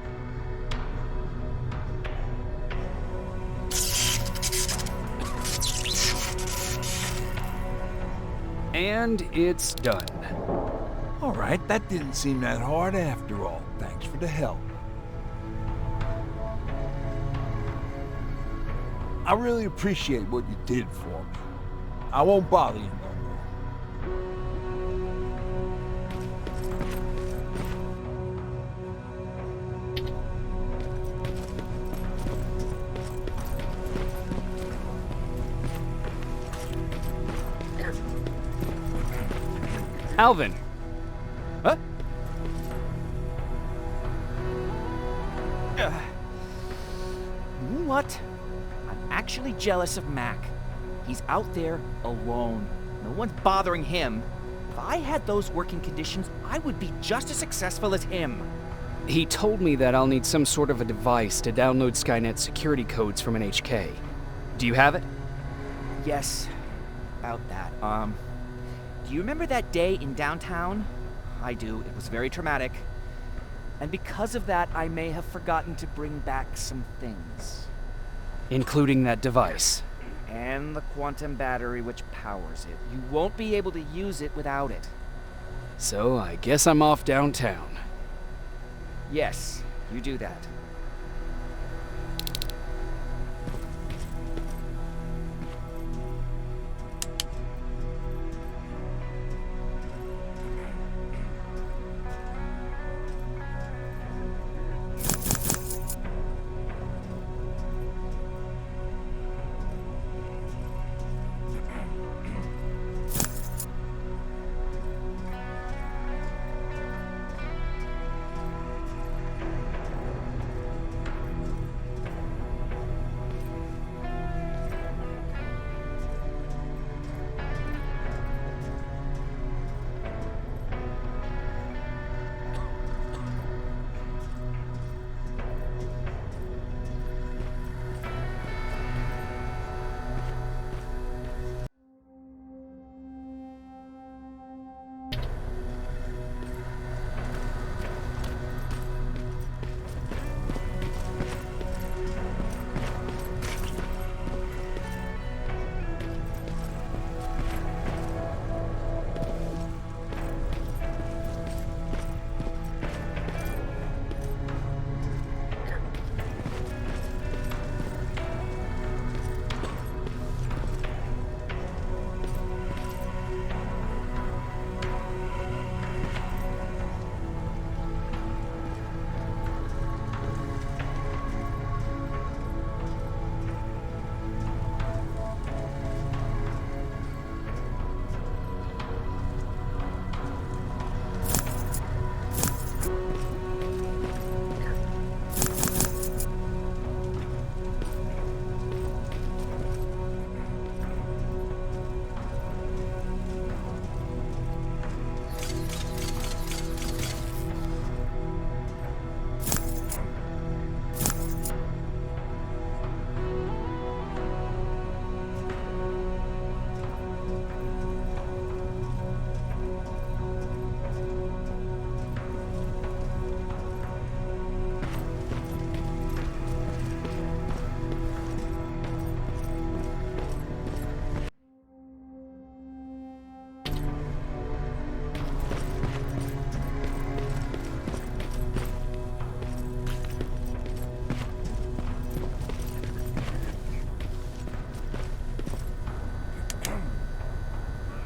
And it's done. All right, that didn't seem that hard after all. Thanks for the help. I really appreciate what you did for me. I won't bother you no more. Alvin. Huh? What? I'm actually jealous of Mac. He's out there alone. No one's bothering him. If I had those working conditions, I would be just as successful as him. He told me that I'll need some sort of a device to download Skynet security codes from an HK. Do you have it? Yes, about that. Do you remember that day in downtown? I do. It was very traumatic. And because of that, I may have forgotten to bring back some things. Including that device. And the quantum battery which powers it. You won't be able to use it without it. So I guess I'm off downtown. Yes, you do that.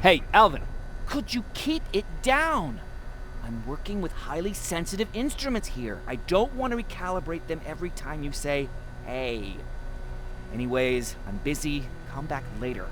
Hey, Alvin. Could you keep it down? I'm working with highly sensitive instruments here. I don't want to recalibrate them every time you say, hey. Anyways, I'm busy. Come back later.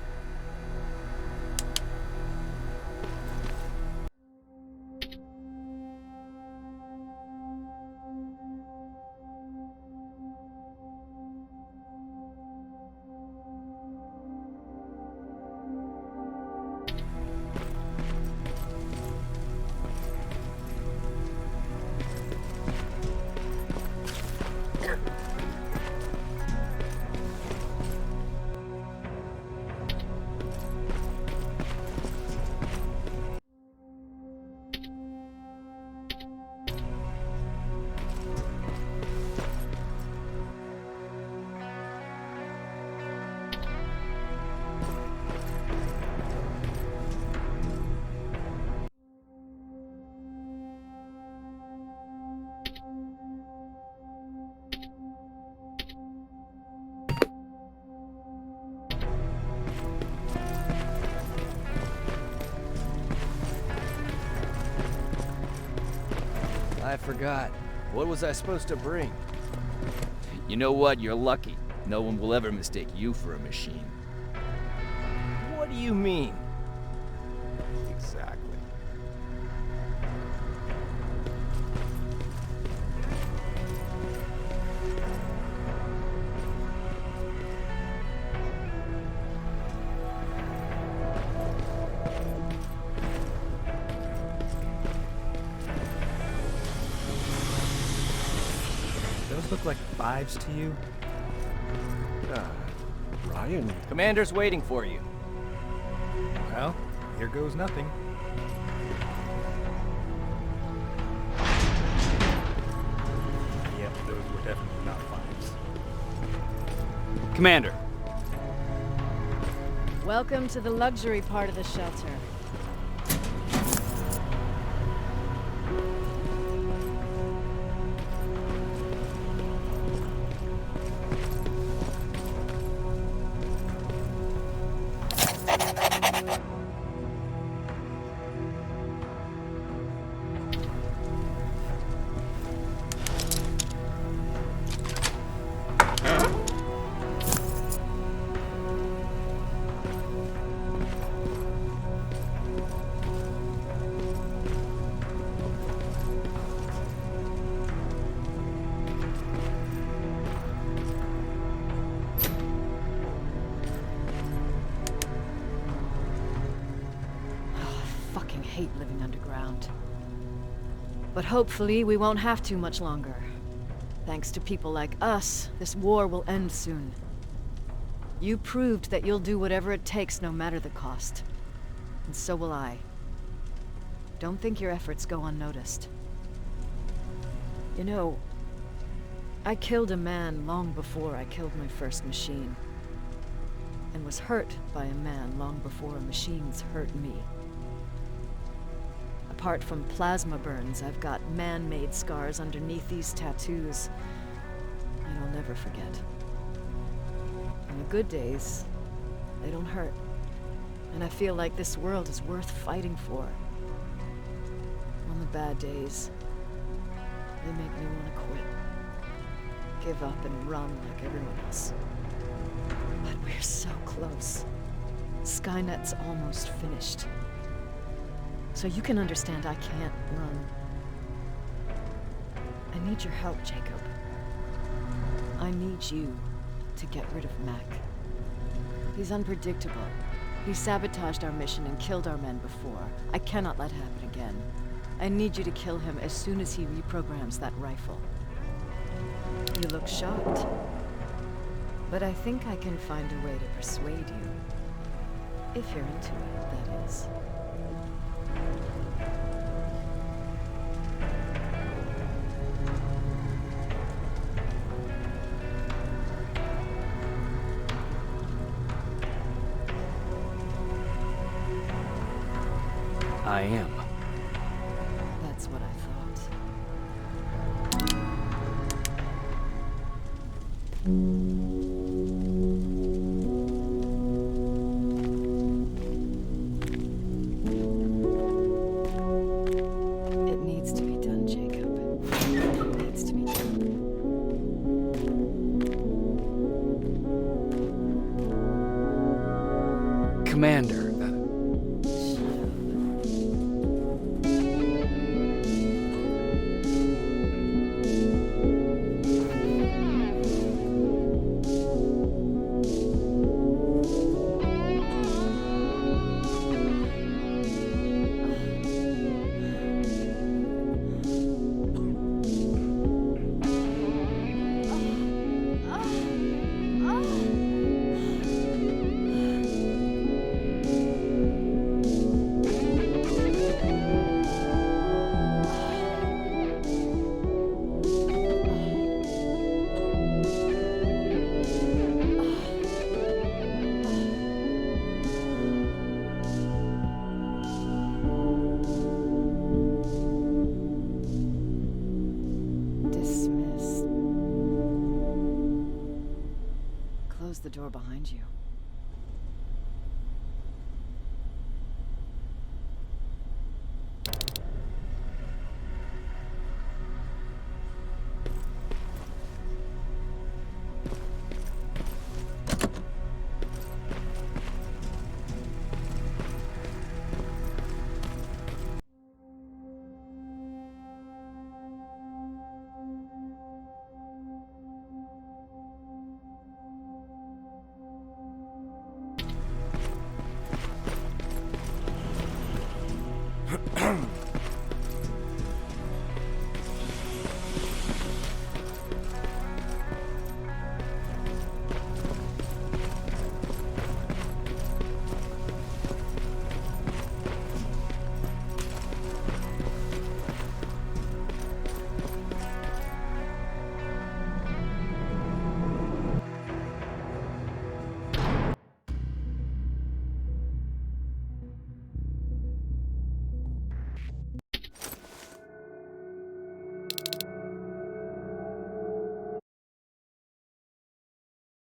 I forgot. What was I supposed to bring? You know what? You're lucky. No one will ever mistake you for a machine. What do you mean? Exactly. Those look like 5s to you? Ryan? Commander's waiting for you. Well, here goes nothing. Yep, those were definitely not fives. Commander. Welcome to the luxury part of the shelter. Hate living underground. But hopefully we won't have to much longer. Thanks to people like us, this war will end soon. You proved that you'll do whatever it takes no matter the cost. And so will I. Don't think your efforts go unnoticed. You know, I killed a man long before I killed my first machine. And was hurt by a man long before machines hurt me. Apart from plasma burns, I've got man-made scars underneath these tattoos. And I'll never forget. On the good days, they don't hurt. And I feel like this world is worth fighting for. On the bad days, they make me want to quit. Give up and run like everyone else. But we're so close. Skynet's almost finished. So you can understand I can't run. I need your help, Jacob. I need you to get rid of Mac. He's unpredictable. He sabotaged our mission and killed our men before. I cannot let it happen again. I need you to kill him as soon as he reprograms that rifle. You look shocked. But I think I can find a way to persuade you. If you're into it, that is. I am. That's what I thought. It needs to be done, Jacob. It needs to be done. Commander. Close the door behind you.